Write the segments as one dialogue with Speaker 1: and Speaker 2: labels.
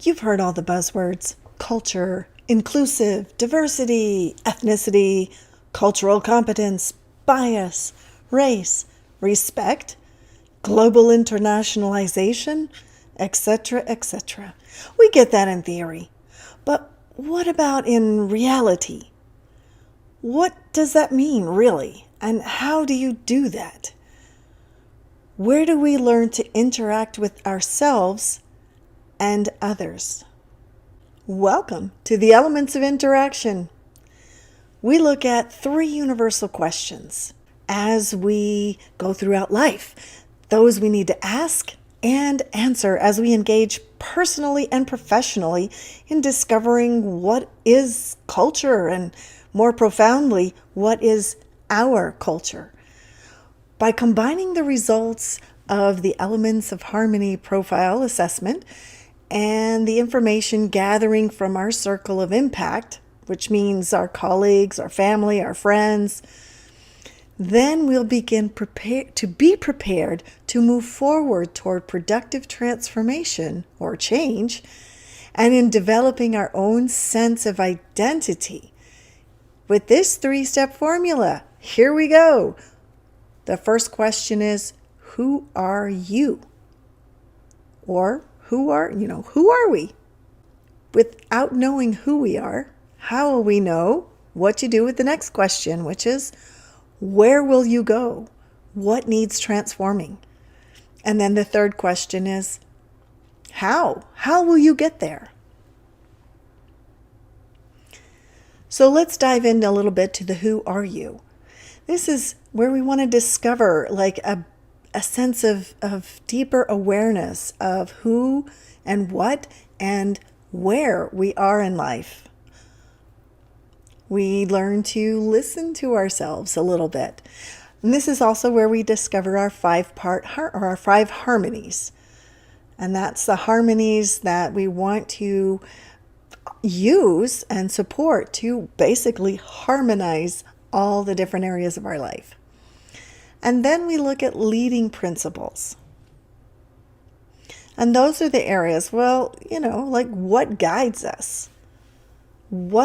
Speaker 1: You've heard all the buzzwords: culture, inclusive, diversity, ethnicity, cultural competence, bias, race, respect, global internationalization, etc., etc. We get that in theory. But what about in reality? What does that mean, really? And how do you do that? Where do we learn to interact with ourselves and others? Welcome to the Elements of Interaction. We look at 3 universal questions as we go throughout life. Those we need to ask and answer as we engage personally and professionally in discovering what is culture and, more profoundly, what is our culture. By combining the results of the Elements of Harmony profile assessment and the information gathering from our circle of impact, which means our colleagues, our family, our friends, then we'll begin to be prepared to move forward toward productive transformation or change, and in developing our own sense of identity. With this 3-step formula, here we go. The first question is, who are you? Or who are we? Without knowing who we are, how will we know what to do with the next question, which is, where will you go? What needs transforming? And then the third question is, how? How will you get there? So let's dive in a little bit to the who are you. This is where we want to discover like a sense of deeper awareness of who and what and where we are in life. We learn to listen to ourselves a little bit. And this is also where we discover our 5 harmonies. And that's the harmonies that we want to use and support to basically harmonize all the different areas of our life. And then we look at leading principles. And those are the areas, like what guides us?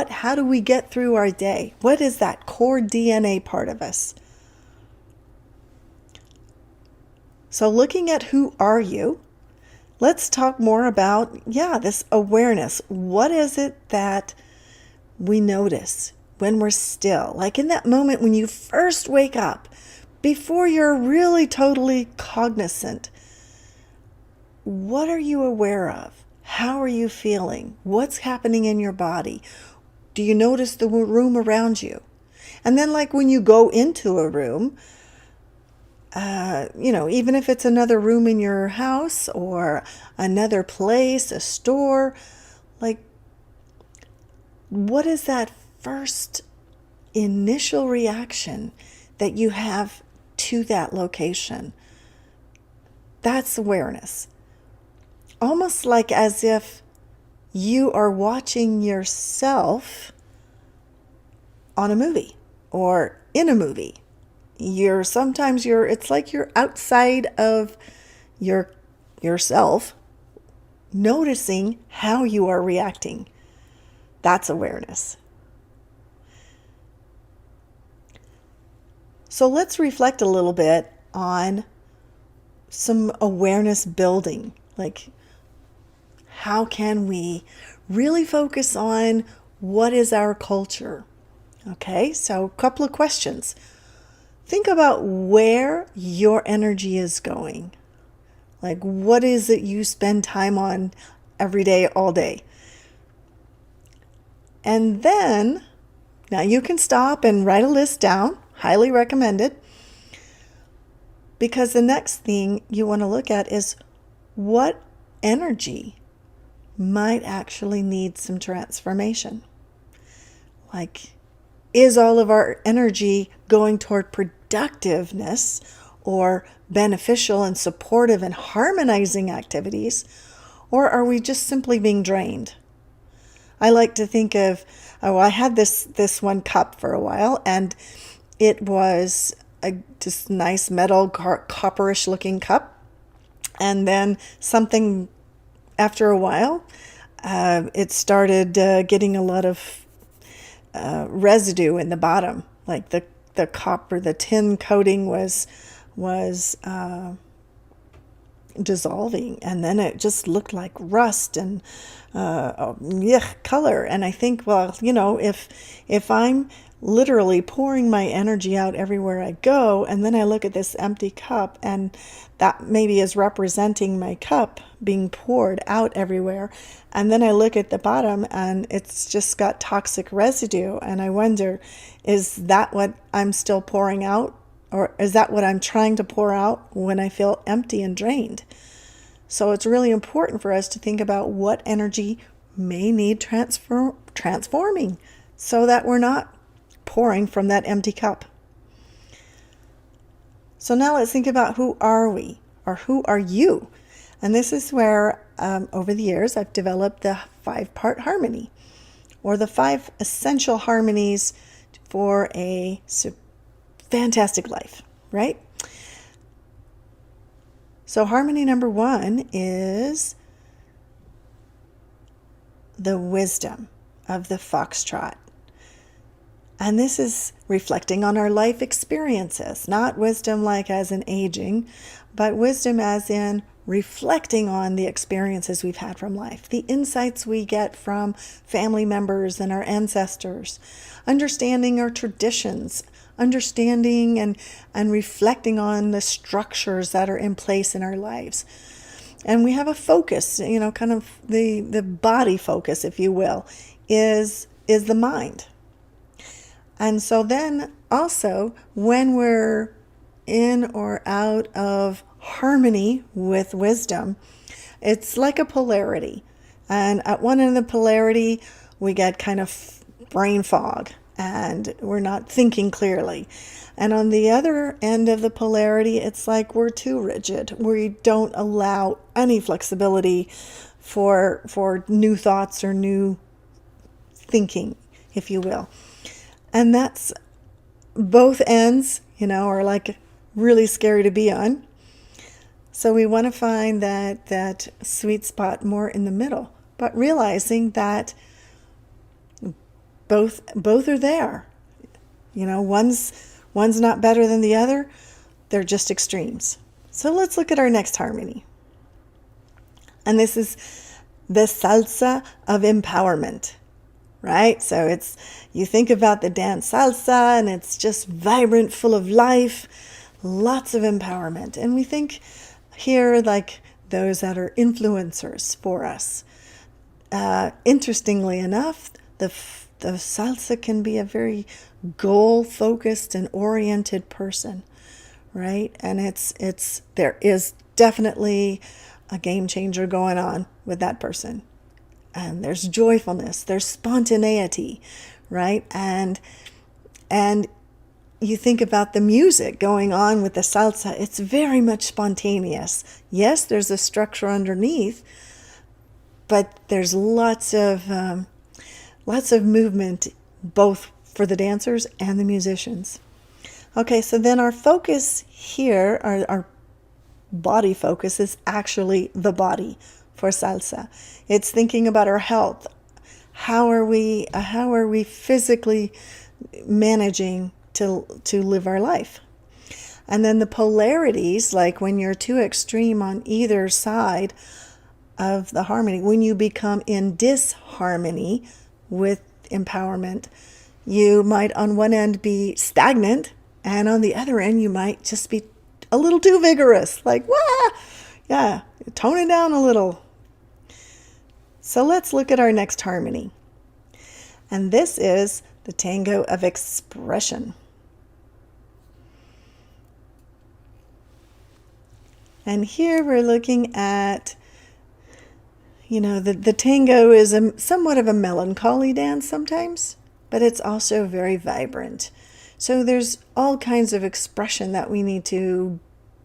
Speaker 1: How do we get through our day? What is that core DNA part of us? So looking at who are you, let's talk more about, this awareness. What is it that we notice when we're still? Like in that moment when you first wake up, before you're really totally cognizant, what are you aware of? How are you feeling? What's happening in your body? Do you notice the room around you? And then like when you go into a room, even if it's another room in your house or another place, a store, like what is that first initial reaction that you have to that location? That's awareness. Almost like as if you are watching yourself on a movie or in a movie. It's like you're outside of yourself, noticing how you are reacting. That's awareness. So let's reflect a little bit on some awareness building. Like, how can we really focus on what is our culture? Okay, so a couple of questions. Think about where your energy is going. Like, what is it you spend time on every day, all day? And then, now you can stop and write a list down. Highly recommended. Because the next thing you want to look at is what energy might actually need some transformation. Like, is all of our energy going toward productiveness or beneficial and supportive and harmonizing activities, or are we just simply being drained? I like to think of, I had this one cup for a while, and it was a just nice metal copperish looking cup. And then something after a while it started getting a lot of residue in the bottom, like the copper, the tin coating was dissolving, and then it just looked like rust and color. And I think, well, if I'm literally pouring my energy out everywhere I go, and then I look at this empty cup, and that maybe is representing my cup being poured out everywhere, and then I look at the bottom and it's just got toxic residue, and I wonder, is that what I'm still pouring out? Or is that what I'm trying to pour out when I feel empty and drained? So it's really important for us to think about what energy may need transforming so that we're not pouring from that empty cup. So now let's think about, who are we, or who are you? And this is where over the years I've developed the 5-part harmony, or the 5 essential harmonies for a fantastic life, right? So harmony number 1 is the wisdom of the foxtrot. And this is reflecting on our life experiences, not wisdom like as in aging, but wisdom as in reflecting on the experiences we've had from life, the insights we get from family members and our ancestors, understanding our traditions, understanding and reflecting on the structures that are in place in our lives. And we have a focus, kind of the body focus, if you will, is the mind. And so then also, when we're in or out of harmony with wisdom, it's like a polarity. And at one end of the polarity, we get kind of brain fog and we're not thinking clearly. And on the other end of the polarity, it's like we're too rigid. We don't allow any flexibility for new thoughts or new thinking, if you will. And that's both ends, are like really scary to be on. So we want to find that sweet spot more in the middle, but realizing that both are there. One's not better than the other. They're just extremes. So let's look at our next harmony. And this is the salsa of empowerment. Right? So you think about the dance salsa, and it's just vibrant, full of life, lots of empowerment. And we think here like those that are influencers for us. Interestingly enough, the salsa can be a very goal-focused and oriented person, right? And there is definitely a game changer going on with that person. And there's joyfulness, there's spontaneity, right? And you think about the music going on with the salsa, it's very much spontaneous. Yes, there's a structure underneath, but there's lots of movement, both for the dancers and the musicians. Okay, so then our focus here, our body focus, is actually the body for salsa. It's thinking about our health. How are we physically managing to live our life? And then the polarities, like when you're too extreme on either side of the harmony, when you become in disharmony with empowerment, you might on one end be stagnant, and on the other end you might just be a little too vigorous, like, wah, yeah, tone it down a little. So let's look at our next harmony. And this is the tango of expression. And here we're looking at, the tango is somewhat of a melancholy dance sometimes, but it's also very vibrant. So there's all kinds of expression that we need to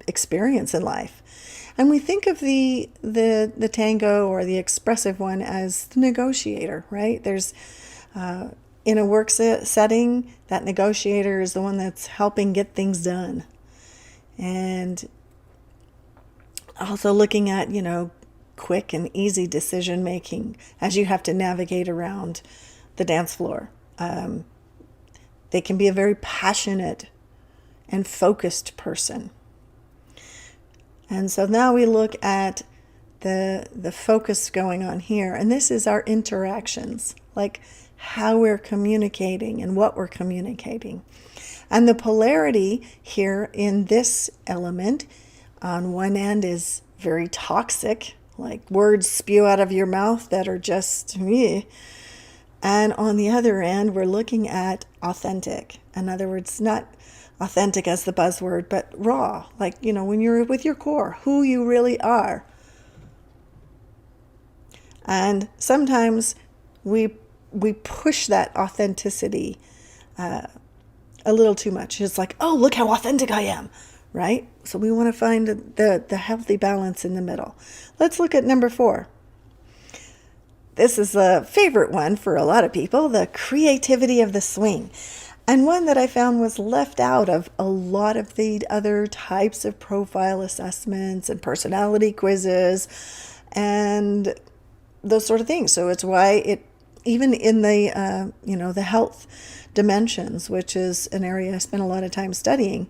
Speaker 1: experience in life. And we think of the tango, or the expressive one, as the negotiator, right? There's in a work setting, that negotiator is the one that's helping get things done. And also looking at, quick and easy decision making as you have to navigate around the dance floor. They can be a very passionate and focused person. And so now we look at the focus going on here, and this is our interactions, like how we're communicating and what we're communicating. And the polarity here in this element on one end is very toxic, like words spew out of your mouth that are just meh. And on the other end, we're looking at authentic. In other words, not authentic as the buzzword, but raw, like, when you're with your core, who you really are. And sometimes we push that authenticity a little too much. It's like, oh, look how authentic I am, right? So we want to find the healthy balance in the middle. Let's look at number 4. This is a favorite one for a lot of people, the creativity of the swing. And one that I found was left out of a lot of the other types of profile assessments and personality quizzes and those sort of things. So it's why even in the, the health dimensions, which is an area I spent a lot of time studying,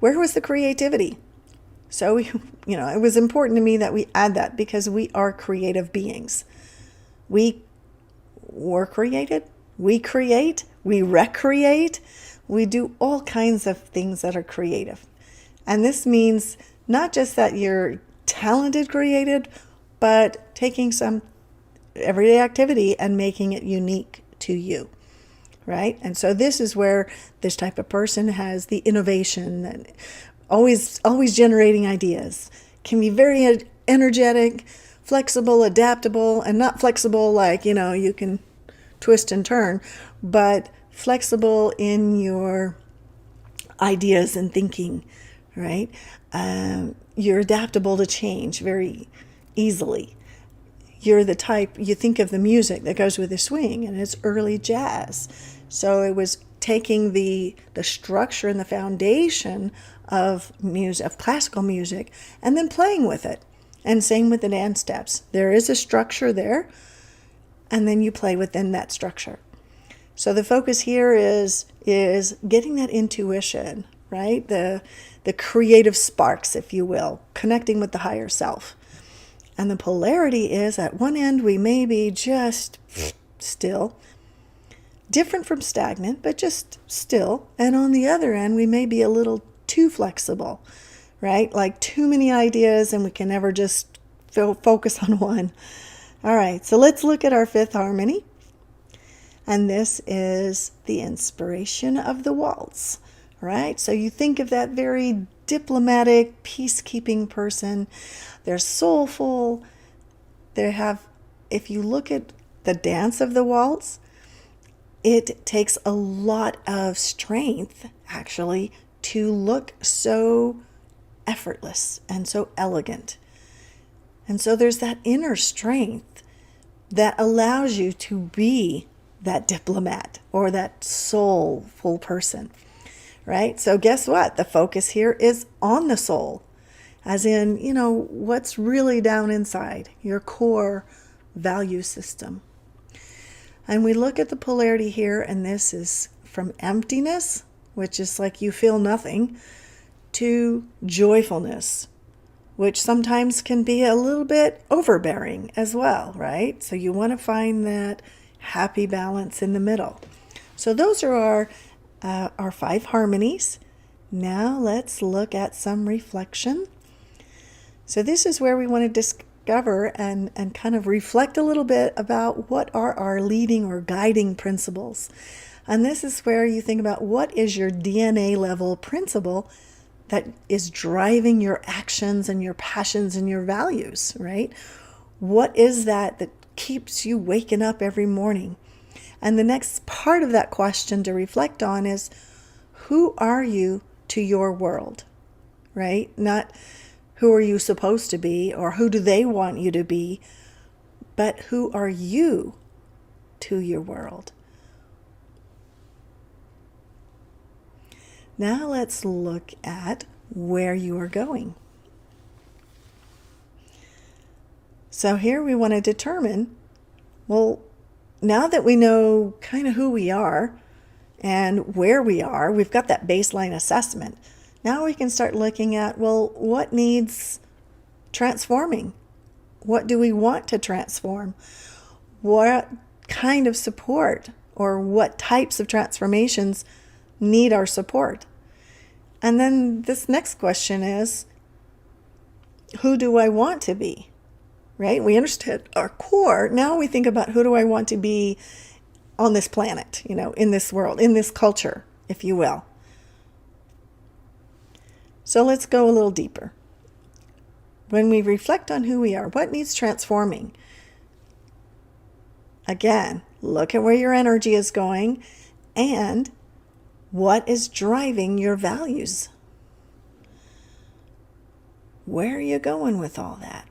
Speaker 1: where was the creativity? So, it was important to me that we add that because we are creative beings. We were created, we create, we recreate, we do all kinds of things that are creative. And this means not just that you're talented created, but taking some everyday activity and making it unique to you, right? And so this is where this type of person has the innovation and always generating ideas, can be very energetic, flexible, adaptable, and not flexible like, you can twist and turn, but flexible in your ideas and thinking, right? You're adaptable to change very easily. You're the type, you think of the music that goes with the swing, and it's early jazz. So it was taking the structure and the foundation of music, of classical music, and then playing with it. And same with the dance steps. There is a structure there, and then you play within that structure. So the focus here is getting that intuition, right? The creative sparks, if you will, connecting with the higher self. And the polarity is at one end we may be just still, different from stagnant, but just still. And on the other end we may be a little too flexible, right? Like too many ideas and we can never just focus on one. All right, so let's look at our 5th harmony. And this is the inspiration of the waltz, right? So you think of that very diplomatic, peacekeeping person. They're soulful. If you look at the dance of the waltz, it takes a lot of strength, actually, to look so effortless and so elegant. And so there's that inner strength that allows you to be that diplomat or that soulful person, right? So guess what? The focus here is on the soul, as in, what's really down inside, your core value system. And we look at the polarity here, and this is from emptiness, which is like you feel nothing, to joyfulness, which sometimes can be a little bit overbearing as well, right? So you want to find that happy balance in the middle. So those are our 5 harmonies. Now let's look at some reflection. So this is where we want to discover and kind of reflect a little bit about what are our leading or guiding principles. And this is where you think about what is your DNA level principle that is driving your actions and your passions and your values, right? What is that keeps you waking up every morning? And the next part of that question to reflect on is, who are you to your world, right? Not who are you supposed to be or who do they want you to be, but who are you to your world? Now let's look at where you are going. So here we want to determine, well, now that we know kind of who we are and where we are, we've got that baseline assessment. Now we can start looking at, well, what needs transforming? What do we want to transform? What kind of support or what types of transformations need our support? And then this next question is, who do I want to be? Right? We understood our core. Now we think about, who do I want to be on this planet, in this world, in this culture, if you will. So let's go a little deeper. When we reflect on who we are, what needs transforming? Again, look at where your energy is going and what is driving your values. Where are you going with all that?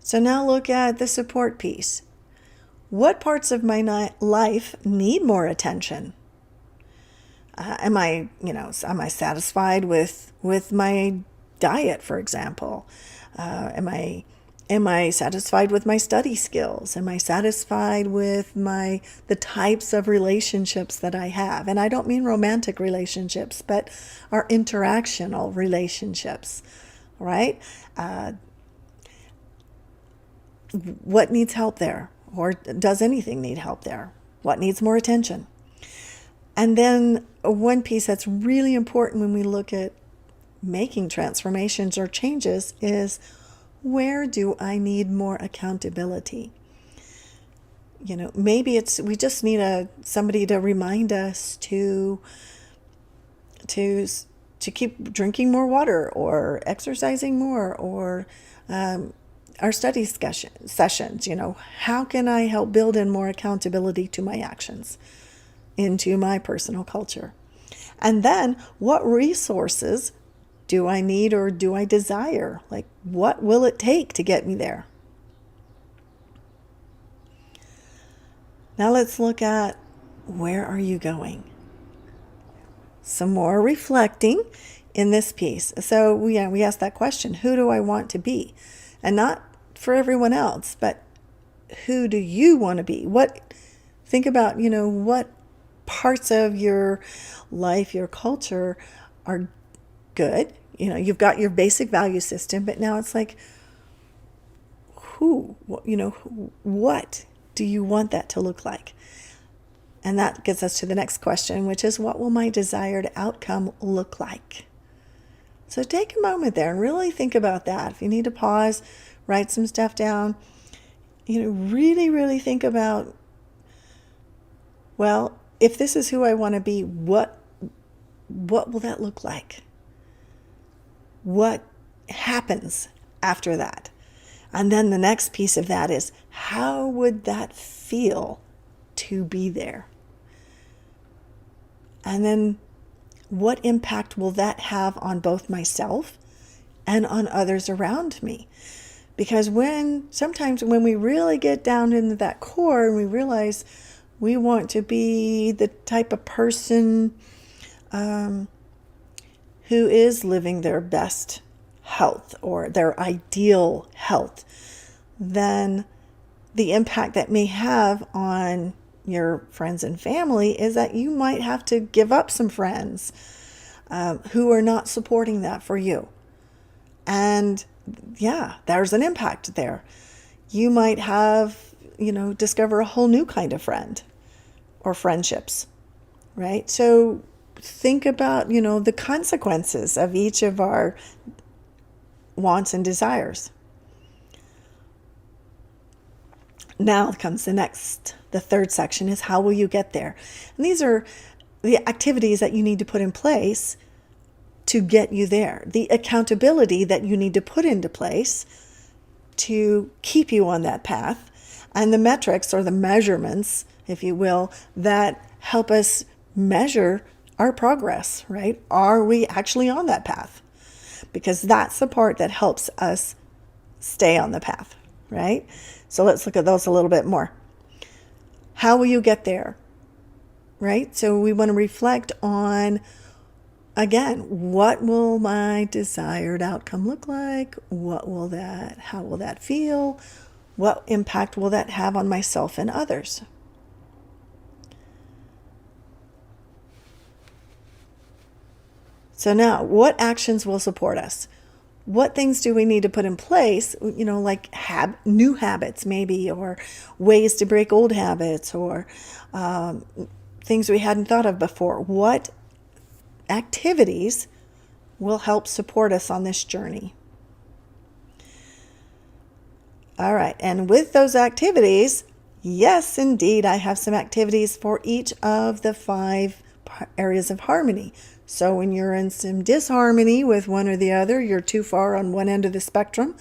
Speaker 1: So now look at the support piece. What parts of my life need more attention? Am I satisfied with my diet, for example? Am I satisfied with my study skills? Am I satisfied with the types of relationships that I have? And I don't mean romantic relationships, but our interactional relationships, right? What needs help there? Or does anything need help there? What needs more attention? And then one piece that's really important when we look at making transformations or changes is, where do I need more accountability? Maybe we just need somebody to remind us to keep drinking more water or exercising more, or our study sessions. How can I help build in more accountability to my actions, into my personal culture? And then, what resources do I need or do I desire? Like, what will it take to get me there? Now let's look at, where are you going? Some more reflecting in this piece. So we asked that question, who do I want to be? And not for everyone else, but who do you want to be? Think about, what parts of your life, your culture are good. You've got your basic value system, but now it's like, what do you want that to look like? And that gets us to the next question, which is, what will my desired outcome look like? So take a moment there and really think about that. If you need to pause, write some stuff down, really, really think about, well, if this is who I want to be, what will that look like? What happens after that? And then the next piece of that is, how would that feel to be there? And then, what impact will that have on both myself and on others around me? Because sometimes when we really get down into that core and we realize we want to be the type of person who is living their best health or their ideal health, then the impact that may have on your friends and family is that you might have to give up some friends who are not supporting that for you. And yeah, there's an impact there. You might have, discover a whole new kind of friend or friendships, right? So think about, the consequences of each of our wants and desires. Now comes the third section is, how will you get there? And these are the activities that you need to put in place to get you there. The accountability that you need to put into place to keep you on that path. And the metrics, or the measurements, if you will, that help us measure our progress, right? Are we actually on that path? Because that's the part that helps us stay on the path, right? So let's look at those a little bit more. How will you get there, right? So we want to reflect on again, what will my desired outcome look like? How will that feel? What impact will that have on myself and others? So now, what actions will support us? What things do we need to put in place, like new habits maybe, or ways to break old habits, or things we hadn't thought of before? What activities will help support us on this journey? All right, and with those activities, yes, indeed, I have some activities for each of the 5 areas of harmony. So when you're in some disharmony with one or the other, you're too far on one end of the spectrum,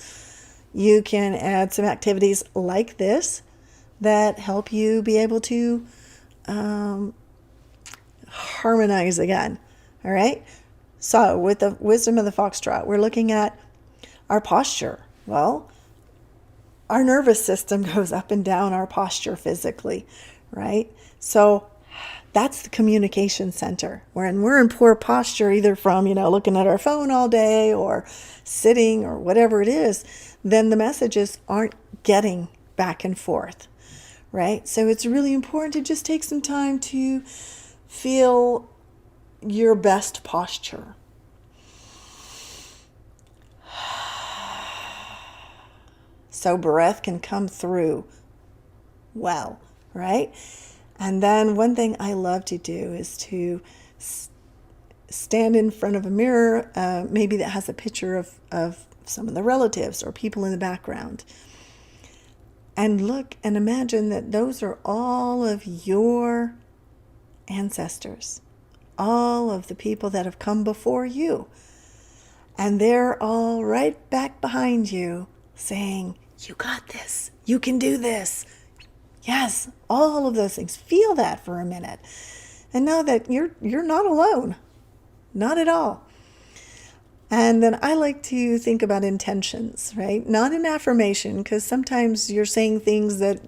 Speaker 1: you can add some activities like this that help you be able to harmonize again. All right. So with the wisdom of the foxtrot, we're looking at our posture. Well, our nervous system goes up and down our posture physically, right? So that's the communication center. When we're in poor posture, either from, looking at our phone all day or sitting or whatever it is, then the messages aren't getting back and forth, right? So it's really important to just take some time to feel your best posture. So breath can come through well, right? And then one thing I love to do is to stand in front of a mirror, maybe that has a picture of some of the relatives or people in the background, and look and imagine that those are all of your ancestors, all of the people that have come before you. And they're all right back behind you saying, you got this, you can do this. Yes, all of those things. Feel that for a minute and know that you're not alone, not at all. And then I like to think about intentions, right? Not an affirmation, because sometimes you're saying things that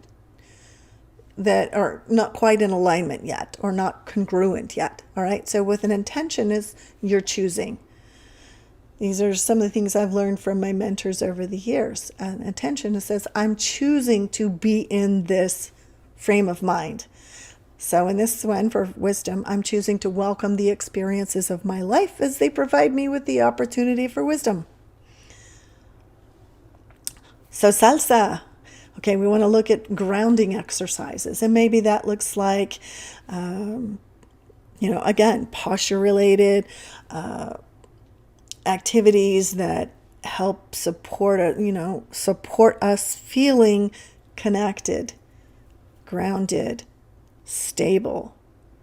Speaker 1: are not quite in alignment yet or not congruent yet. All right. So with an intention is you're choosing. These are some of the things I've learned from my mentors over the years. An intention says, I'm choosing to be in this frame of mind. So in this one, for wisdom, I'm choosing to welcome the experiences of my life as they provide me with the opportunity for wisdom. So salsa. Okay, we want to look at grounding exercises. And maybe that looks like, again, posture related, activities that help support us feeling connected, grounded, stable,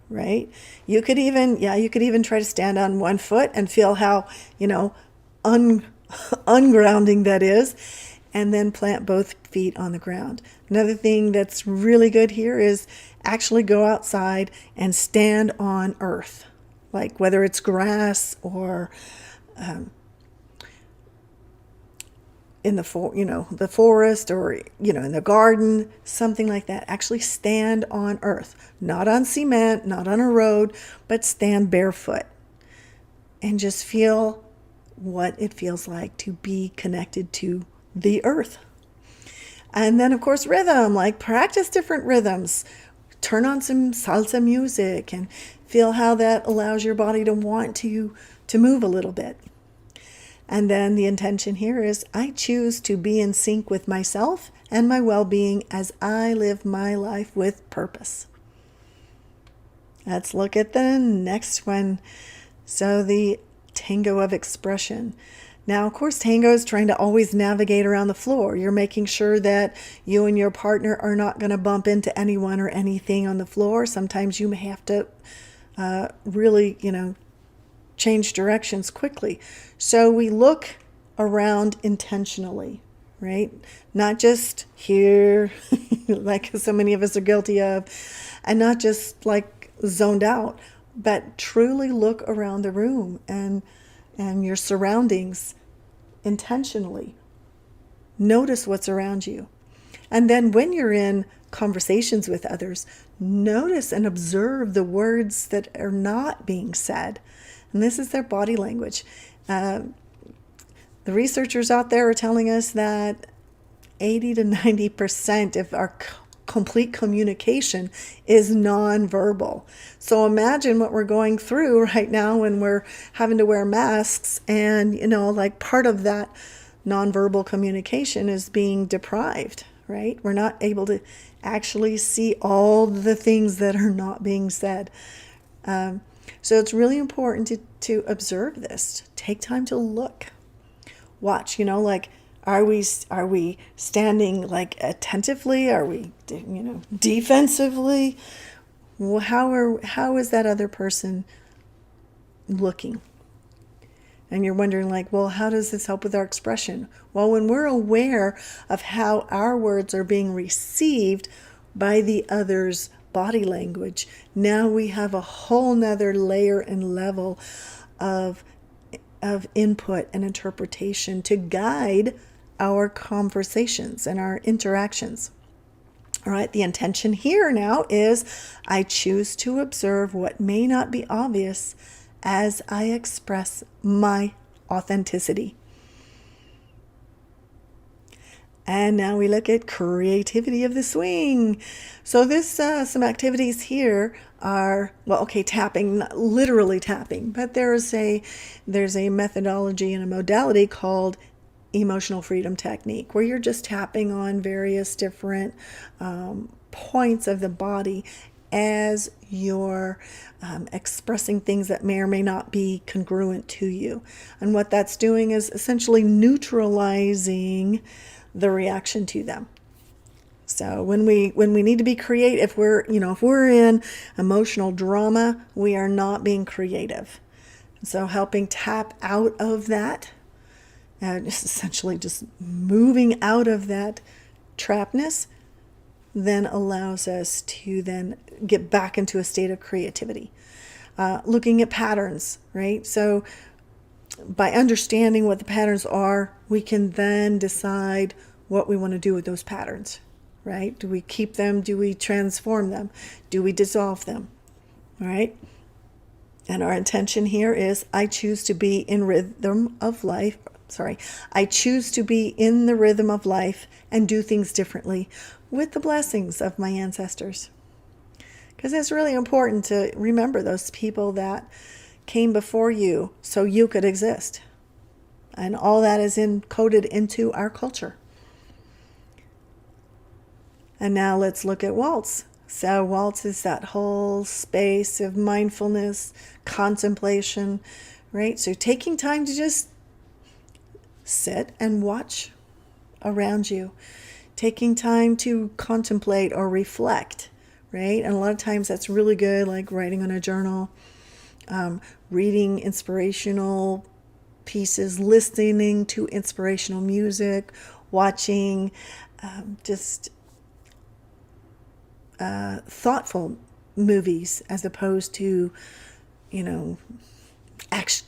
Speaker 1: right? You could even try to stand on one foot and feel how, ungrounding that is, and then plant both feet on the ground. Another thing that's really good here is actually go outside and stand on earth, like whether it's grass or in the forest, or in the garden, something like that. Actually stand on earth, not on cement, not on a road, but stand barefoot and just feel what it feels like to be connected to the earth. And then of course rhythm, like practice different rhythms, turn on some salsa music and feel how that allows your body to want to move a little bit. And then the intention here is, I choose to be in sync with myself and my well-being as I live my life with purpose. Let's look at the next one. So the tango of expression. Now, of course, tango is trying to always navigate around the floor. You're making sure that you and your partner are not going to bump into anyone or anything on the floor. Sometimes you may have to really, change directions quickly. So we look around intentionally, right? Not just here, like so many of us are guilty of, and not just like zoned out, but truly look around the room and your surroundings intentionally. Notice what's around you. And then when you're in conversations with others, notice and observe the words that are not being said. And this is their body language. The researchers out there are telling us that 80 to 90% of our complete communication is nonverbal. So imagine what we're going through right now when we're having to wear masks, and like part of that nonverbal communication is being deprived, right? We're not able to actually see all the things that are not being said. So it's really important to observe this. Take time to look. Watch, like, are we standing like attentively? Are we, defensively? How is that other person looking? And you're wondering, like, well, how does this help with our expression? Well, when we're aware of how our words are being received by the other's body language, now we have a whole nother layer and level of input and interpretation to guide our conversations and our interactions. All right, the intention here now is I choose to observe what may not be obvious as I express my authenticity. And now we look at creativity of the swing. So this, some activities here are, tapping, not literally tapping, but there's a methodology and a modality called emotional freedom technique, where you're just tapping on various different points of the body as you're expressing things that may or may not be congruent to you. And what that's doing is essentially neutralizing the reaction to them. So when we need to be creative, if we're in emotional drama, we are not being creative. So helping tap out of that, just essentially just moving out of that trappedness, then allows us to then get back into a state of creativity. Looking at patterns, right? So by understanding what the patterns are, we can then decide what we want to do with those patterns, right? Do we keep them? Do we transform them? Do we dissolve them? All right. And our intention here is I choose to be in rhythm of life. I choose to be in the rhythm of life and do things differently with the blessings of my ancestors. Because it's really important to remember those people that came before you so you could exist. And all that is encoded into our culture. And now let's look at waltz. So waltz is that whole space of mindfulness, contemplation, right? So taking time to just sit and watch around you. Taking time to contemplate or reflect, right? And a lot of times that's really good, like writing on a journal, reading inspirational pieces, listening to inspirational music, watching thoughtful movies as opposed to, action,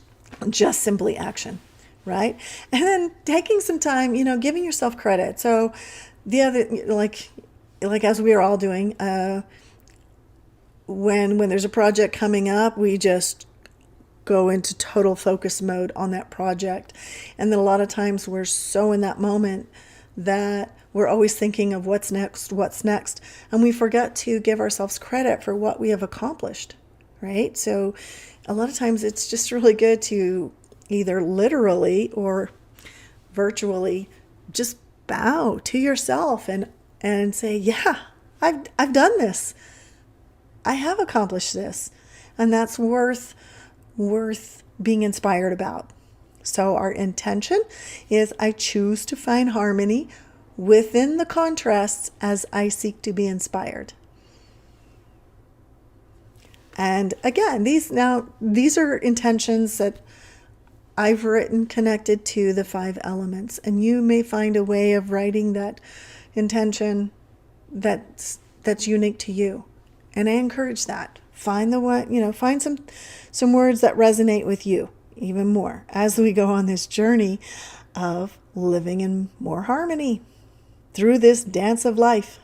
Speaker 1: just simply action, right? And then taking some time, giving yourself credit. So the other, like as we are all doing, when there's a project coming up, we just go into total focus mode on that project. And then a lot of times we're so in that moment that we're always thinking of what's next. And we forget to give ourselves credit for what we have accomplished, right? So a lot of times it's just really good to either literally or virtually just bow to yourself and say, yeah, I've done this. I have accomplished this. And that's worth being inspired about. So our intention is I choose to find harmony within the contrasts as I seek to be inspired. And again, these are intentions that I've written connected to the 5 elements, and you may find a way of writing that intention that's unique to you. And I encourage that. Find the one, find some words that resonate with you even more as we go on this journey of living in more harmony through this dance of life.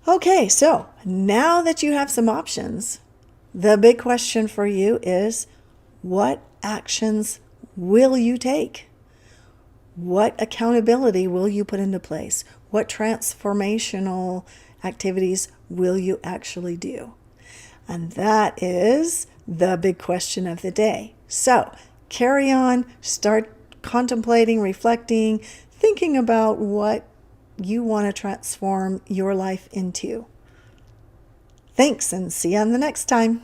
Speaker 1: Okay, so now that you have some options, The big question for you is, what actions will you take? What accountability will you put into place? What transformational activities will you actually do? And that is the big question of the day. So carry on, start contemplating, reflecting, thinking about what you want to transform your life into. Thanks, and see you on the next time.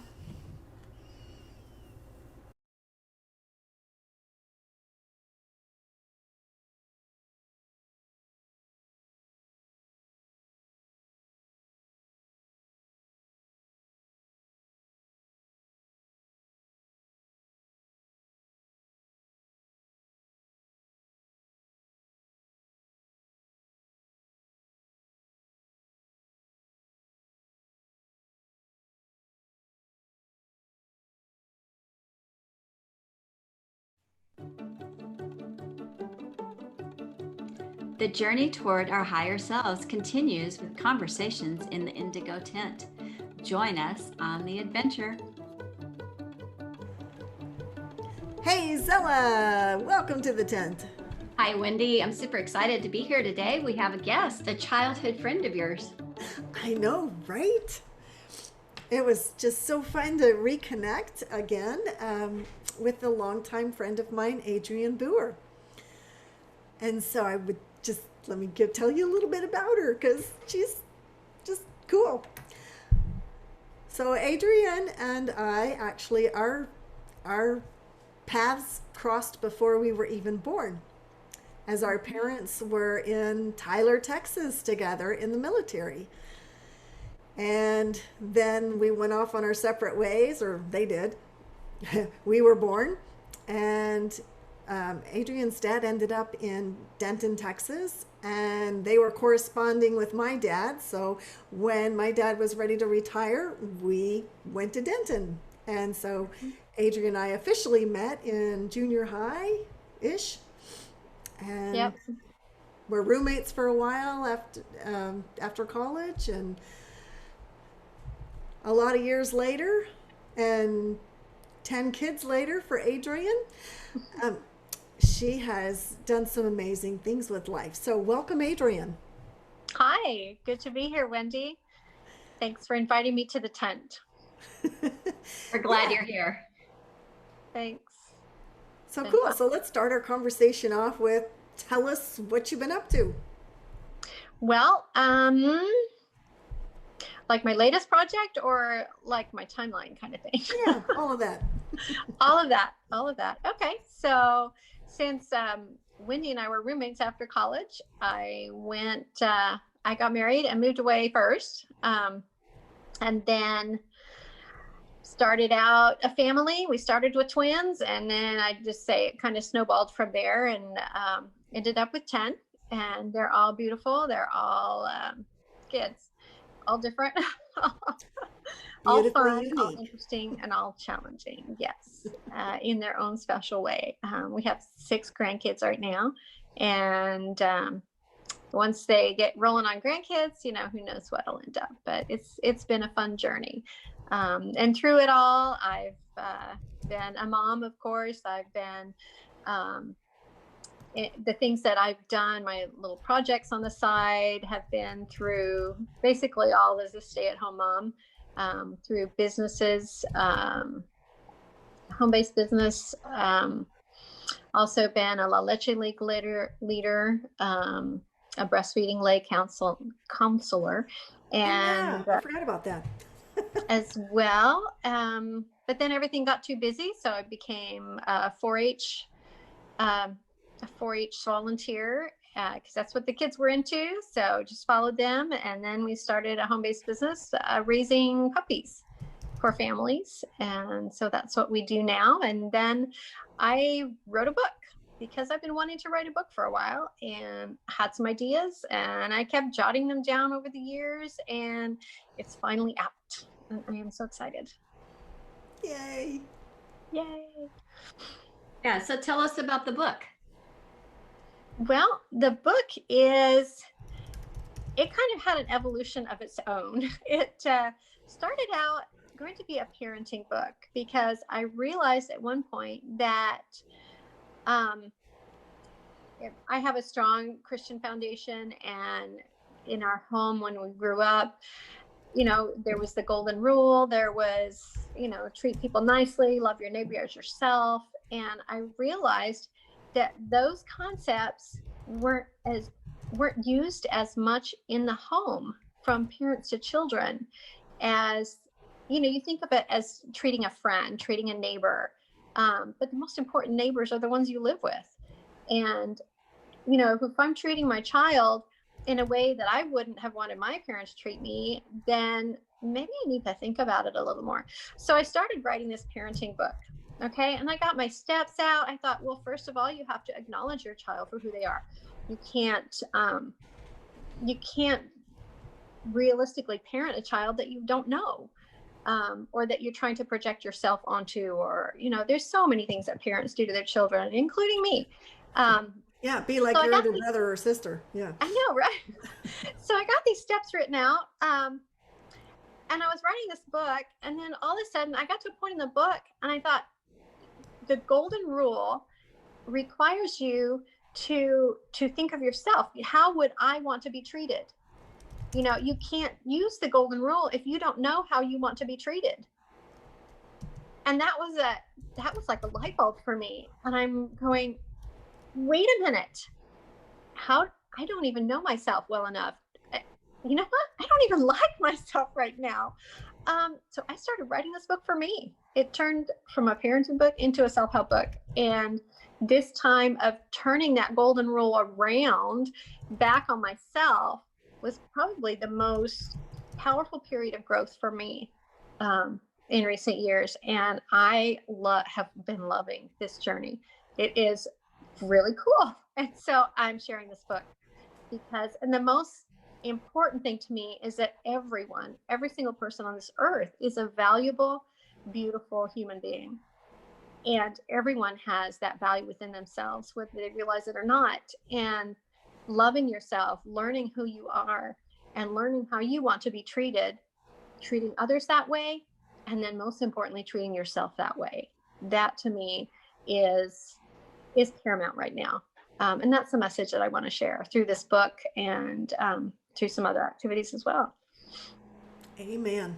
Speaker 2: The journey toward our higher selves continues with conversations in the Indigo Tent. Join us on the adventure.
Speaker 1: Hey, Zella! Welcome to the tent.
Speaker 2: Hi, Wendy. I'm super excited to be here today. We have a guest, a childhood friend of yours.
Speaker 1: I know, right? It was just so fun to reconnect again with a longtime friend of mine, Adrienne Boer. And so I would just let me tell you a little bit about her because she's just cool. So Adrienne and I actually our paths crossed before we were even born, as our parents were in Tyler, Texas together in the military. And then we went off on our separate ways, or they did. We were born, and Adrienne's dad ended up in Denton, Texas, and they were corresponding with my dad. So when my dad was ready to retire, we went to Denton. And so Adrienne and I officially met in junior high ish. And
Speaker 2: Yep.
Speaker 1: we're roommates for a while after college. And a lot of years later, and 10 kids later for Adrienne, um, she has done some amazing things with life. So, welcome, Adrienne.
Speaker 3: Hi, good to be here, Wendy. Thanks for inviting me to the tent.
Speaker 2: We're glad
Speaker 1: Yeah,
Speaker 2: you're here.
Speaker 3: Thanks. It's
Speaker 1: so
Speaker 3: been
Speaker 1: cool.
Speaker 3: fun.
Speaker 1: So, let's start our conversation off with tell us what you've been up to.
Speaker 3: Well, like my latest project or like my timeline kind of thing?
Speaker 1: Yeah, all of that.
Speaker 3: All of that. All of that. Okay. So since Wendy and I were roommates after college, I got married and moved away first. And then started out a family. We started with twins, and then I just say it kind of snowballed from there, and ended up with 10. And they're all beautiful. They're all kids, all different, all
Speaker 1: Beautifully
Speaker 3: fun, all
Speaker 1: unique.
Speaker 3: interesting, and all challenging. Yes, in their own special way. We have 6 grandkids right now, and once they get rolling on grandkids, who knows what'll end up. But it's been a fun journey, and through it all, I've been a mom. Of course, I've been um, the things that I've done, my little projects on the side, have been through basically all as a stay-at-home mom, through businesses, home-based business. Also been a La Leche League leader, a breastfeeding lay counselor,
Speaker 1: Oh, yeah,
Speaker 3: and
Speaker 1: I forgot about that.
Speaker 3: as well. But then everything got too busy, so I became a 4-H um, a 4-H volunteer because that's what the kids were into. So just followed them, and then we started a home-based business raising puppies for families, and so that's what we do now. And then I wrote a book because I've been wanting to write a book for a while and had some ideas, and I kept jotting them down over the years, and it's finally out. And I am so excited.
Speaker 1: Yay.
Speaker 3: Yay.
Speaker 2: Yeah, so tell us about the book.
Speaker 3: Well, the book is, it kind of had an evolution of its own. It started out going to be a parenting book because I realized at one point that um, I have a strong Christian foundation, and in our home when we grew up, there was the golden rule. There was, treat people nicely, love your neighbor as yourself. And I realized that those concepts weren't used as much in the home from parents to children as, you think of it as treating a friend, treating a neighbor. But the most important neighbors are the ones you live with. And, if I'm treating my child in a way that I wouldn't have wanted my parents to treat me, then maybe I need to think about it a little more. So I started writing this parenting book. Okay. And I got my steps out. I thought, well, first of all, you have to acknowledge your child for who they are. You can't realistically parent a child that you don't know, or that you're trying to project yourself onto, or, there's so many things that parents do to their children, including me.
Speaker 1: Yeah, be like your older brother or sister. Yeah.
Speaker 3: I know, right? So I got these steps written out. And I was writing this book, and then all of a sudden I got to a point in the book and I thought, the golden rule requires you to think of yourself. How would I want to be treated? You can't use the golden rule if you don't know how you want to be treated. And that was like a light bulb for me. And I'm going, wait a minute. I don't even know myself well enough. You know what? I don't even like myself right now. So I started writing this book for me. It turned from a parenting book into a self-help book. And this time of turning that golden rule around back on myself was probably the most powerful period of growth for me in recent years. And I have been loving this journey. It is really cool. And so I'm sharing this book and the most important thing to me is that every single person on this earth is a valuable, beautiful human being. And everyone has that value within themselves, whether they realize it or not. And loving yourself, learning who you are, and learning how you want to be treated, treating others that way, and then most importantly, treating yourself that way. That to me is paramount right now. And that's the message that I want to share through this book and through some other activities as well.
Speaker 1: Amen.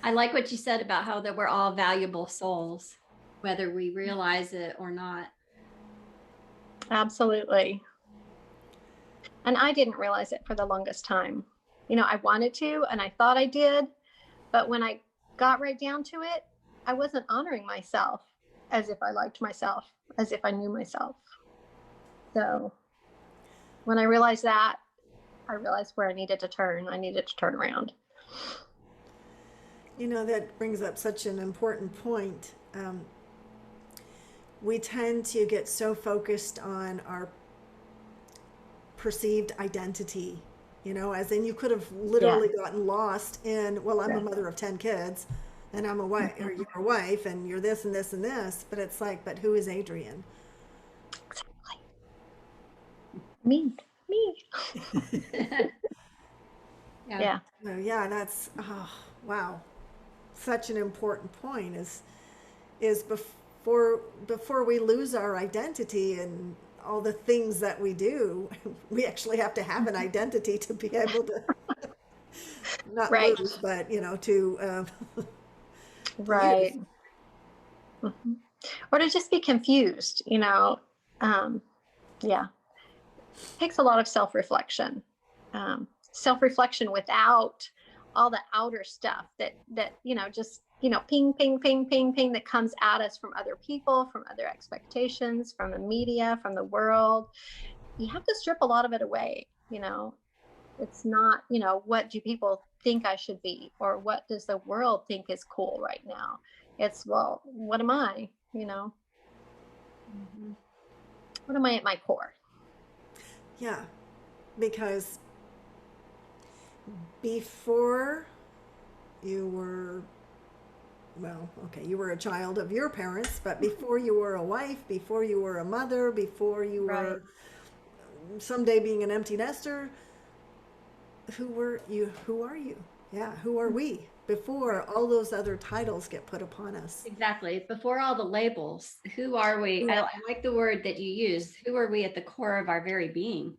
Speaker 2: I like what you said about how that we're all valuable souls, whether we realize it or not.
Speaker 3: Absolutely. And I didn't realize it for the longest time. I wanted to, and I thought I did, but when I got right down to it, I wasn't honoring myself as if I liked myself, as if I knew myself. So when I realized that, I realized where I needed to turn. I needed to turn around.
Speaker 1: That brings up such an important point. We tend to get so focused on our perceived identity, as in you could have literally gotten lost in, well, I'm a mother of 10 kids. And I'm a wife, or you're a wife, and you're this and this and this. But it's like, but who is Adrienne?
Speaker 3: Exactly. Me. Yeah.
Speaker 1: So, yeah, that's wow, such an important point. Is before we lose our identity and all the things that we do, we actually have to have an identity to be able to not lose, but to.
Speaker 3: Right. Mm-hmm. Or to just be confused, yeah. It takes a lot of self-reflection. Self-reflection without all the outer stuff that just ping, ping, ping, ping, ping that comes at us from other people, from other expectations, from the media, from the world. You have to strip a lot of it away. It's not, what do people think I should be, or what does the world think is cool right now? It's, well, what am I, What am I at my core?
Speaker 1: Yeah, because before you were, you were a child of your parents, but before you were a wife, before you were a mother, before you were someday being an empty nester, who are you? Yeah, who are we before all those other titles get put upon us?
Speaker 2: Exactly. Before all the labels, who are we? I like the word that you use. Who are we at the core of our very being?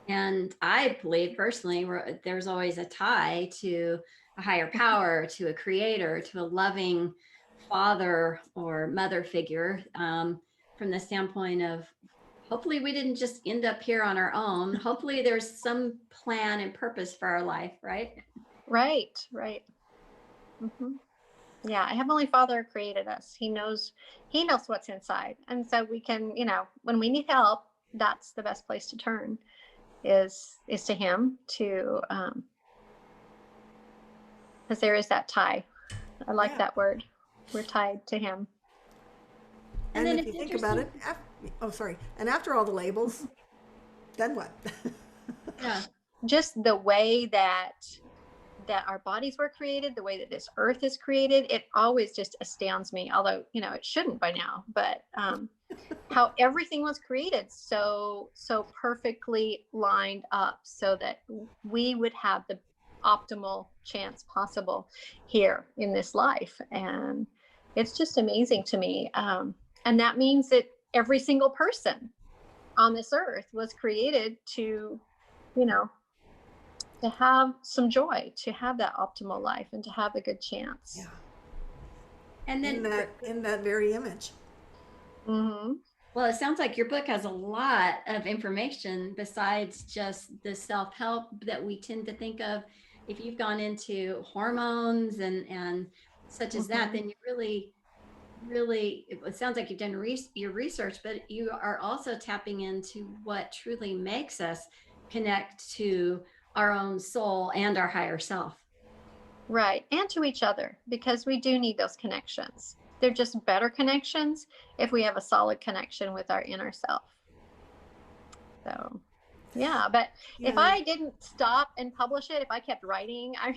Speaker 2: And I believe personally, there's always a tie to a higher power, to a creator, to a loving father or mother figure, from the standpoint of hopefully we didn't just end up here on our own. Hopefully there's some plan and purpose for our life, right?
Speaker 3: Right, right. Hmm. Yeah, Heavenly Father created us. He knows what's inside. And so we can, when we need help, that's the best place to turn is to him to because there is that tie. I like
Speaker 1: Yeah.
Speaker 3: that word. We're tied to him.
Speaker 2: And
Speaker 1: And
Speaker 2: then
Speaker 1: if
Speaker 2: it's
Speaker 1: you think about
Speaker 2: interesting.
Speaker 1: it, oh, sorry. And after all the labels, then what?
Speaker 2: Yeah.
Speaker 3: Just the way that our bodies were created, the way that this earth is created, it always just astounds me, although it shouldn't by now, but how everything was created so perfectly lined up so that we would have the optimal chance possible here in this life. And it's just amazing to me, and that means that every single person on this earth was created to you know to have some joy, to have that optimal life, and to have a good chance.
Speaker 1: Yeah.
Speaker 2: And
Speaker 1: In
Speaker 2: then,
Speaker 1: that very image.
Speaker 3: Hmm.
Speaker 2: well, it sounds like your book has a lot of information besides just the self-help that we tend to think of. If you've gone into hormones and such as that,
Speaker 3: Hmm.
Speaker 2: then you really, it sounds like you've done your research, but you are also tapping into what truly makes us connect to our own soul and our higher self.
Speaker 3: Right. And to each other, because we do need those connections. They're just better connections if we have a solid connection with our inner self. So, yeah. But if
Speaker 1: Yeah.
Speaker 3: I didn't stop and publish it, if I kept writing, I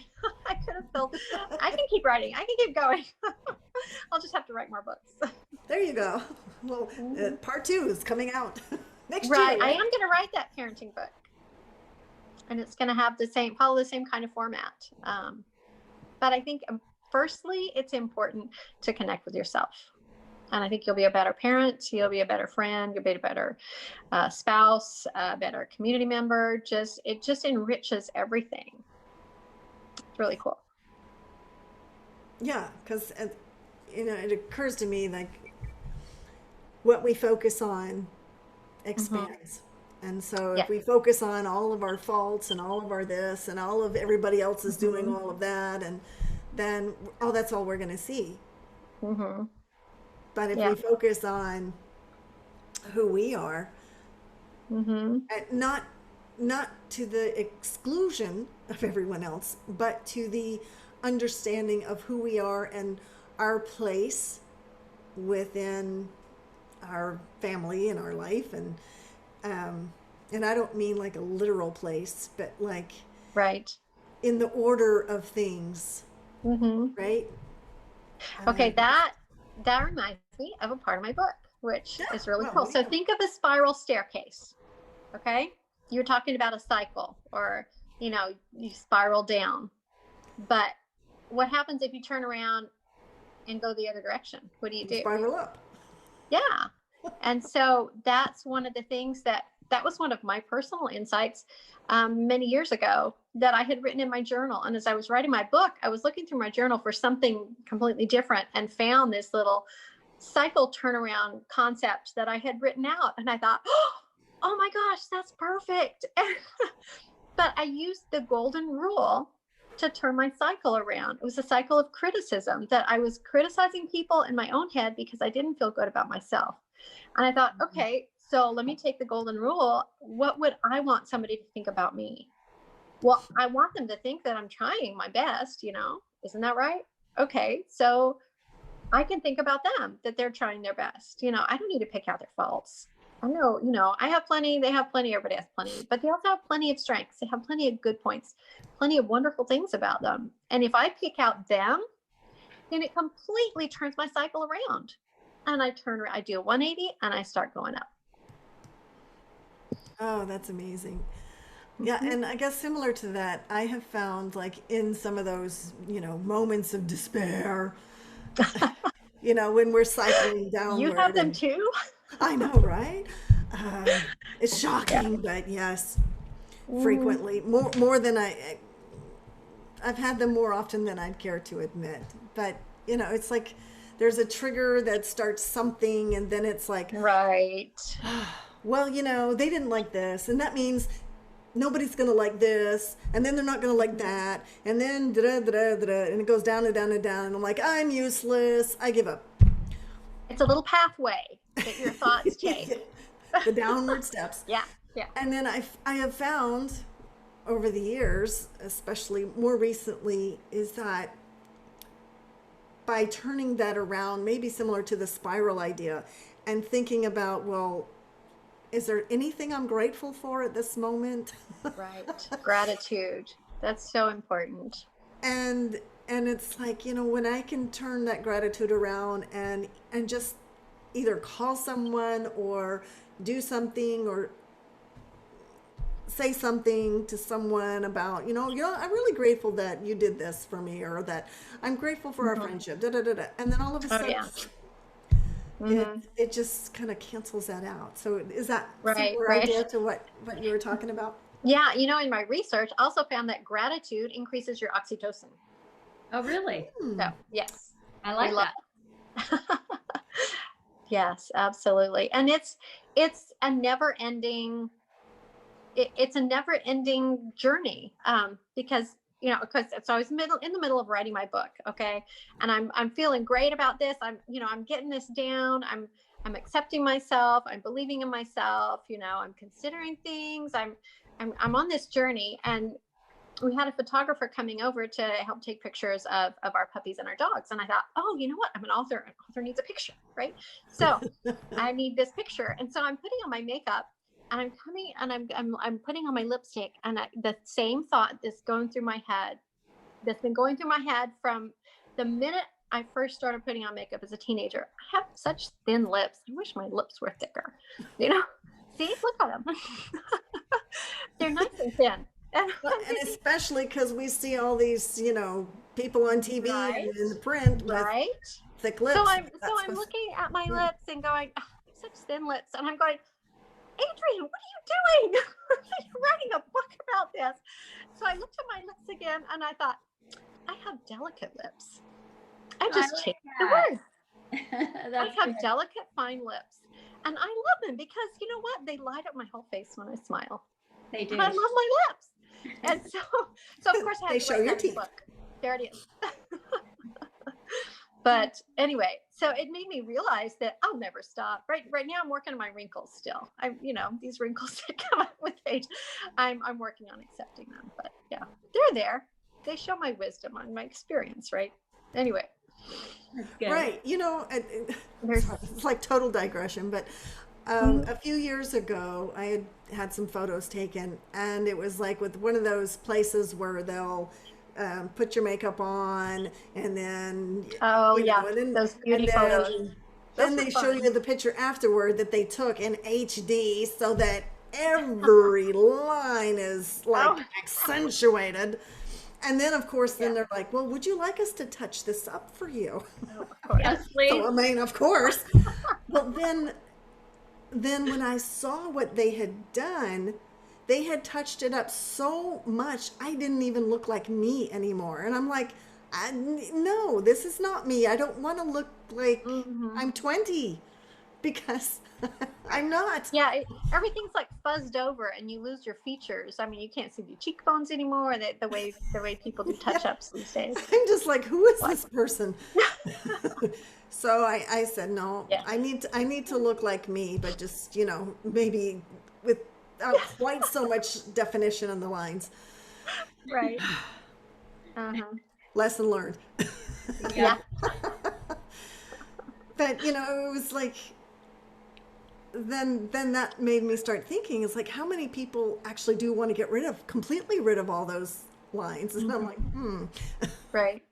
Speaker 3: could have felt, I can keep writing, I can keep going. I'll just have to write more books.
Speaker 1: There you go. Well,
Speaker 3: Mhm.
Speaker 1: part 2 is coming out next
Speaker 3: Right.
Speaker 1: year,
Speaker 3: I am
Speaker 1: right?
Speaker 3: going to write that parenting book, and it's going to have follow the same kind of format. But I think firstly, it's important to connect with yourself. And I think you'll be a better parent, you'll be a better friend, you'll be a better spouse, a better community member. It just enriches everything. It's really cool.
Speaker 1: Yeah, because it occurs to me like what we focus on
Speaker 3: Hmm.
Speaker 1: expands. And so
Speaker 3: Yeah.
Speaker 1: if we focus on all of our faults and all of our this and all of everybody else is doing
Speaker 3: Hmm.
Speaker 1: all of that, and then that's all we're going to see.
Speaker 3: Hmm.
Speaker 1: But if
Speaker 3: Yeah.
Speaker 1: we focus on who we are,
Speaker 3: Hmm.
Speaker 1: not to the exclusion of everyone else, but to the understanding of who we are and our place within our family and our life, um, and I don't mean like a literal place, but like
Speaker 3: Right.
Speaker 1: in the order of things,
Speaker 3: Hmm.
Speaker 1: right?
Speaker 3: Okay.
Speaker 1: Uh,
Speaker 3: That reminds me of a part of my book, which
Speaker 1: yeah.
Speaker 3: is really
Speaker 1: Well,
Speaker 3: cool. So think of a spiral staircase. Okay. You're talking about a cycle, or, you spiral down. But what happens if you turn around and go the other direction? What do you
Speaker 1: you
Speaker 3: do?
Speaker 1: spiral up.
Speaker 3: Yeah. And so that's one of the things that was one of my personal insights many years ago that I had written in my journal. And as I was writing my book, I was looking through my journal for something completely different and found this little cycle turnaround concept that I had written out. And I thought, oh my gosh, that's perfect. But I used the golden rule to turn my cycle around. It was a cycle of criticism, that I was criticizing people in my own head because I didn't feel good about myself. And I thought, okay, so let me take the golden rule. What would I want somebody to think about me? Well, I want them to think that I'm trying my best, Isn't that right? Okay, so I can think about them, that they're trying their best. I don't need to pick out their faults. I know, I have plenty, they have plenty, everybody has plenty, but they also have plenty of strengths. They have plenty of good points, plenty of wonderful things about them. And if I pick out them, then it completely turns my cycle around. And I do a 180 and I start going up.
Speaker 1: Oh, that's amazing. Yeah, and I guess similar to that, I have found like in some of those, moments of despair, when we're cycling
Speaker 3: You have
Speaker 1: downward,
Speaker 3: them
Speaker 1: and
Speaker 3: too?
Speaker 1: I know, right? It's
Speaker 3: Yeah.
Speaker 1: shocking, but yes,
Speaker 3: Mm,
Speaker 1: frequently, more than I've had them more often than I'd care to admit. But, it's like there's a trigger that starts something, and then it's like,
Speaker 3: right.
Speaker 1: well, they didn't like this, and that means nobody's gonna like this, and then they're not gonna like that, and then da da da da da, and it goes down and down and down, and I'm like, I'm useless. I give up.
Speaker 3: It's a little pathway that your thoughts take.
Speaker 1: The downward steps.
Speaker 3: Yeah. Yeah.
Speaker 1: And then I have found over the years, especially more recently, is that by turning that around, maybe similar to the spiral idea, and thinking about, well, is there anything I'm grateful for at this moment?
Speaker 3: Right. Gratitude. That's so important.
Speaker 1: and and it's like, when I can turn that gratitude around, and just either call someone or do something or say something to someone about, I'm really grateful that you did this for me, or that I'm grateful for our
Speaker 3: Mhm.
Speaker 1: friendship, da, da, da, da. And then all of a
Speaker 3: Oh,
Speaker 1: sudden
Speaker 3: yeah.
Speaker 1: it
Speaker 3: Hmm.
Speaker 1: it just kind of cancels that out. So is that
Speaker 3: Right.
Speaker 1: similar
Speaker 3: Right.
Speaker 1: idea to what you were talking about?
Speaker 3: Yeah. In my research, I also found that gratitude increases your oxytocin.
Speaker 2: Oh, really?
Speaker 3: So,
Speaker 1: Hmm.
Speaker 3: yes,
Speaker 2: I
Speaker 3: we
Speaker 2: like
Speaker 3: love
Speaker 2: that.
Speaker 3: it. Yes, absolutely. And it's a never ending it's a never ending journey, because because so I was in the middle of writing my book, okay, and I'm feeling great about this. I'm getting this down. I'm accepting myself. I'm believing in myself. I'm considering things. I'm on this journey, and we had a photographer coming over to help take pictures of our puppies and our dogs. And I thought, oh, you know what? I'm an author. An author needs a picture, right? So I need this picture. And so I'm putting on my makeup, and I'm coming and I'm putting on my lipstick, and the same thought that's been going through my head from the minute I first started putting on makeup as a teenager. I have such thin lips. I wish my lips were thicker. You know, see, look at them. They're nice and thin. And
Speaker 1: Well,
Speaker 3: I'm
Speaker 1: and
Speaker 3: thinking,
Speaker 1: especially because we see all these, people on TV and
Speaker 3: right,
Speaker 1: in the print with
Speaker 3: right.
Speaker 1: thick
Speaker 3: So
Speaker 1: lips.
Speaker 3: I'm so
Speaker 1: That's
Speaker 3: I'm
Speaker 1: what's,
Speaker 3: looking at my
Speaker 1: yeah.
Speaker 3: lips and going, "Ah, I have such thin lips," and I'm going, Adrian, what are you doing? You're writing a book about this. So I looked at my lips again, and I thought, I have delicate lips. I
Speaker 2: I
Speaker 3: just changed
Speaker 2: like
Speaker 3: the
Speaker 2: that.
Speaker 3: word. I
Speaker 2: That's
Speaker 3: have
Speaker 2: good.
Speaker 3: delicate, fine lips. And I love them because you know what? They light up my whole face when I smile.
Speaker 2: They
Speaker 3: And I
Speaker 2: do.
Speaker 3: love my lips. And so of course I
Speaker 1: They
Speaker 3: had to
Speaker 1: show
Speaker 3: write
Speaker 1: your
Speaker 3: that in the
Speaker 1: teeth.
Speaker 3: book. There it is. But anyway, so it made me realize that I'll never stop. Right now I'm working on my wrinkles still. These wrinkles that come up with age. I'm working on accepting them. But yeah, they're there. They show my wisdom and my experience, right? Anyway,
Speaker 2: That's good.
Speaker 1: Right.
Speaker 3: there's
Speaker 1: It's like total digression, but
Speaker 3: Mhm.
Speaker 1: a few years ago, I had some photos taken, and it was like with one of those places where they'll put your makeup on, and then,
Speaker 3: Oh yeah,
Speaker 1: and then,
Speaker 3: those
Speaker 1: and
Speaker 3: beauty photos.
Speaker 1: then,
Speaker 3: Those
Speaker 1: then
Speaker 3: are
Speaker 1: they show
Speaker 3: fun.
Speaker 1: you the picture afterward that they took in HD so that every line is like
Speaker 3: Oh
Speaker 1: accentuated. And then, of course, then
Speaker 3: yeah.
Speaker 1: they're like, well, would you like us to touch this up for you?
Speaker 3: Oh, of course.
Speaker 2: Yes,
Speaker 1: So, I
Speaker 2: please.
Speaker 1: mean, of course. But then when I saw what they had done, they had touched it up so much I didn't even look like me anymore. And I'm like, no, this is not me. I don't want to look like
Speaker 3: Hmm.
Speaker 1: I'm 20 because I'm not.
Speaker 3: Yeah, everything's like fuzzed over, and you lose your features. I mean, you can't see the cheekbones anymore. The way people do
Speaker 1: Yeah.
Speaker 3: touch ups these days.
Speaker 1: I'm just like, who is
Speaker 3: Like,
Speaker 1: this person? So I said, no,
Speaker 3: yeah,
Speaker 1: I need to look like me, but just, maybe without quite so much definition on the lines.
Speaker 3: right. Uh-huh.
Speaker 1: Lesson learned.
Speaker 2: Yeah.
Speaker 3: Yeah.
Speaker 1: But it was like, then that made me start thinking, it's like, how many people actually do want to get completely rid of all those lines? And I'm like,
Speaker 3: Hmm. Right.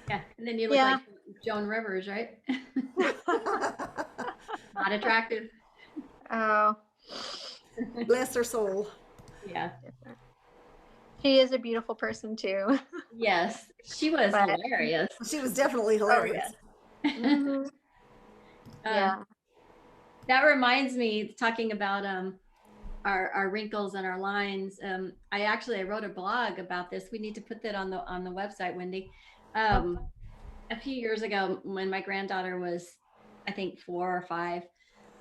Speaker 2: Yeah. And then you look
Speaker 3: Yeah.
Speaker 2: like Joan Rivers, right? Not attractive.
Speaker 3: Oh,
Speaker 1: bless her soul.
Speaker 2: Yeah.
Speaker 3: different. She is a beautiful person too.
Speaker 2: Yes. She was
Speaker 3: But
Speaker 2: hilarious.
Speaker 1: She was definitely
Speaker 3: oh
Speaker 1: hilarious.
Speaker 3: yeah. Mhm. Yeah.
Speaker 2: That reminds me, talking about our wrinkles and our lines. I wrote a blog about this. We need to put that on the website, Wendy. Um, a few years ago, when my granddaughter was, I think, 4 or 5,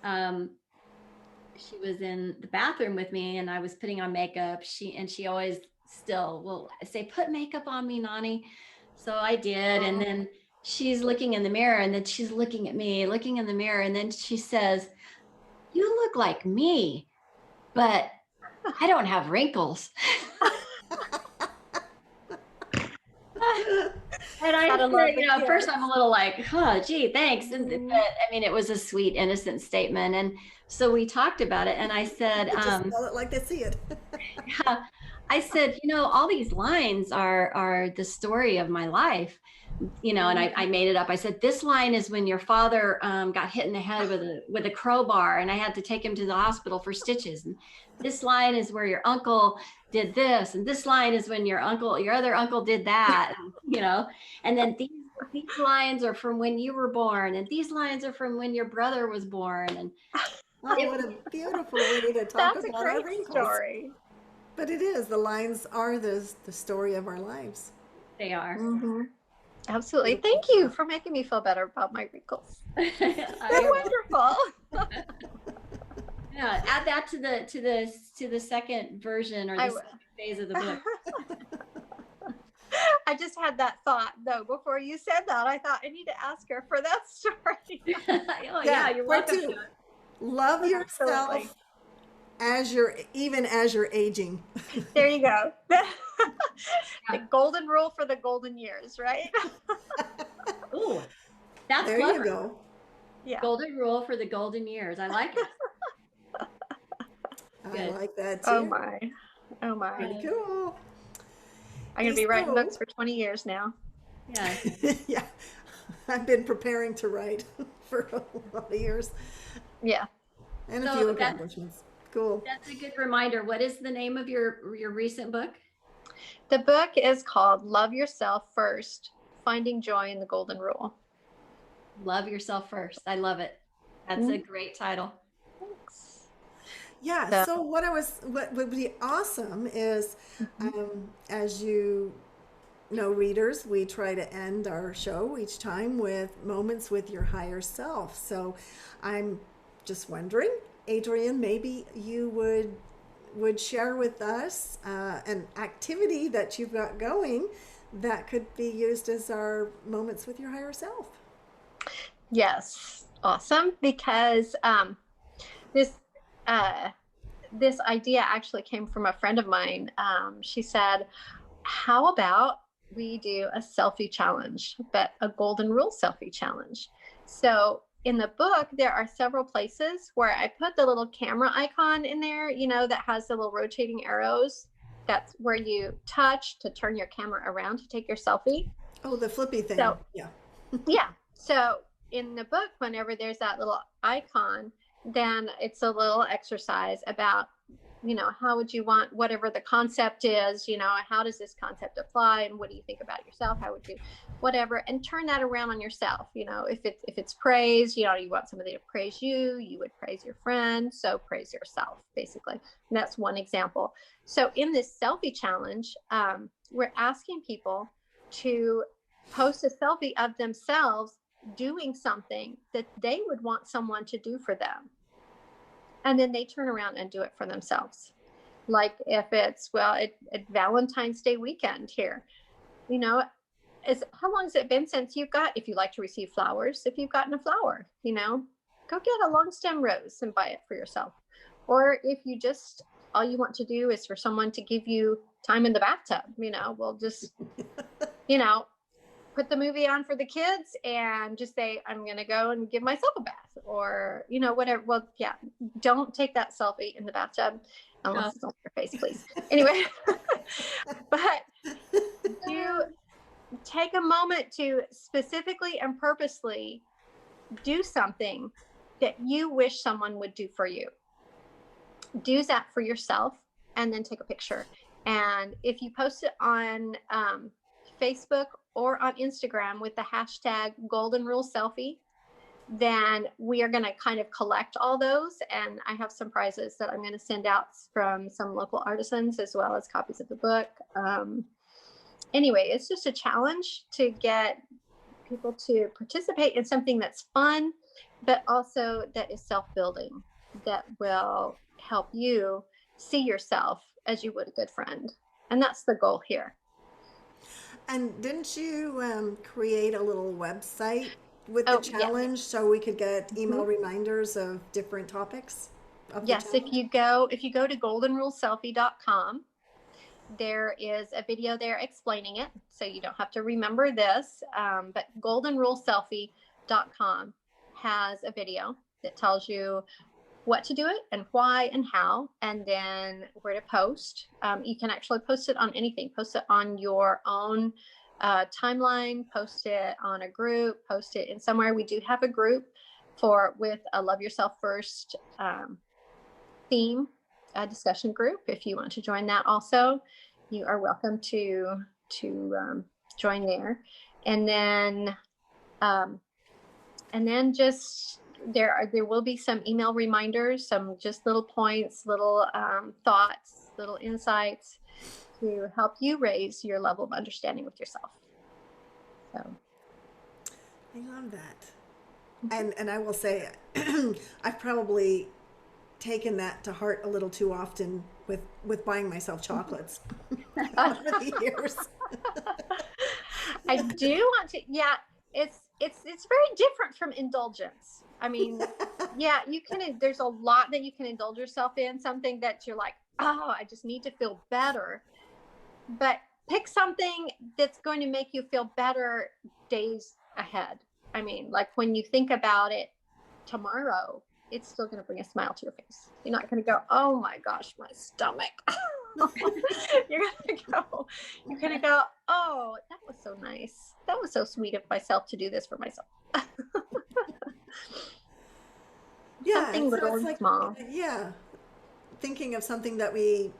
Speaker 2: um, she was in the bathroom with me, and I was putting on makeup. She always still will say, "Put makeup on me, Nani." So I did, and then she's looking in the mirror, and then she's looking at me, looking in the mirror, and then she says, "You look like me, but I don't have wrinkles." And I
Speaker 3: Gotta
Speaker 2: said,
Speaker 3: love the
Speaker 2: at first
Speaker 3: kids.
Speaker 2: I'm a little like, "Oh, gee, thanks." But I mean, it was a sweet, innocent statement. And so we talked about it. And I said,
Speaker 1: Just tell it like they see it.
Speaker 2: yeah, I said, all these lines are the story of my life. And I made it up. I said, this line is when your father got hit in the head with a crowbar, and I had to take him to the hospital for stitches. And this line is where your uncle did this, and this line is when your other uncle did that. And then these lines are from when you were born, and these lines are from when your brother was born. And
Speaker 1: Oh, what a beautiful way to talk
Speaker 3: That's a
Speaker 1: about our
Speaker 3: great
Speaker 1: wrinkles.
Speaker 3: story.
Speaker 1: But it is. The lines are the story of our lives.
Speaker 2: they are.
Speaker 3: Mm-hmm. Absolutely. Thank you for making me feel better about my wrinkles. They're wonderful.
Speaker 2: Yeah, add that to the second version, or the second phase of the book.
Speaker 3: I just had that thought though before you said that. I thought I need to ask her for that story.
Speaker 2: Oh yeah, you're welcome to.
Speaker 1: Love yourself as you're aging.
Speaker 3: There you go. The golden rule for the golden years, right?
Speaker 2: Ooh, that's
Speaker 1: there
Speaker 2: clever.
Speaker 1: You go.
Speaker 3: Yeah.
Speaker 2: Golden rule for the golden years. I like it.
Speaker 1: I like that too.
Speaker 3: Oh my.
Speaker 1: Pretty cool.
Speaker 3: I'm going to be writing books for 20 years now.
Speaker 2: Yeah.
Speaker 1: Yeah. I've been preparing to write for a lot of years.
Speaker 3: Yeah.
Speaker 1: And a few accomplishments. Cool.
Speaker 2: That's a good reminder. What is the name of your recent book?
Speaker 3: The book is called Love Yourself First, Finding Joy in the Golden Rule.
Speaker 2: Love Yourself First. I love it. That's a great title.
Speaker 3: Thanks.
Speaker 1: Yeah. So what would be awesome is, as you know, readers, we try to end our show each time with moments with your higher self. So I'm just wondering, Adrienne, maybe you would share with us an activity that you've got going that could be used as our moments with your higher self.
Speaker 3: Yes. Awesome. Because this idea actually came from a friend of mine. She said, how about we do a selfie challenge, but a golden rule selfie challenge? So in the book, there are several places where I put the little camera icon in there, that has the little rotating arrows. That's where you touch to turn your camera around to take your selfie.
Speaker 1: Oh, the flippy thing.
Speaker 3: So,
Speaker 1: yeah.
Speaker 3: Yeah. So in the book, whenever there's that little icon, then it's a little exercise about, how would you want, whatever the concept is, how does this concept apply, and what do you think about yourself? How would you, whatever, and turn that around on yourself. If it's praise, you want somebody to praise you, you would praise your friend. So praise yourself, basically. And that's one example. So in this selfie challenge, we're asking people to post a selfie of themselves doing something that they would want someone to do for them. And then they turn around and do it for themselves. Like if it's, at Valentine's Day weekend here, how long has it been since if you like to receive flowers, if you've gotten a flower, go get a long stem rose and buy it for yourself. Or if you just, all you want to do is for someone to give you time in the bathtub, we'll just, put the movie on for the kids and just say, I'm going to go and give myself a bath, or, whatever. Well, yeah, don't take that selfie in the bathtub unless it's on your face, please. Anyway, but you take a moment to specifically and purposely do something that you wish someone would do for you. Do that for yourself. and then take a picture. And if you post it on Facebook or on Instagram with the hashtag Golden Rule Selfie, then we are going to kind of collect all those. And I have some prizes that I'm going to send out from some local artisans, as well as copies of the book. Anyway, it's just a challenge to get people to participate in something that's fun, but also that is self-building, that will help you see yourself as you would a good friend. And that's the goal here.
Speaker 1: And didn't you create a little website with the
Speaker 3: Oh, yes.
Speaker 1: challenge so we could get email reminders of different topics of the
Speaker 3: Yes, if
Speaker 1: challenge?
Speaker 3: you go to goldenruleselfie.com, there is a video there explaining it, so you don't have to remember this. But goldenruleselfie.com has a video that tells you what to do it and why and how, and then where to post. You can actually post it on anything. Post it on your own timeline, post it on a group, post it in somewhere. We do have a group with a Love Yourself First theme, a discussion group. If you want to join that also, you are welcome to join there. And then just there will be some email reminders, some just little points, little thoughts, little insights to help you raise your level of understanding with yourself. So
Speaker 1: I love that. And I will say, I've probably taken that to heart a little too often with buying myself chocolates over the years.
Speaker 3: I do want to, yeah, it's very different from indulgence. I mean, yeah, there's a lot that you can indulge yourself in, something that you're like, oh, I just need to feel better. But pick something that's going to make you feel better days ahead. I mean, like when you think about it tomorrow, it's still going to bring a smile to your face. You're not going to go, oh my gosh, my stomach. You're going to go, oh, that was so nice. That was so sweet of myself to do this for myself.
Speaker 1: Yeah,
Speaker 3: Something
Speaker 1: so
Speaker 3: little
Speaker 1: it's
Speaker 3: and
Speaker 1: like,
Speaker 3: small.
Speaker 1: yeah, thinking of something that we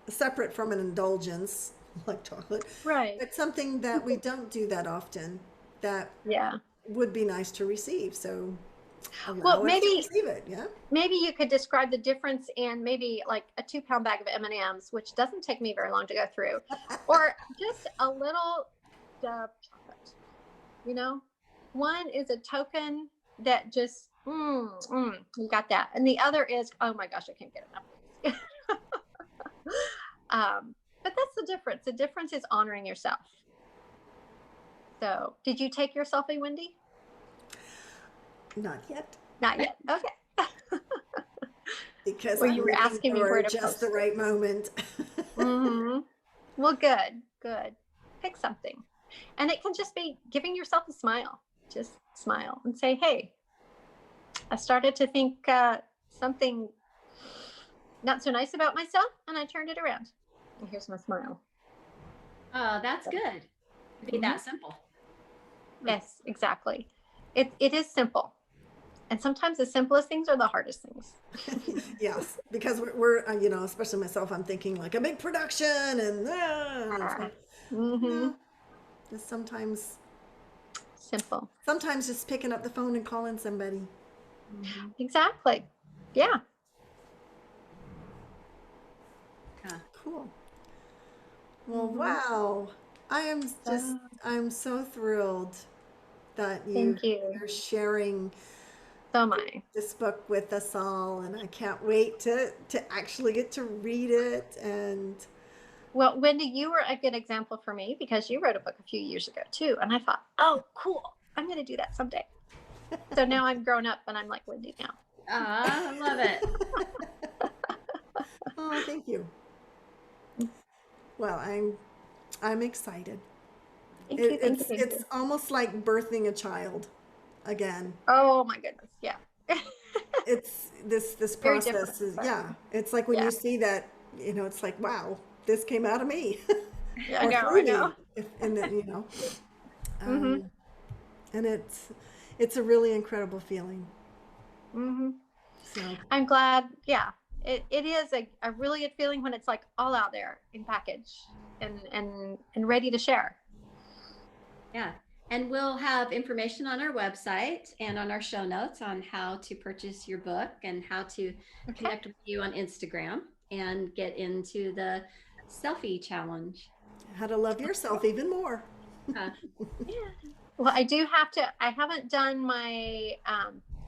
Speaker 1: separate from an indulgence like chocolate,
Speaker 3: Right.
Speaker 1: but something that we don't do that often that
Speaker 3: Yeah.
Speaker 1: would be nice to receive. So allow
Speaker 3: Well,
Speaker 1: us to
Speaker 3: maybe
Speaker 1: receive it. Yeah.
Speaker 3: you could describe the difference in maybe like a 2-pound bag of M&Ms, which doesn't take me very long to go through, or just a little Dove chocolate. You know, one is a token that just you got that, and the other is, oh my gosh, I can't get enough. But that's the difference. The difference is honoring yourself. So, did you take your selfie, Wendy?
Speaker 1: Not yet.
Speaker 3: Not yet. Okay.
Speaker 1: Because
Speaker 3: Well,
Speaker 1: I'm
Speaker 3: you were
Speaker 1: looking
Speaker 3: asking me
Speaker 1: for
Speaker 3: where to
Speaker 1: just
Speaker 3: post
Speaker 1: the
Speaker 3: it.
Speaker 1: right moment.
Speaker 3: Mm-hmm. Well, good. Pick something. And it can just be giving yourself a smile. Just smile and say, hey, I started to think something not so nice about myself, and I turned it around. And here's my smile.
Speaker 2: Oh, that's good. It'd be that simple.
Speaker 3: Yes, exactly. It is simple. And sometimes the simplest things are the hardest things.
Speaker 1: Yes, because we're especially myself, I'm thinking like a big production and it's like,
Speaker 3: Mm-hmm.
Speaker 1: just sometimes
Speaker 3: Simple.
Speaker 1: just picking up the phone and calling somebody.
Speaker 3: Exactly. Yeah.
Speaker 1: Cool. Well, wow. I'm so thrilled that
Speaker 3: Thank you.
Speaker 1: you're sharing
Speaker 3: So am I.
Speaker 1: this book with us all, and I can't wait to actually get to read it. And
Speaker 3: Well, Wendy, you were a good example for me because you wrote a book a few years ago too. And I thought, oh, cool. I'm going to do that someday. So now I'm grown up and I'm like Wendy now.
Speaker 2: I love it.
Speaker 1: oh, thank you. Well, I'm excited.
Speaker 3: Thank you.
Speaker 1: It's almost like birthing a child again.
Speaker 3: Oh my goodness. Yeah.
Speaker 1: It's this
Speaker 3: Very
Speaker 1: process
Speaker 3: different,
Speaker 1: is it's like when
Speaker 3: yeah.
Speaker 1: you see that, it's like, wow, this came out of me.
Speaker 3: Yeah,
Speaker 1: Or
Speaker 3: I
Speaker 1: through
Speaker 3: know.
Speaker 1: me, and then,
Speaker 3: Mm-hmm.
Speaker 1: and it's a really incredible feeling.
Speaker 3: Mm-hmm.
Speaker 1: So
Speaker 3: I'm glad. Yeah. it is a really good feeling when it's like all out there in package and ready to share.
Speaker 2: Yeah. And we'll have information on our website and on our show notes on how to purchase your book and how to
Speaker 3: Okay.
Speaker 2: connect with you on Instagram and get into the selfie challenge.
Speaker 1: How to love yourself even more.
Speaker 2: Uh,
Speaker 3: Yeah. Well, I haven't done my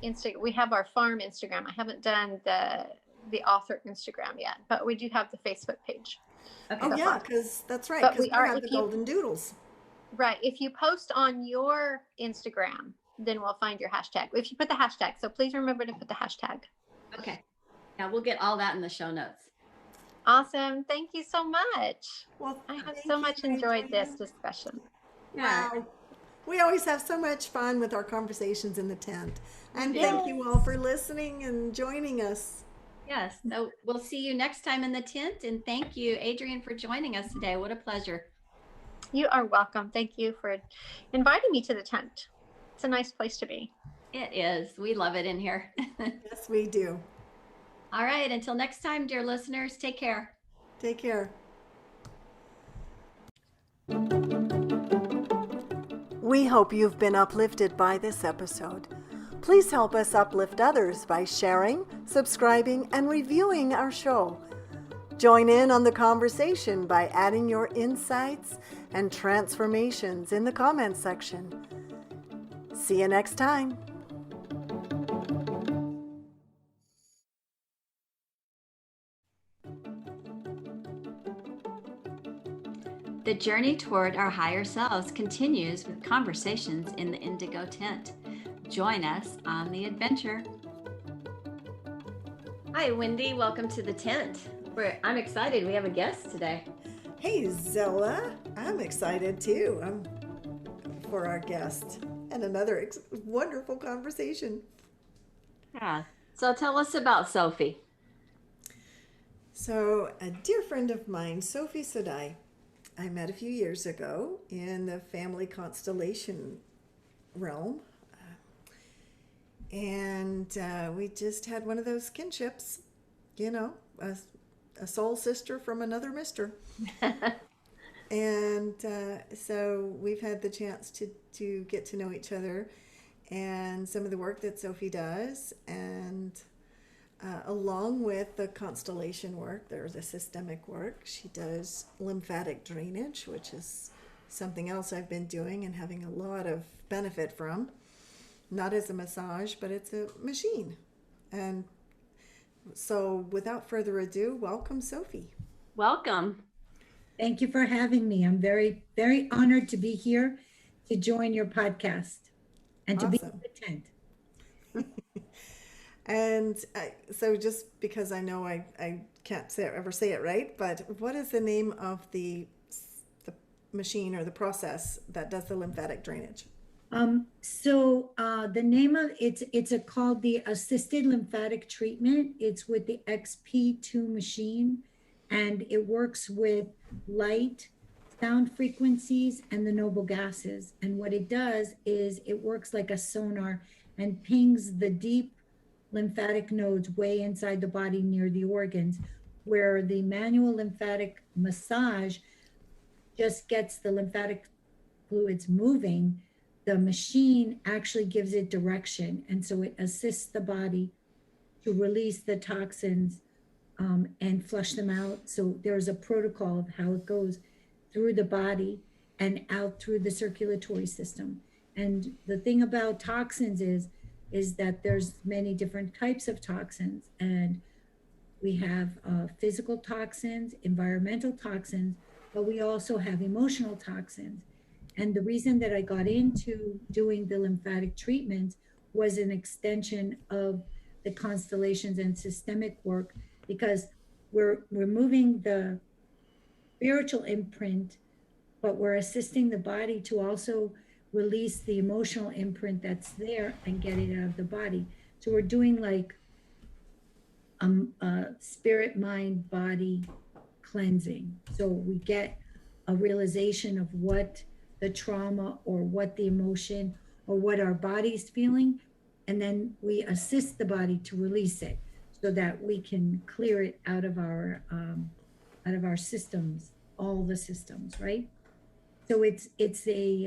Speaker 3: Instagram. We have our farm Instagram. I haven't done the author Instagram yet, but we do have the Facebook page.
Speaker 2: okay.
Speaker 1: Oh
Speaker 3: the
Speaker 1: yeah,
Speaker 3: farm.
Speaker 1: because that's right.
Speaker 3: But
Speaker 1: Because
Speaker 3: we
Speaker 1: we
Speaker 3: are-
Speaker 1: have
Speaker 3: if
Speaker 1: the
Speaker 3: you-
Speaker 1: golden doodles.
Speaker 3: Right. If you post on your Instagram, then we'll find your hashtag. If you put the hashtag, so please remember to put the hashtag.
Speaker 2: Okay. Yeah, we'll get all that in the show notes.
Speaker 3: Awesome. Thank you so much.
Speaker 1: Well,
Speaker 3: I have
Speaker 1: thank
Speaker 3: so
Speaker 1: you,
Speaker 3: much enjoyed this
Speaker 1: Adrienne.
Speaker 3: discussion.
Speaker 2: Yeah.
Speaker 1: Wow. We always have so much fun with our conversations in the tent. And
Speaker 2: Yes.
Speaker 1: thank you all for listening and joining us.
Speaker 2: Yes. So we'll see you next time in the tent. And thank you, Adrienne, for joining us today. What a pleasure.
Speaker 3: You are welcome. Thank you for inviting me to the tent. It's a nice place to be.
Speaker 2: It is. We love it in here.
Speaker 1: Yes, we do.
Speaker 2: All right. Until next time, dear listeners, take care.
Speaker 1: Take care. We hope you've been uplifted by this episode. Please help us uplift others by sharing, subscribing, and reviewing our show. Join in on the conversation by adding your insights and transformations in the comments section. See you next time.
Speaker 2: The journey toward our higher selves continues with conversations in the Indigo Tent. Join us on the adventure. Hi, Wendy. Welcome to the tent. I'm excited. We have a guest today.
Speaker 1: Hey, Zella. I'm excited too for our guest and another wonderful conversation.
Speaker 2: Yeah. So tell us about Sophie.
Speaker 1: So, a dear friend of mine, Sophie Sodai, I met a few years ago in the family constellation realm. And we just had one of those kinships, you know, a soul sister from another mister. And so we've had the chance to get to know each other and some of the work that Sophie does. And along with the constellation work, there's a systemic work. She does lymphatic drainage, which is something else I've been doing and having a lot of benefit from. Not as a massage, but it's a machine. And so without further ado, welcome, Sophie.
Speaker 2: Welcome.
Speaker 4: Thank you for having me. I'm very, very honored to be here to join your podcast and to be
Speaker 1: Awesome.
Speaker 4: in the tent.
Speaker 1: And so just because I know I can't ever say it right, but what is the name of the machine or the process that does the lymphatic drainage?
Speaker 4: The name of it's called the assisted lymphatic treatment. It's with the XP2 machine, and it works with light, sound frequencies, and the noble gases. And what it does is it works like a sonar and pings the deep lymphatic nodes way inside the body near the organs, where the manual lymphatic massage just gets the lymphatic fluids moving. The machine actually gives it direction, and so it assists the body to release the toxins and flush them out. So there's a protocol of how it goes through the body and out through the circulatory system. And the thing about toxins is that there's many different types of toxins, and we have physical toxins, environmental toxins, but we also have emotional toxins. And the reason that I got into doing the lymphatic treatments was an extension of the constellations and systemic work, because we're moving the spiritual imprint, but we're assisting the body to also release the emotional imprint that's there and get it out of the body. So we're doing like spirit, mind, body cleansing. So we get a realization of what the trauma or what the emotion or what our body's feeling, and then we assist the body to release it. so that we can clear it out of our systems, all the systems, right? So it's a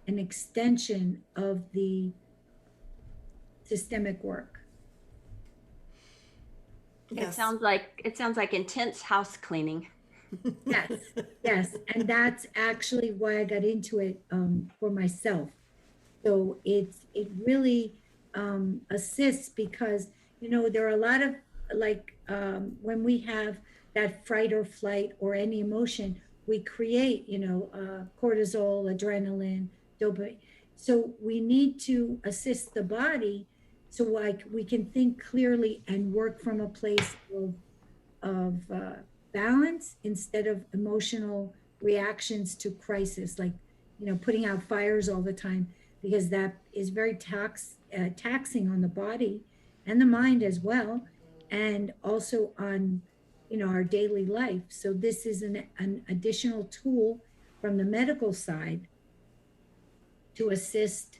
Speaker 4: an extension of the systemic work.
Speaker 1: Yes.
Speaker 2: It sounds like intense house cleaning.
Speaker 4: Yes, yes, and that's actually why I got into it for myself. So it really assists because there are a lot of like when we have that fright or flight or any emotion, we create cortisol, adrenaline, dopamine. So we need to assist the body so like we can think clearly and work from a place of balance instead of emotional reactions to crisis, like putting out fires all the time, because that is very taxing on the body and the mind as well, and also on our daily life. So this is an additional tool from the medical side to assist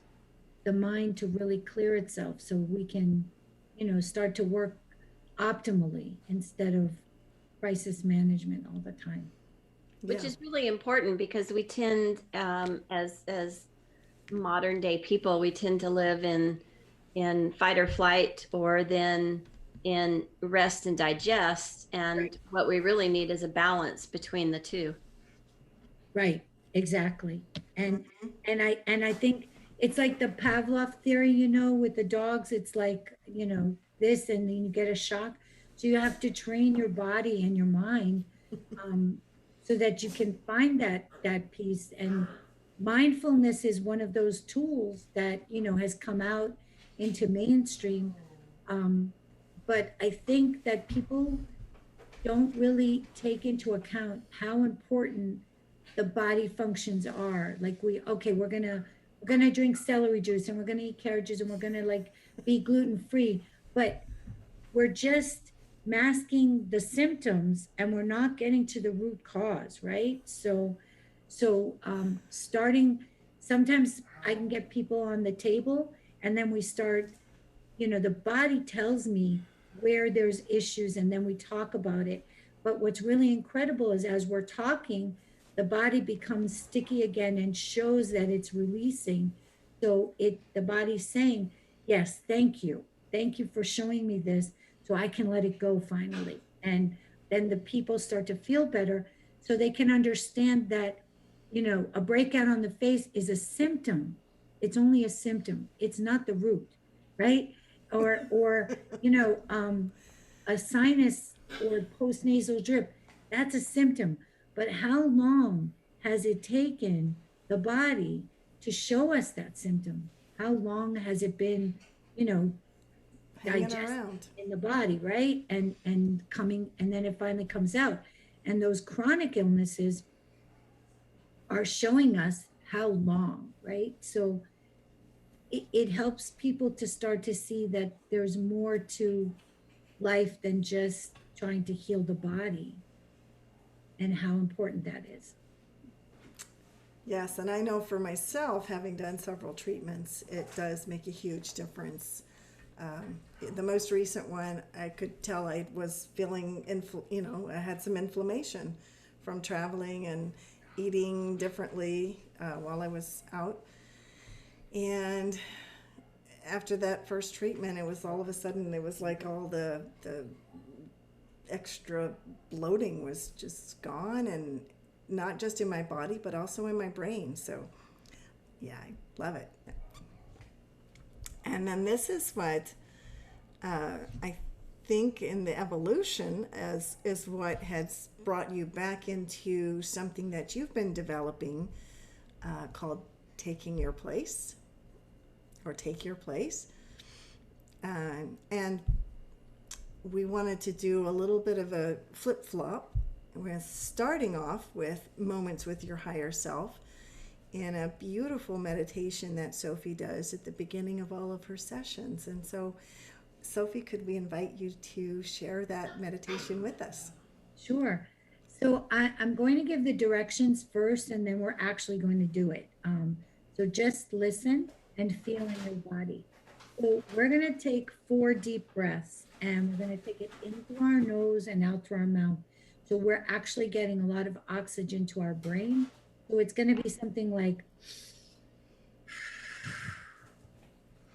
Speaker 4: the mind to really clear itself so we can start to work optimally instead of crisis management all the time.
Speaker 2: Which
Speaker 1: Yeah.
Speaker 2: is really important because we tend, as modern day people, we tend to live in fight or flight, or then in rest and digest. And
Speaker 4: Right.
Speaker 2: what we really need is a balance between the two.
Speaker 4: Right, exactly. And
Speaker 1: Mhm.
Speaker 4: and I think it's like the Pavlov theory, with the dogs. It's like, this, and then you get a shock. So you have to train your body and your mind um, so that you can find that peace. And mindfulness is one of those tools that has come out into mainstream. Um, but I think that people don't really take into account how important the body functions are. Like we're gonna drink celery juice and we're gonna eat carrot juice and we're gonna like be gluten free, but we're just masking the symptoms and we're not getting to the root cause, right? So starting, sometimes I can get people on the table and then we start, the body tells me where there's issues and then we talk about it. But what's really incredible is as we're talking, the body becomes sticky again and shows that it's releasing. So the body's saying, yes, thank you. Thank you for showing me this so I can let it go finally. And then the people start to feel better so they can understand that, a breakout on the face is a symptom. It's only a symptom. It's not the root, right? Or a sinus or postnasal drip, that's a symptom. But how long has it taken the body to show us that symptom? How long has it been, you know,
Speaker 1: Hanging
Speaker 4: digested
Speaker 1: around.
Speaker 4: in the body, right? And coming, and then it finally comes out. And those chronic illnesses are showing us how long, right? So it helps people to start to see that there's more to life than just trying to heal the body, and how important that is.
Speaker 1: Yes, and I know for myself, having done several treatments, it does make a huge difference. The most recent one, I could tell I was feeling, I had some inflammation from traveling and eating differently while I was out. And after that first treatment, it was all of a sudden, it was like all the extra bloating was just gone, and not just in my body, but also in my brain. So, yeah, I love it. And then this is what I think in the evolution is what has brought you back into something that you've been developing called taking your place, or take your place. And we wanted to do a little bit of a flip flop. We're starting off with moments with your higher self in a beautiful meditation that Sophie does at the beginning of all of her sessions. And so, Sophie, could we invite you to share that meditation with us?
Speaker 4: Sure. So I'm going to give the directions first, and then we're actually going to do it. So just listen and feel in your body. So we're going to take 4 deep breaths, and we're going to take it in through our nose and out through our mouth. So we're actually getting a lot of oxygen to our brain. So it's going to be something like,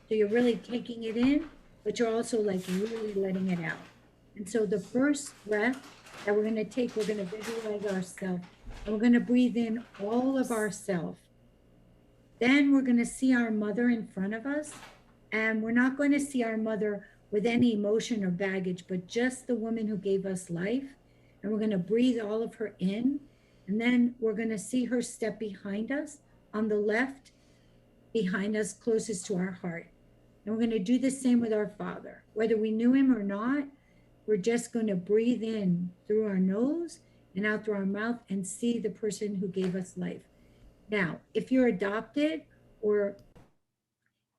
Speaker 4: so you're really taking it in, but you're also like really letting it out. And so the first breath that we're going to take, we're going to visualize ourselves, and we're going to breathe in all of ourselves. Then we're going to see our mother in front of us, and we're not going to see our mother with any emotion or baggage, but just the woman who gave us life. And we're going to breathe all of her in, and then we're going to see her step behind us on the left, behind us, closest to our heart. And we're going to do the same with our father. Whether we knew him or not, we're just going to breathe in through our nose and out through our mouth and see the person who gave us life. Now, if you're adopted, or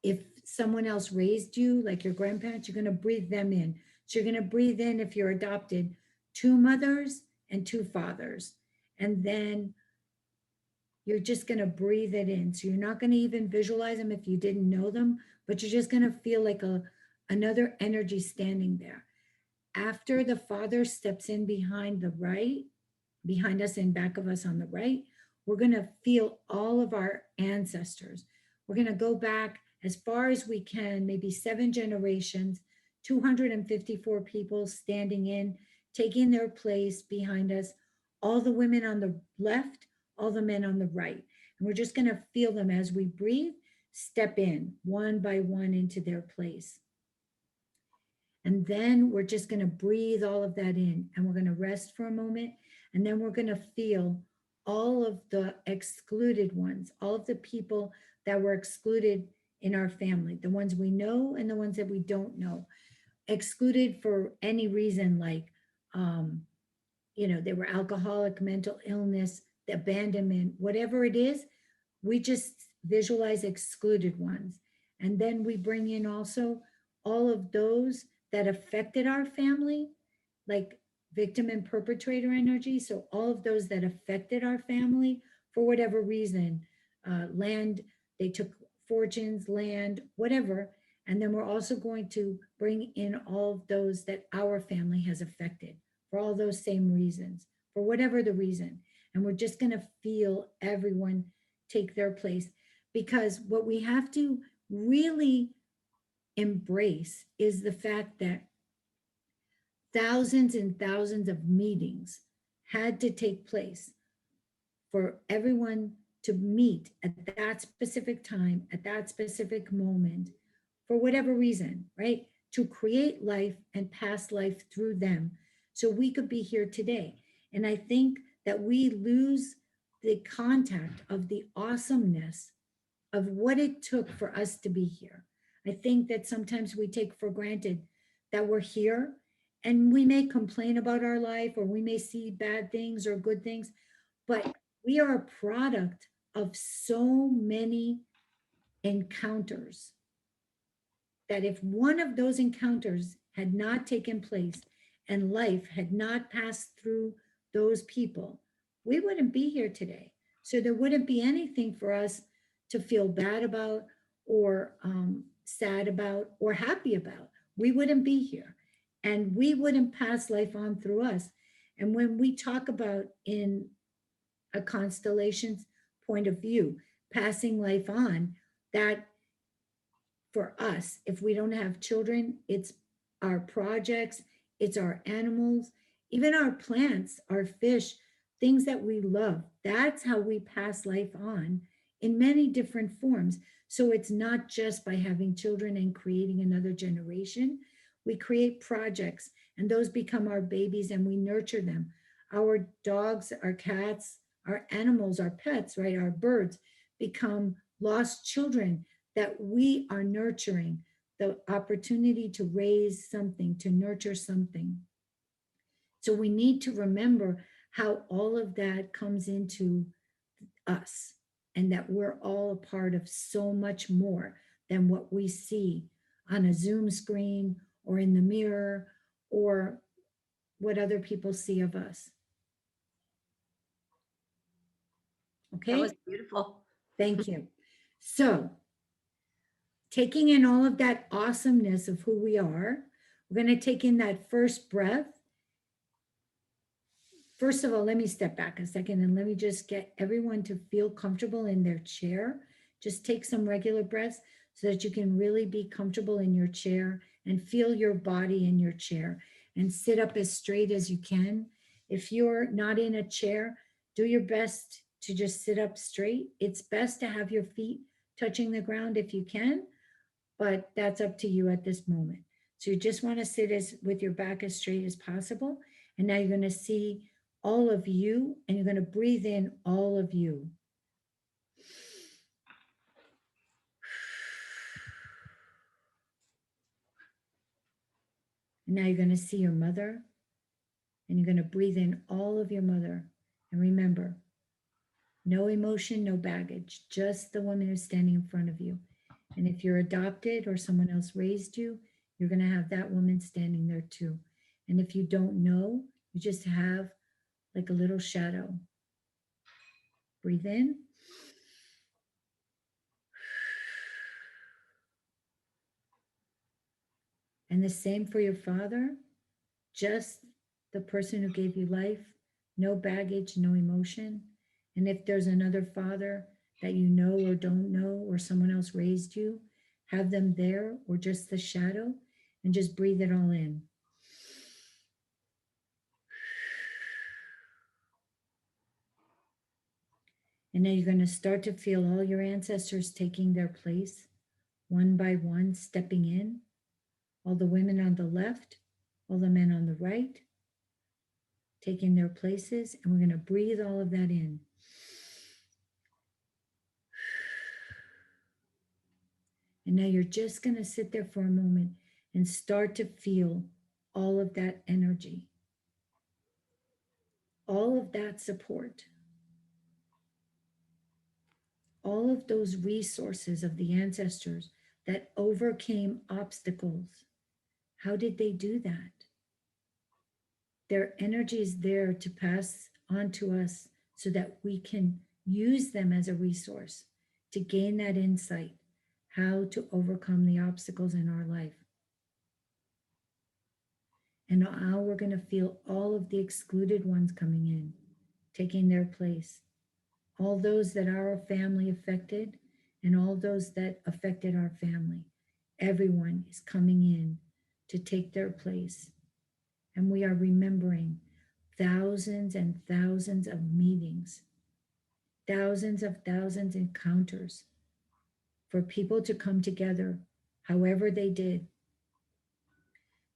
Speaker 4: if someone else raised you, like your grandparents, you're going to breathe them in. So you're going to breathe in, if you're adopted, 2 mothers and 2 fathers. And then you're just going to breathe it in. So you're not going to even visualize them if you didn't know them, but you're just going to feel like another energy standing there. After the father steps in behind the right, behind us and back of us on the right, we're going to feel all of our ancestors. We're going to go back as far as we can, maybe 7 generations, 254 people standing in, taking their place behind us, all the women on the left, all the men on the right. And we're just going to feel them as we breathe, step in one by one into their place. And then we're just going to breathe all of that in, and we're going to rest for a moment. And then we're going to feel all of the excluded ones, all of the people that were excluded in our family, the ones we know and the ones that we don't know, excluded for any reason, like, they were alcoholic, mental illness, abandonment, whatever it is. We just visualize excluded ones. And then we bring in also all of those that affected our family, like victim and perpetrator energy. So all of those that affected our family for whatever reason, land, they took fortunes, land, whatever. And then we're also going to bring in all of those that our family has affected for all those same reasons, for whatever the reason. And we're just going to feel everyone take their place, because what we have to really embrace is the fact that thousands and thousands of meetings had to take place for everyone to meet at that specific time, at that specific moment, for whatever reason, right? To create life and pass life through them so we could be here today. And I think that we lose the contact of the awesomeness of what it took for us to be here. I think that sometimes we take for granted that we're here, and we may complain about our life, or we may see bad things or good things, but we are a product of so many encounters that if one of those encounters had not taken place and life had not passed through those people, we wouldn't be here today. So there wouldn't be anything for us to feel bad about, or sad about, or happy about. We wouldn't be here, and we wouldn't pass life on through us. And when we talk about, in a constellation's point of view, passing life on, that for us, if we don't have children, it's our projects, it's our animals, even our plants, our fish, things that we love. That's how we pass life on in many different forms. So it's not just by having children and creating another generation. We create projects, and those become our babies, and we nurture them. Our dogs, our cats, our animals, our pets, right? Our birds become lost children that we are nurturing, the opportunity to raise something, to nurture something. So we need to remember how all of that comes into us, and that we're all a part of so much more than what we see on a Zoom screen or in the mirror, or what other people see of us. Okay.
Speaker 2: That was beautiful.
Speaker 4: Thank you. So, taking in all of that awesomeness of who we are, We're going to take in that first breath. First of all, let me step back a second and let me just get everyone to feel comfortable in their chair. Just take some regular breaths so that you can really be comfortable in your chair and feel your body in your chair, and sit up as straight as you can. If you're not in a chair, do your best to just sit up straight. It's best to have your feet touching the ground if you can, but that's up to you at this moment. So you just want to sit as with your back as straight as possible. And now you're going to see all of you, and you're going to breathe in all of you. And now you're going to see your mother, and you're going to breathe in all of your mother. And remember, no emotion, no baggage, just the woman who's standing in front of you. And if you're adopted or someone else raised you, you're going to have that woman standing there too. And if you don't know, you just have like a little shadow. Breathe in. And the same for your father, just the person who gave you life, no baggage, no emotion. And if there's another father that you know or don't know, or someone else raised you, have them there, or just the shadow, and just breathe it all in. And now you're going to start to feel all your ancestors taking their place, one by one, stepping in. All the women on the left, all the men on the right, taking their places. And we're going to breathe all of that in. And now you're just going to sit there for a moment and start to feel all of that energy, all of that support, all of those resources of the ancestors that overcame obstacles. How did they do that? Their energy is there to pass on to us so that we can use them as a resource to gain that insight, how to overcome the obstacles in our life. And now we're going to feel all of the excluded ones coming in, taking their place. All those that are our family affected, and all those that affected our family. Everyone is coming in to take their place. And we are remembering thousands and thousands of meetings, thousands of thousands encounters for people to come together, however they did,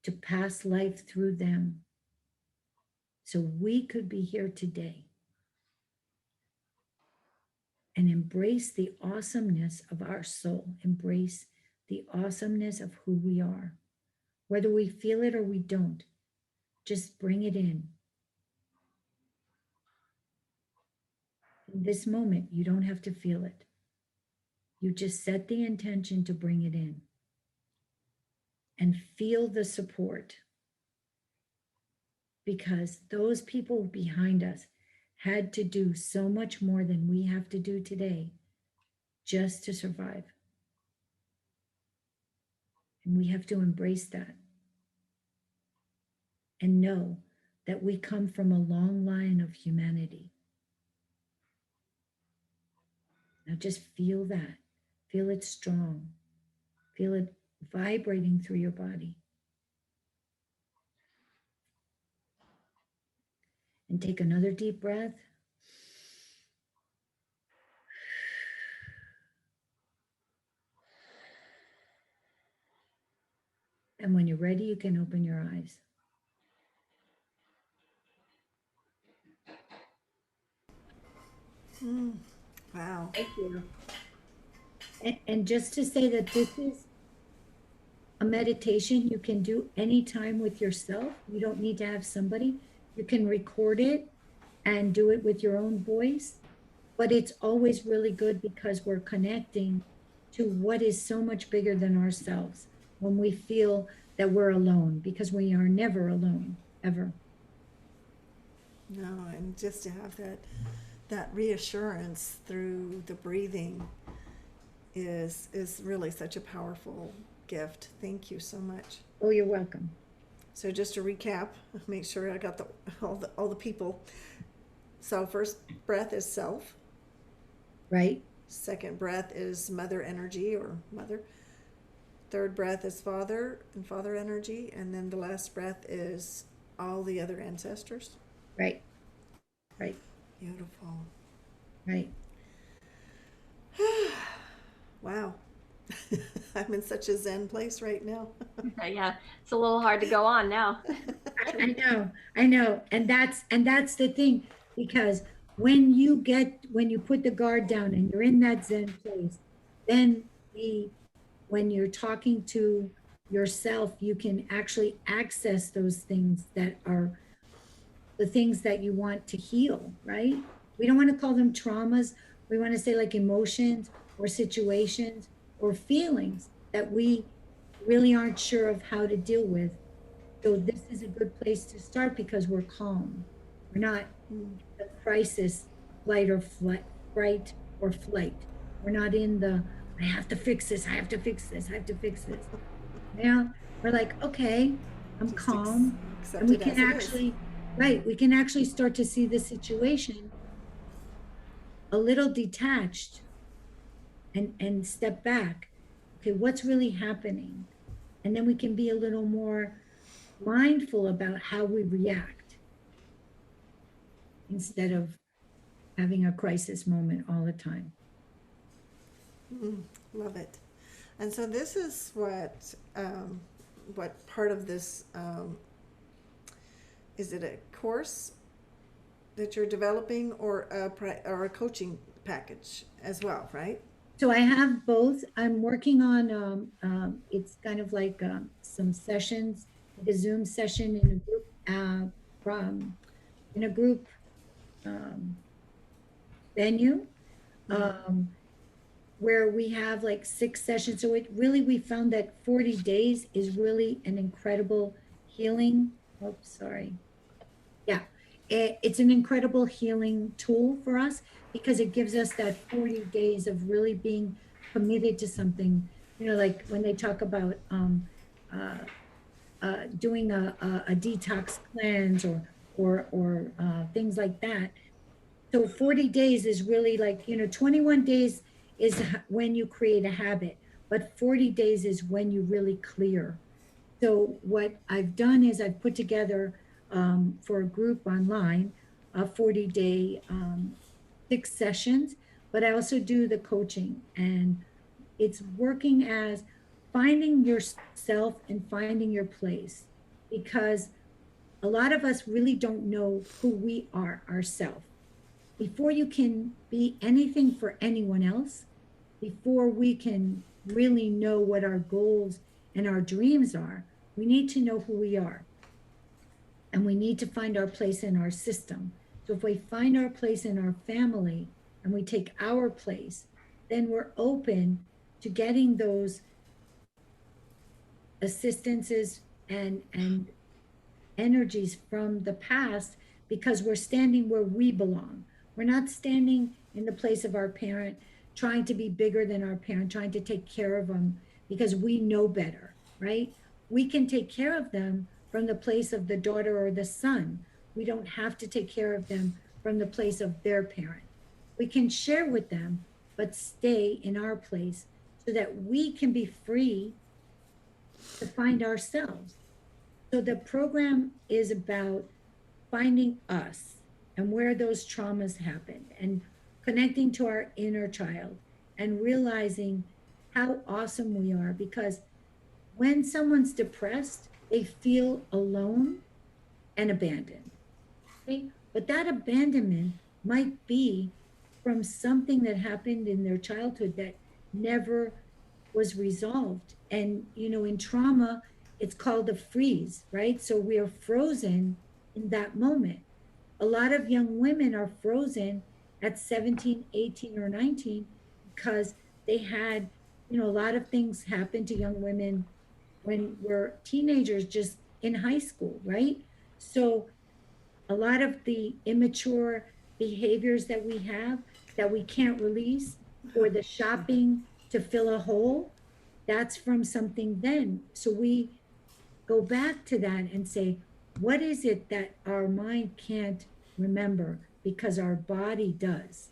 Speaker 4: to pass life through them, so we could be here today and embrace the awesomeness of our soul, embrace the awesomeness of who we are. Whether we feel it or we don't, just bring it in. In this moment, you don't have to feel it. You just set the intention to bring it in and feel the support, because those people behind us had to do so much more than we have to do today just to survive. And we have to embrace that and know that we come from a long line of humanity. Now just feel that. Feel it strong. Feel it vibrating through your body. And take another deep breath. And when you're ready, you can open your eyes.
Speaker 1: Wow.
Speaker 4: Thank you. And just to say that this is a meditation you can do anytime with yourself. You don't need to have somebody. You can record it and do it with your own voice. But it's always really good because we're connecting to what is so much bigger than ourselves when we feel that we're alone, because we are never alone, ever.
Speaker 1: No, and just to have that reassurance through the breathing is really such a powerful gift. Thank you so much.
Speaker 4: Oh, you're welcome.
Speaker 1: So just to recap, make sure I got all the people. So first breath is self.
Speaker 4: Right?
Speaker 1: Second breath is mother energy or mother. Third breath is father and father energy. And then the last breath is all the other ancestors.
Speaker 4: Right. Right.
Speaker 1: Beautiful.
Speaker 4: Right.
Speaker 1: Wow. I'm in such a Zen place right now.
Speaker 5: Yeah, it's a little hard to go on now.
Speaker 4: I know. And that's the thing, because when you put the guard down and you're in that Zen place, then when you're talking to yourself, you can actually access those things that are the things that you want to heal, right? We don't want to call them traumas. We want to say like emotions or situations or feelings that we really aren't sure of how to deal with. So this is a good place to start because we're calm. We're not the crisis, flight or fright or flight. We're not in the, I have to fix this, I have to fix this, I have to fix this. Now we're like, okay, I'm
Speaker 1: Just
Speaker 4: calm.
Speaker 1: accept
Speaker 4: And we
Speaker 1: it
Speaker 4: can
Speaker 1: as it is.
Speaker 4: actually, right, we can actually start to see the situation a little detached and step back. Okay, what's really happening? And then we can be a little more mindful about how we react instead of having a crisis moment all the time.
Speaker 1: Love it. And so this is what part of this, is it a course that you're developing or or a coaching package as well, right?
Speaker 4: So I have both. I'm working on, it's kind of like some sessions, like a Zoom session in a group venue, where we have like 6 sessions. So we found that 40 days is really an incredible healing. Oh, sorry. Yeah, it's an incredible healing tool for us because it gives us that 40 days of really being committed to something. You know, like when they talk about doing a detox cleanse or things like that. So 40 days is really like, 21 days is when you create a habit, but 40 days is when you really clear. So what I've done is I've put together for a group online a 40-day 6 sessions, but I also do the coaching, and it's working as finding yourself and finding your place, because a lot of us really don't know who we are ourselves. Before you can be anything for anyone else, before we can really know what our goals and our dreams are, we need to know who we are. And we need to find our place in our system. So if we find our place in our family and we take our place, then we're open to getting those assistances and energies from the past, because we're standing where we belong. We're not standing in the place of our parent, trying to be bigger than our parent, trying to take care of them because we know better, right? We can take care of them from the place of the daughter or the son. We don't have to take care of them from the place of their parent. We can share with them, but stay in our place so that we can be free to find ourselves. So the program is about finding us and where those traumas happened and connecting to our inner child and realizing how awesome we are, because when someone's depressed, they feel alone and abandoned. Okay? But that abandonment might be from something that happened in their childhood that never was resolved. And, in trauma, it's called a freeze, right? So we are frozen in that moment. A lot of young women are frozen at 17, 18, or 19 because they had, a lot of things happen to young women when we're teenagers, just in high school, right? So a lot of the immature behaviors that we have that we can't release, or the shopping to fill a hole, that's from something then. So we go back to that and say, what is it that our mind can't remember because our body does?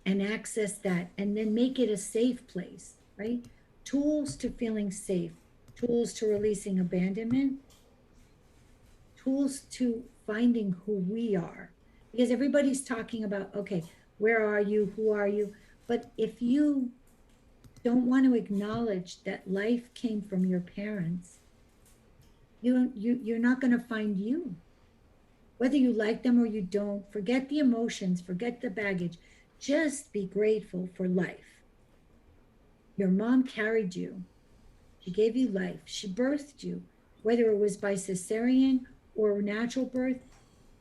Speaker 4: And access that and then make it a safe place, right? Tools to feeling safe, tools to releasing abandonment, tools to finding who we are. Because everybody's talking about, okay, where are you? Who are you? But if you don't want to acknowledge that life came from your parents, you're not going to find you. Whether you like them or you don't, forget the emotions, forget the baggage. Just be grateful for life. Your mom carried you. She gave you life. She birthed you, whether it was by cesarean or natural birth.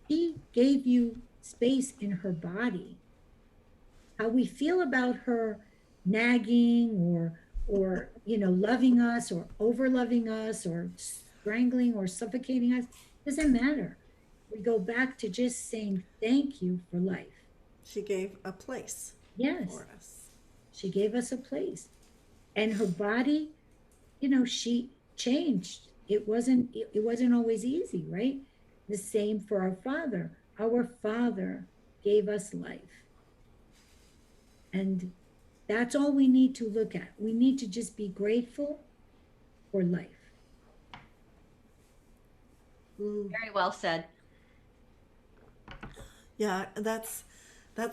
Speaker 4: She gave you space in her body. How we feel about her nagging or loving us or over loving us or strangling or suffocating us doesn't matter. We go back to just saying thank you for life.
Speaker 1: She gave a place
Speaker 4: Yes,
Speaker 1: for us.
Speaker 4: she gave us a place. And her body, she changed. It wasn't always easy, right? The same for our father. Our father gave us life. And that's all we need to look at. We need to just be grateful for life.
Speaker 5: Very well said.
Speaker 1: Yeah, that's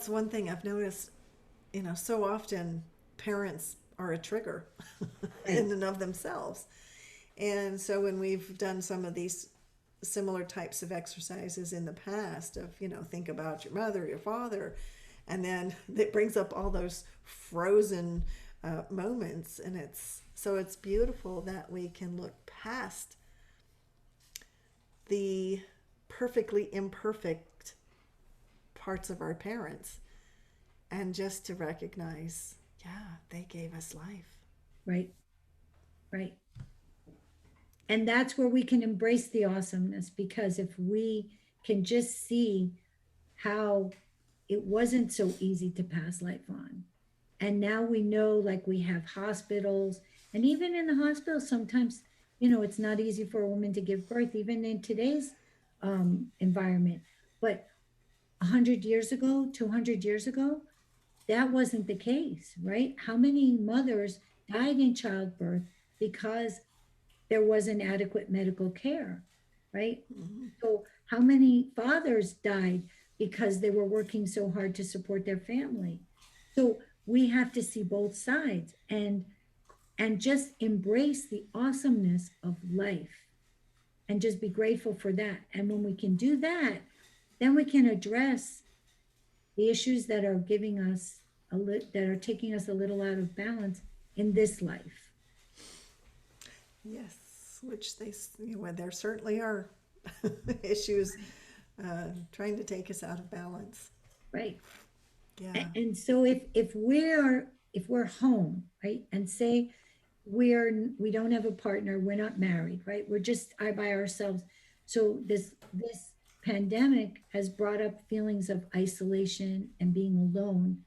Speaker 1: one thing I've noticed, so often parents are a trigger in and of themselves. And so when we've done some of these similar types of exercises in the past of, think about your mother, your father, and then it brings up all those frozen moments. And it's beautiful that we can look past the perfectly imperfect parts of our parents and just to recognize, yeah, they gave us life.
Speaker 4: Right, right. And that's where we can embrace the awesomeness, because if we can just see how it wasn't so easy to pass life on. And now we know, like, we have hospitals, and even in the hospital, sometimes, it's not easy for a woman to give birth, even in today's environment. But 100 years ago, 200 years ago, that wasn't the case, right? How many mothers died in childbirth because there wasn't adequate medical care, right?
Speaker 1: Mm-hmm.
Speaker 4: So, how many fathers died because they were working so hard to support their family? So, we have to see both sides and just embrace the awesomeness of life and just be grateful for that. And when we can do that, then we can address the issues that are giving us that are taking us a little out of balance in this life.
Speaker 1: Yes, which there certainly are issues trying to take us out of balance.
Speaker 4: Right.
Speaker 1: Yeah.
Speaker 4: And so if we're home, right, and say we don't have a partner, we're not married, right, we're just by ourselves. So this pandemic has brought up feelings of isolation and being alone,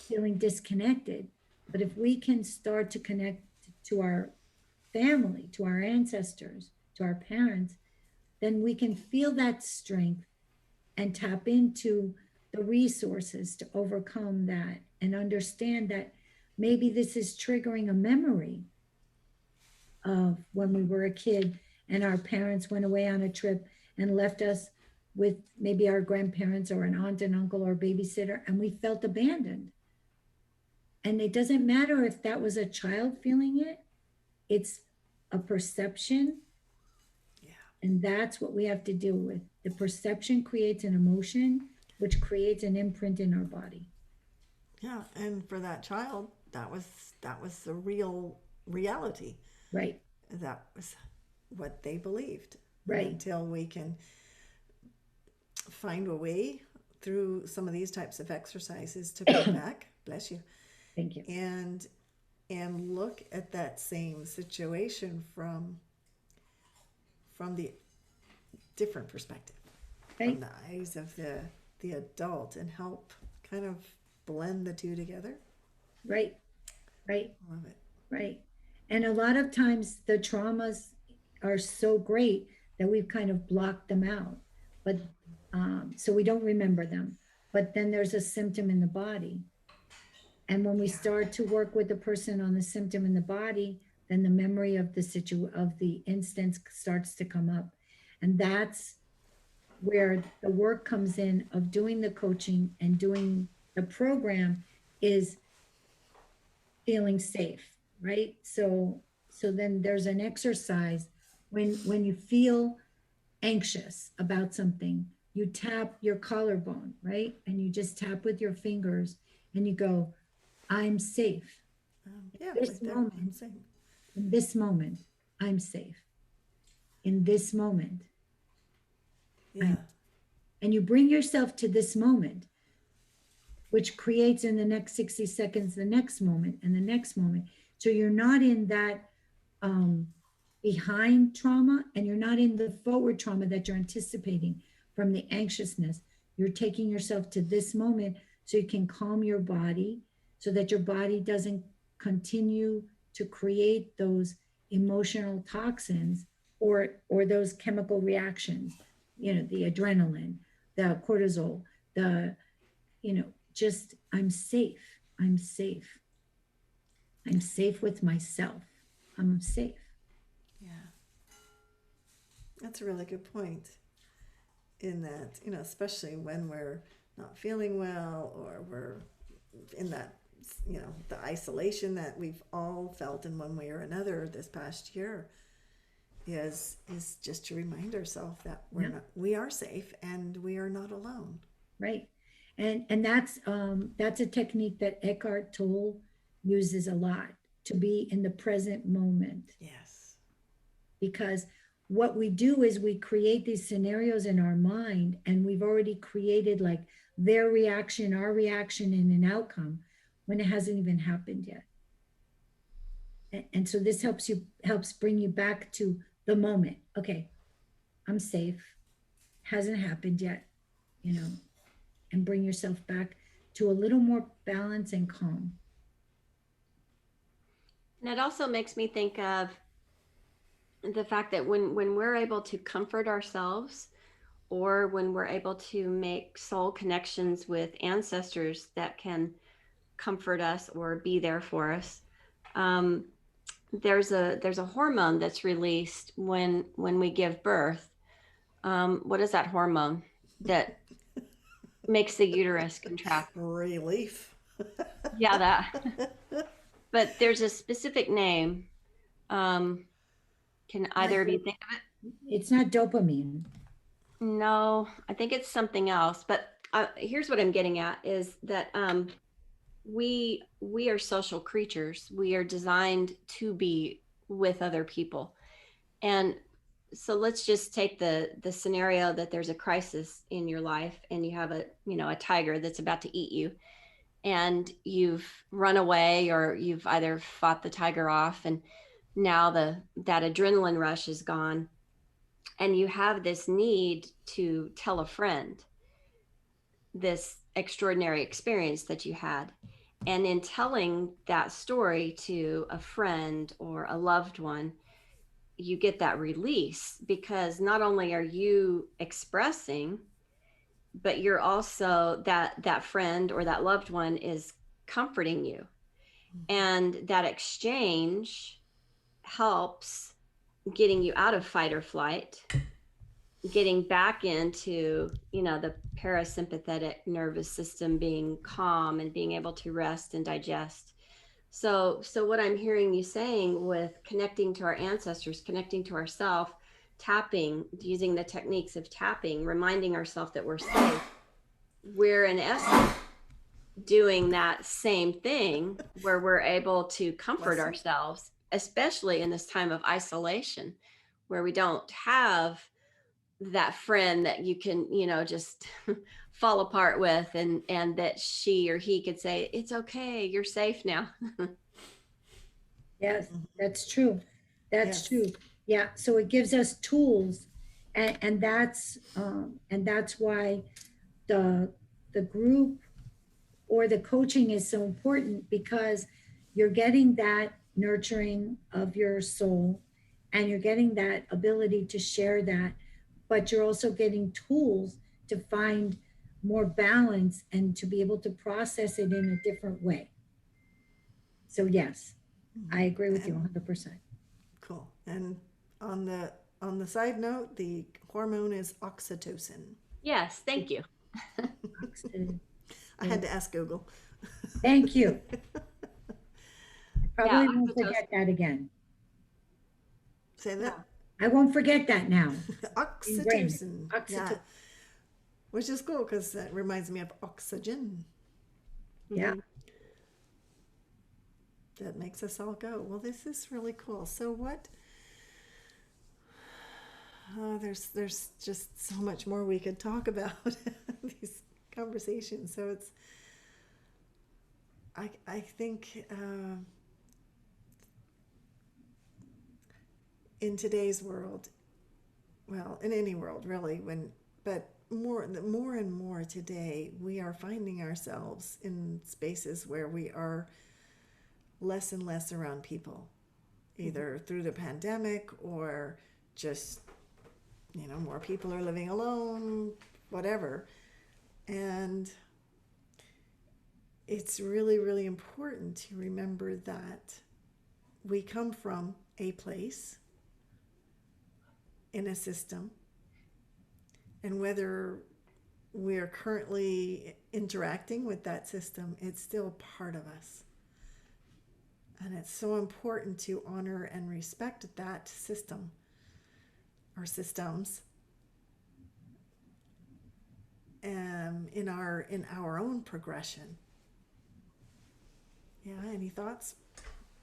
Speaker 4: feeling disconnected. But if we can start to connect to our family, to our ancestors, to our parents, then we can feel that strength and tap into the resources to overcome that and understand that maybe this is triggering a memory of when we were a kid and our parents went away on a trip and left us with maybe our grandparents or an aunt and uncle or babysitter, and we felt abandoned. And it doesn't matter if that was a child feeling it, it's a perception.
Speaker 1: Yeah.
Speaker 4: And that's what we have to deal with. The perception creates an emotion, which creates an imprint in our body.
Speaker 1: Yeah, and for that child, that was the real reality.
Speaker 4: Right.
Speaker 1: That was what they believed.
Speaker 4: Right.
Speaker 1: Until we can find a way through some of these types of exercises to go back, bless you,
Speaker 4: Thank you.
Speaker 1: and look at that same situation from the different perspective,
Speaker 4: Right.
Speaker 1: from the eyes of the adult, and help kind of blend the two together.
Speaker 4: Right. Right.
Speaker 1: Love it.
Speaker 4: Right. And a lot of times the traumas are so great that we've kind of blocked them out. But so we don't remember them. But then there's a symptom in the body. And when we start to work with the person on the symptom in the body, then the memory of the instance starts to come up. And that's where the work comes in of doing the coaching and doing the program is feeling safe, right? So then there's an exercise when you feel anxious about something, you tap your collarbone, right? And you just tap with your fingers and you go, I'm safe.
Speaker 1: Yeah,
Speaker 4: This
Speaker 1: right there,
Speaker 4: moment.
Speaker 1: I'm saying.
Speaker 4: In this moment, I'm safe. In this moment.
Speaker 1: Yeah,
Speaker 4: And you bring yourself to this moment, which creates in the next 60 seconds the next moment and the next moment. So you're not in that behind trauma, and you're not in the forward trauma that you're anticipating from the anxiousness. You're taking yourself to this moment so you can calm your body so that your body doesn't continue to create those emotional toxins or those chemical reactions, the adrenaline, the cortisol, the just I'm safe. I'm safe. I'm safe with myself. I'm safe.
Speaker 1: yeah. That's a really good point. In that, especially when we're not feeling well or we're in that, the isolation that we've all felt in one way or another this past year, is just to remind ourselves that we are safe and we are not alone.
Speaker 4: Right. And that's a technique that Eckhart Tolle uses a lot, to be in the present moment.
Speaker 1: Yes.
Speaker 4: Because what we do is we create these scenarios in our mind, and we've already created like their reaction, our reaction, and an outcome when it hasn't even happened yet. And so this helps bring you back to the moment. Okay, I'm safe. Hasn't happened yet, and bring yourself back to a little more balance and calm.
Speaker 2: And it also makes me think of the fact that when we're able to comfort ourselves, or when we're able to make soul connections with ancestors that can comfort us or be there for us, there's a hormone that's released when we give birth. What is that hormone that makes the uterus contract?
Speaker 1: Relief.
Speaker 2: Yeah, that. But there's a specific name. Can either of you think of it?
Speaker 4: It's not dopamine.
Speaker 2: No, I think it's something else. But here's what I'm getting at is that we are social creatures. We are designed to be with other people. And so let's just take the scenario that there's a crisis in your life and you have a tiger that's about to eat you, and you've run away, or you've either fought the tiger off, and now that adrenaline rush is gone, and you have this need to tell a friend this extraordinary experience that you had. And in telling that story to a friend or a loved one, you get that release, because not only are you expressing, but you're also that friend or that loved one is comforting you. And that exchange helps getting you out of fight or flight, getting back into the parasympathetic nervous system being calm and being able to rest and digest. So what I'm hearing you saying with connecting to our ancestors, connecting to ourselves, tapping, using the techniques of tapping, reminding ourselves that we're safe, we're in essence doing that same thing, where we're able to comfort ourselves, especially in this time of isolation, where we don't have that friend that you can just fall apart with, and that she or he could say, it's okay, you're safe now.
Speaker 4: Yes, that's true. That's
Speaker 1: Yes.
Speaker 4: true. Yeah. So it gives us tools, and that's why the group or the coaching is so important, because you're getting that nurturing of your soul, and you're getting that ability to share that, but you're also getting tools to find more balance and to be able to process it in a different way. So yes, I agree with you 100%.
Speaker 1: Cool. And on the side note, the hormone is oxytocin.
Speaker 5: Yes, thank you.
Speaker 1: I had to ask Google.
Speaker 4: Thank you. Probably
Speaker 5: Yeah,
Speaker 4: won't
Speaker 5: oxytocin.
Speaker 4: forget that again.
Speaker 1: Say that.
Speaker 4: I won't forget that now. Ingrained.
Speaker 1: Oxytocin.
Speaker 4: Oxytocin.
Speaker 1: Yeah. Which is cool because that reminds me of oxygen.
Speaker 4: Yeah.
Speaker 1: That makes us all go, well, this is really cool. So what? There's just so much more we could talk about these conversations. So it's, I think in today's world, well, in any world really, but more and more today, we are finding ourselves in spaces where we are less and less around people, either through the pandemic or just, more people are living alone, whatever. And it's really, really important to remember that we come from a place in a system, and whether we're currently interacting with that system, it's still part of us. And it's so important to honor and respect that system or systems in our own progression. Yeah, any thoughts?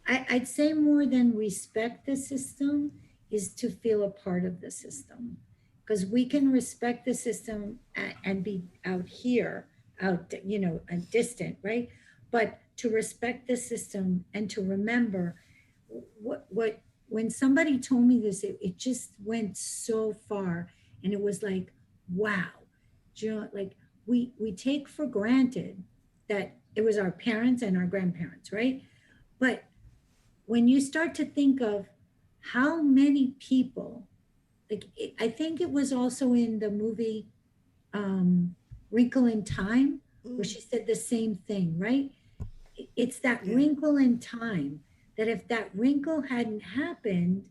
Speaker 4: I'd say more than respect the system is to feel a part of the system. Because we can respect the system and be out here, and distant, right? But to respect the system and to remember when somebody told me this, it just went so far. And it was like, wow, like we take for granted that it was our parents and our grandparents, right? But when you start to think of how many people, I think it was also in the movie Wrinkle in Time, where she said the same thing, right? It's that
Speaker 1: Yeah.
Speaker 4: wrinkle in time that if that wrinkle hadn't happened,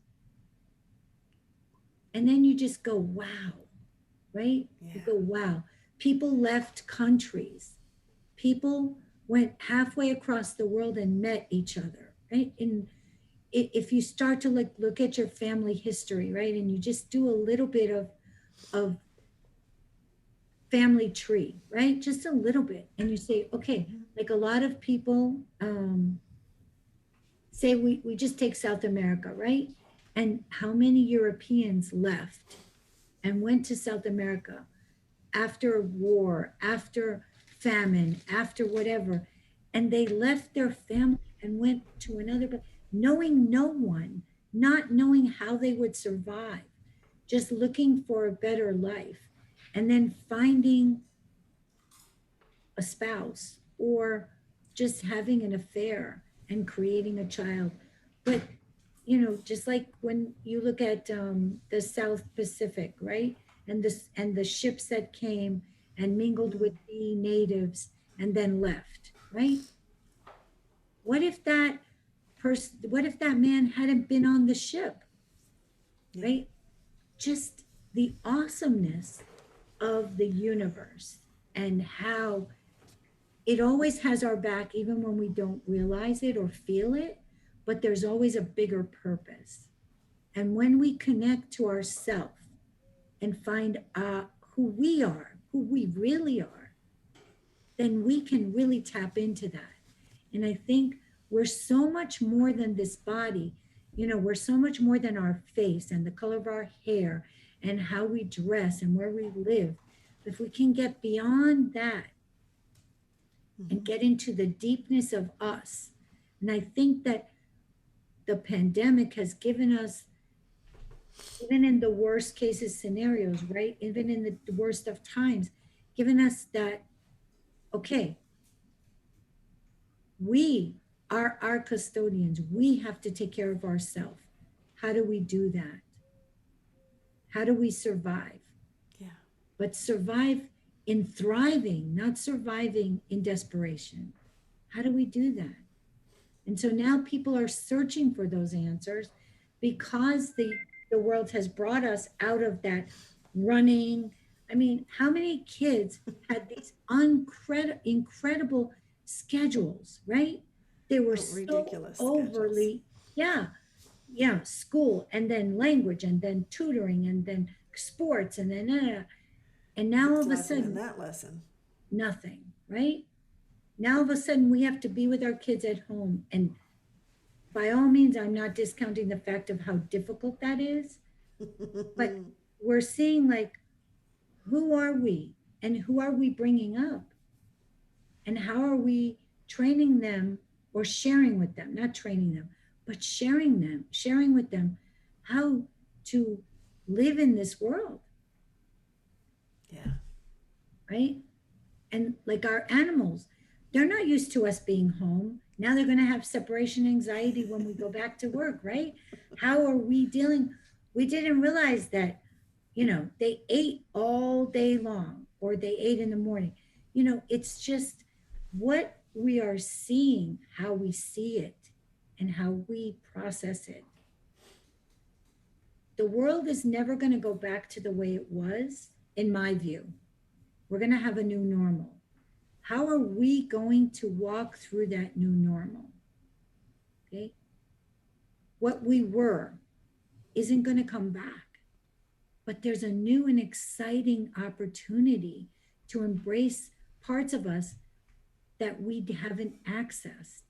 Speaker 4: and then you just go, wow, right? You
Speaker 1: Yeah.
Speaker 4: go, wow. People left countries. People went halfway across the world and met each other, right? And if you start to look at your family history, right, and you just do a little bit of family tree, right, just a little bit, and you say, okay, like a lot of people say we just take South America, right, and how many Europeans left and went to South America after a war, after famine, after whatever, and they left their family and went to another, but knowing no one, not knowing how they would survive, just looking for a better life, and then finding a spouse or just having an affair and creating a child. But just like when you look at the South Pacific, right, and the ships that came and mingled with the natives and then left, right? What if that man hadn't been on the ship?
Speaker 1: Yeah.
Speaker 4: Right? Just the awesomeness of the universe and how it always has our back, even when we don't realize it or feel it, but there's always a bigger purpose. And when we connect to ourself and find who we are, who we really are, then we can really tap into that. And I think we're so much more than this body. We're so much more than our face and the color of our hair and how we dress and where we live. If we can get beyond that and get into the deepness of us, and I think that the pandemic has given us, even in the worst cases scenarios, right? Even in the worst of times, given us that, okay, we our custodians. We have to take care of ourselves. How do we do that? How do we survive?
Speaker 1: Yeah.
Speaker 4: But survive in thriving, not surviving in desperation. How do we do that? And so now people are searching for those answers because the world has brought us out of that running. I mean, how many kids had these incredible schedules, right? They were so
Speaker 1: Ridiculous
Speaker 4: overly, yeah, yeah, school and then language and then tutoring and then sports and then, and now all of a
Speaker 1: lesson in
Speaker 4: sudden,
Speaker 1: that lesson.
Speaker 4: nothing, right? Now all of a sudden we have to be with our kids at home. And by all means, I'm not discounting the fact of how difficult that is, but we're seeing like, who are we and who are we bringing up? And how are we training them or sharing with them, not training them, but sharing with them how to live in this world,
Speaker 1: Yeah.
Speaker 4: right? And like our animals, they're not used to us being home. Now they're going to have separation anxiety when we go back to work, right? How are we dealing? We didn't realize that, you know, they ate all day long or they ate in the morning. You know, it's just what we are seeing, how we see it, and how we process it. The world is never going to go back to the way it was, in my view. We're going to have a new normal. How are we going to walk through that new normal? Okay. What we were isn't going to come back, but there's a new and exciting opportunity to embrace parts of us that we haven't accessed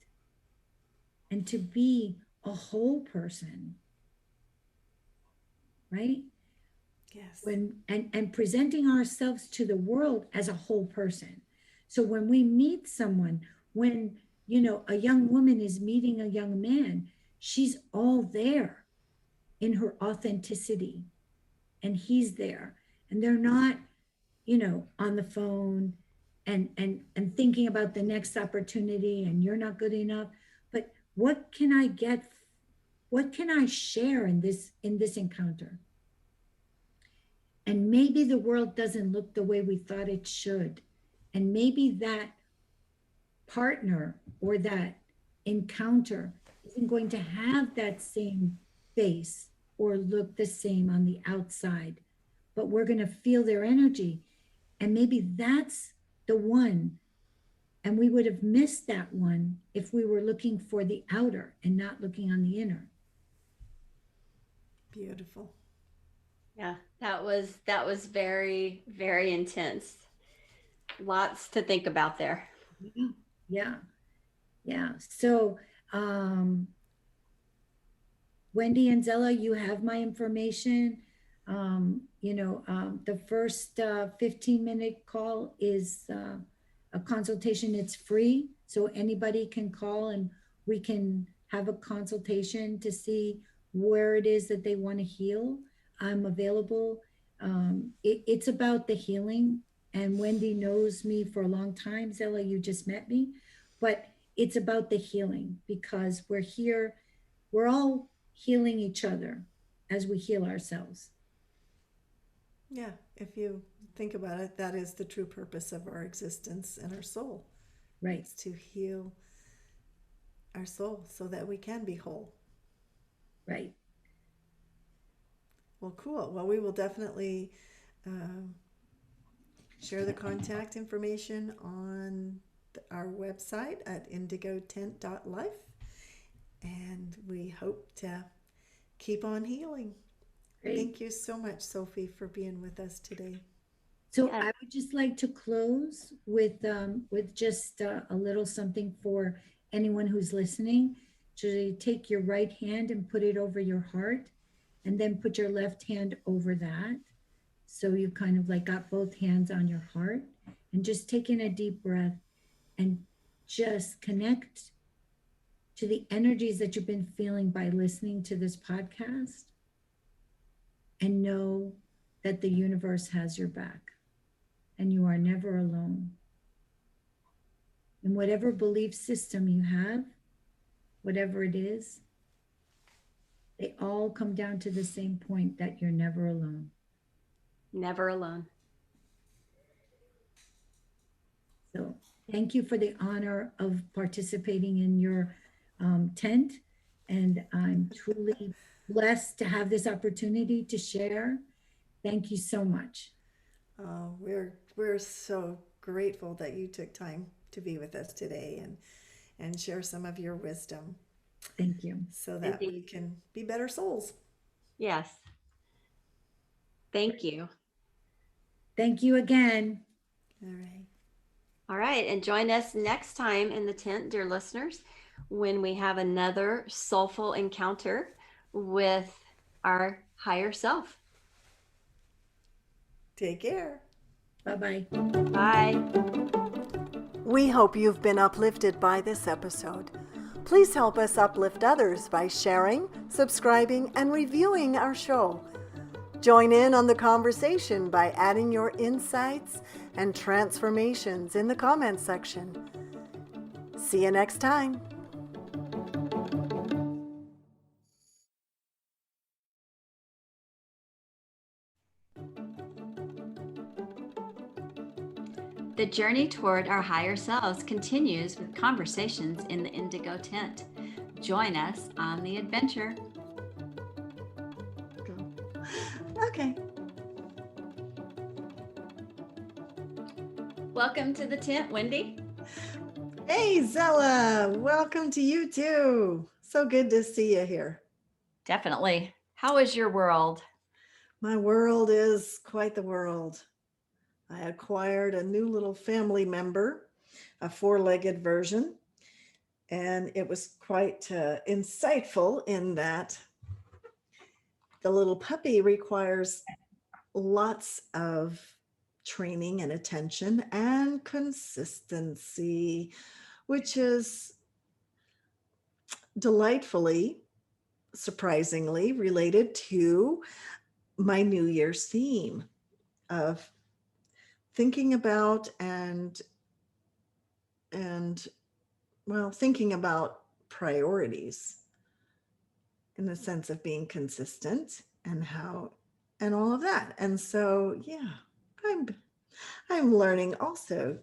Speaker 4: and to be a whole person, right?
Speaker 1: Yes.
Speaker 4: And presenting ourselves to the world as a whole person. So when we meet someone, when, you know, a young woman is meeting a young man, she's all there in her authenticity and he's there, and they're not, you know, on the phone and thinking about the next opportunity and you're not good enough. But what can I get? What can I share in this encounter? And maybe the world doesn't look the way we thought it should. And maybe that partner or that encounter isn't going to have that same face or look the same on the outside, but we're going to feel their energy. And maybe that's the one. And we would have missed that one if we were looking for the outer and not looking on the inner.
Speaker 1: Beautiful.
Speaker 2: Yeah, that was very, very intense. Lots to think about there.
Speaker 4: Yeah. Yeah. So, Wendy and Zella, you have my information. The first 15-minute call is a consultation. It's free. So anybody can call and we can have a consultation to see where it is that they want to heal. I'm available. It's about the healing. And Wendy knows me for a long time. Zella, you just met me. But it's about the healing because we're here. We're all healing each other as we heal ourselves.
Speaker 1: Yeah. If you think about it, that is the true purpose of our existence and our soul.
Speaker 4: Right.
Speaker 1: It's to heal our soul so that we can be whole.
Speaker 4: Right.
Speaker 1: Well, cool. Well, we will definitely share the contact information on our website at indigotent.life. And we hope to keep on healing.
Speaker 4: Great.
Speaker 1: Thank you so much, Sophie, for being with us today.
Speaker 4: So
Speaker 2: Yeah.
Speaker 4: I would just like to close with just a little something for anyone who's listening. To take your right hand and put it over your heart, and then put your left hand over that. So you kind of like got both hands on your heart, and just take in a deep breath and just connect to the energies that you've been feeling by listening to this podcast, and know that the universe has your back and you are never alone. In whatever belief system you have, whatever it is, they all come down to the same point that you're never alone.
Speaker 2: Never alone.
Speaker 4: So thank you for the honor of participating in your tent. And I'm truly blessed to have this opportunity to share. Thank you so much.
Speaker 1: Oh, we're so grateful that you took time to be with us today and share some of your wisdom
Speaker 4: Thank you.
Speaker 1: so that we can be better souls.
Speaker 2: Yes. Thank you.
Speaker 4: Thank you again.
Speaker 1: All right.
Speaker 2: All right. And join us next time in the tent, dear listeners, when we have another soulful encounter with our higher self.
Speaker 1: Take care.
Speaker 4: Bye-bye.
Speaker 2: Bye.
Speaker 1: We hope you've been uplifted by this episode. Please help us uplift others by sharing, subscribing, and reviewing our show. Join in on the conversation by adding your insights and transformations in the comments section. See you next time.
Speaker 2: The journey toward our higher selves continues with conversations in the Indigo Tent. Join us on the adventure.
Speaker 1: Okay.
Speaker 2: Welcome to the tent, Wendy.
Speaker 1: Hey, Zella. Welcome to you too. So good to see you here.
Speaker 2: Definitely. How is your world?
Speaker 1: My world is quite the world. I acquired a new little family member, a four-legged version, and it was quite insightful in that the little puppy requires lots of training and attention and consistency, which is delightfully, surprisingly related to my New Year's theme of thinking about thinking about priorities in the sense of being consistent and all of that. And so, yeah, I'm learning also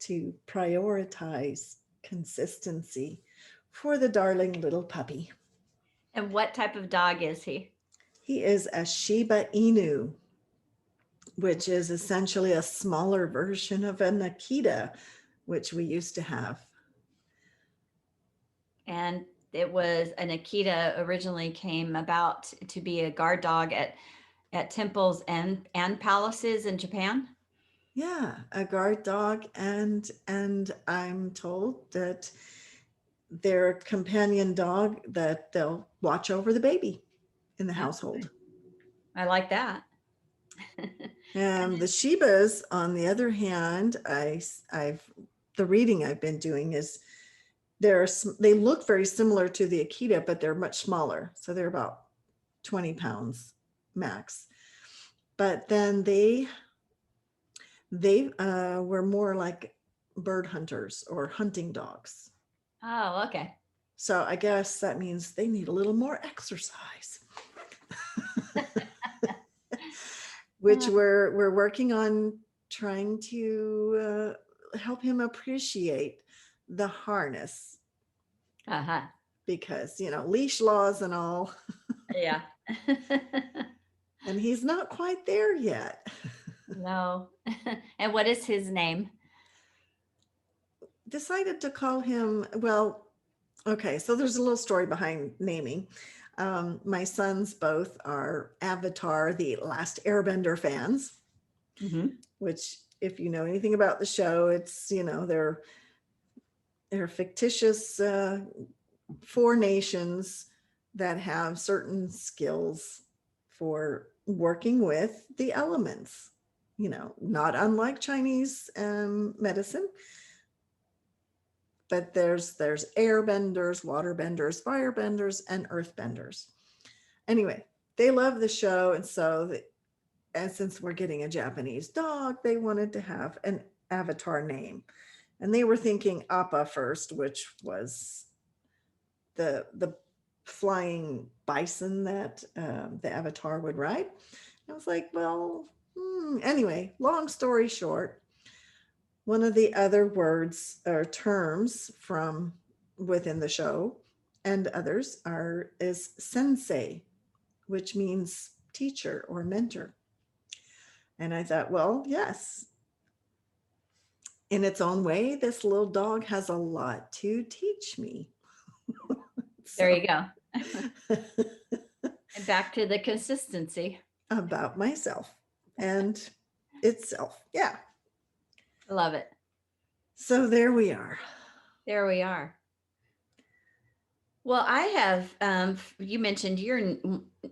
Speaker 1: to prioritize consistency for the darling little puppy.
Speaker 2: And what type of dog is he?
Speaker 1: He is a Shiba Inu, which is essentially a smaller version of an Akita, which we used to have.
Speaker 2: And it was an Akita originally came about to be a guard dog at temples and palaces in Japan.
Speaker 1: Yeah, a guard dog, and I'm told that their companion dog that they'll watch over the baby in the household.
Speaker 2: I like that.
Speaker 1: The Shibas, on the other hand, the reading I've been doing is they look very similar to the Akita, but they're much smaller. So they're about 20 pounds max. But then they were more like bird hunters or hunting dogs.
Speaker 2: Oh, okay.
Speaker 1: So I guess that means they need a little more exercise. Which we're working on trying to help him appreciate the harness.
Speaker 2: Uh-huh.
Speaker 1: Because, leash laws and all.
Speaker 2: Yeah.
Speaker 1: And he's not quite there yet.
Speaker 2: No. And what is his name?
Speaker 1: Decided to call him, well, okay, so there's a little story behind naming. My sons both are Avatar, the Last Airbender fans, which if you know anything about the show, it's, they're fictitious four nations that have certain skills for working with the elements, not unlike Chinese medicine. But there's air benders, water benders, fire benders, and earth benders. Anyway, they love the show. And so, since we're getting a Japanese dog, they wanted to have an Avatar name. And they were thinking Appa first, which was the flying bison that the Avatar would ride. I was like, well, anyway, long story short, one of the other words or terms from within the show and others is sensei, which means teacher or mentor. And I thought, well, yes, in its own way, this little dog has a lot to teach me.
Speaker 2: There you go. And back to the consistency.
Speaker 1: About myself and itself. Yeah.
Speaker 2: I love it.
Speaker 1: So there we are.
Speaker 2: There we are. Well, I have, you mentioned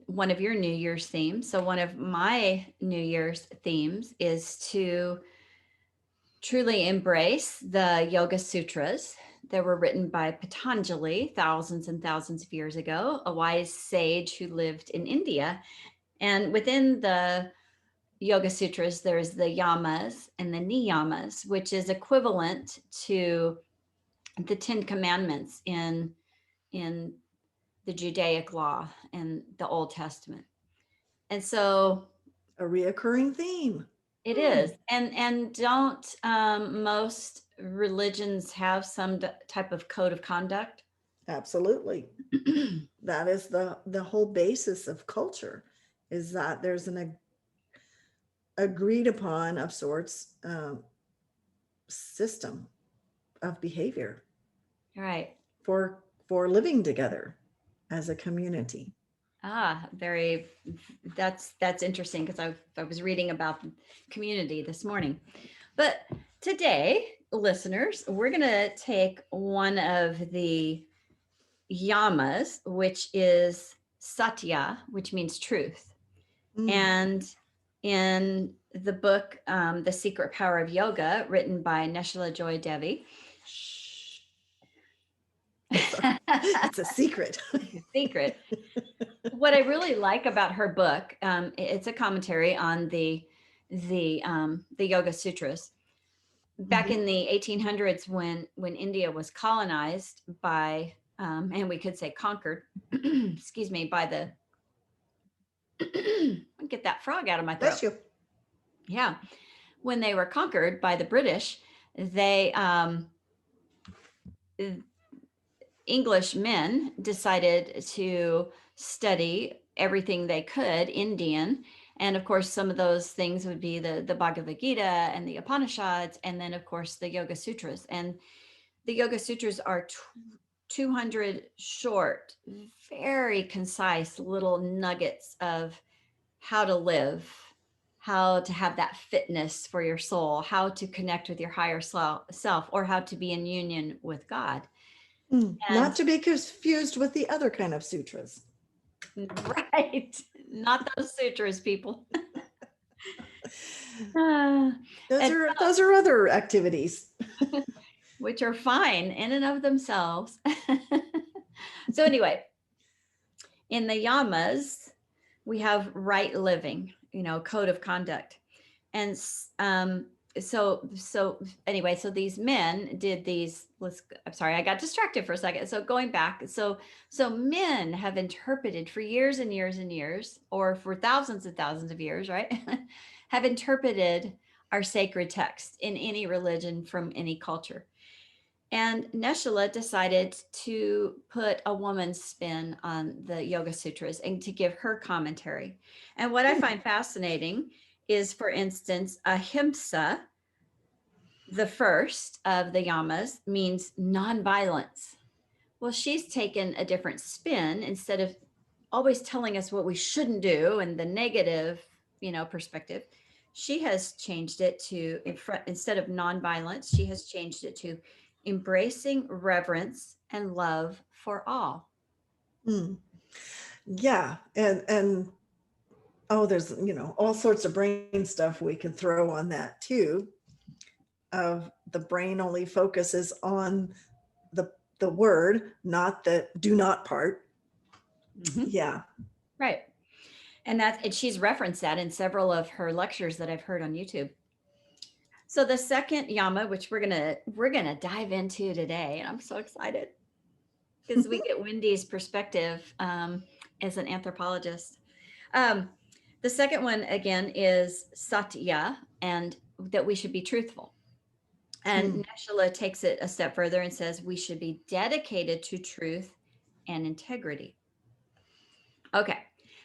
Speaker 2: one of your New Year's themes. So one of my New Year's themes is to truly embrace the Yoga Sutras that were written by Patanjali thousands and thousands of years ago, a wise sage who lived in India. And within the Yoga Sutras, there's the yamas and the niyamas, which is equivalent to the 10 Commandments in the Judaic law and the Old Testament. And so
Speaker 1: A reoccurring theme.
Speaker 2: it is. And don't most religions have some type of code of conduct?
Speaker 1: Absolutely. That is the whole basis of culture, is that there's an agreed upon of sorts system of behavior
Speaker 2: Right.
Speaker 1: for living together as a community.
Speaker 2: That's interesting, because I was reading about community this morning. But today, listeners, we're going to take one of the yamas, which is satya, which means truth. And in the book, The Secret Power of Yoga, written by Neshala Joy Devi.
Speaker 1: It's a secret.
Speaker 2: Secret. What I really like about her book, it's a commentary on the Yoga Sutras. Back in the 1800s, when India was colonized by, and we could say conquered, excuse me, by the, get that frog out of my throat.
Speaker 1: Bless you.
Speaker 2: Yeah. When they were conquered by the British, they, English men decided to study everything they could, Indian. And of course, some of those things would be the Bhagavad Gita and the Upanishads, and then of course the Yoga Sutras. And the Yoga Sutras are 200 short, very concise little nuggets of how to live, how to have that fitness for your soul, how to connect with your higher self, or how to be in union with God.
Speaker 1: Not to be confused with the other kind of sutras.
Speaker 2: Right. Not those sutras, people.
Speaker 1: Those are other activities.
Speaker 2: Which are fine in and of themselves. So anyway, in the yamas, we have right living, code of conduct. And so anyway, so these men did these, I'm sorry, I got distracted for a second. So going back, so men have interpreted for years and years and years, or for thousands and thousands of years, right? Have interpreted our sacred text in any religion from any culture. And Neshala decided to put a woman's spin on the Yoga Sutras and to give her commentary. And what I find fascinating is, for instance, ahimsa, the first of the yamas, means nonviolence. Well, she's taken a different spin. Instead of always telling us what we shouldn't do and the negative, perspective, she has changed it to, instead of nonviolence, she has changed it to embracing reverence and love for all.
Speaker 1: Yeah. And there's, all sorts of brain stuff we can throw on that too. Of the brain only focuses on the word, not the do not part.
Speaker 2: Mm-hmm.
Speaker 1: Yeah.
Speaker 2: Right. And she's referenced that in several of her lectures that I've heard on YouTube. So the second yama, which we're gonna dive into today, and I'm so excited. because we get Wendy's perspective as an anthropologist. The second one again is satya, and that we should be truthful. And Neshala takes it a step further and says we should be dedicated to truth and integrity. Okay,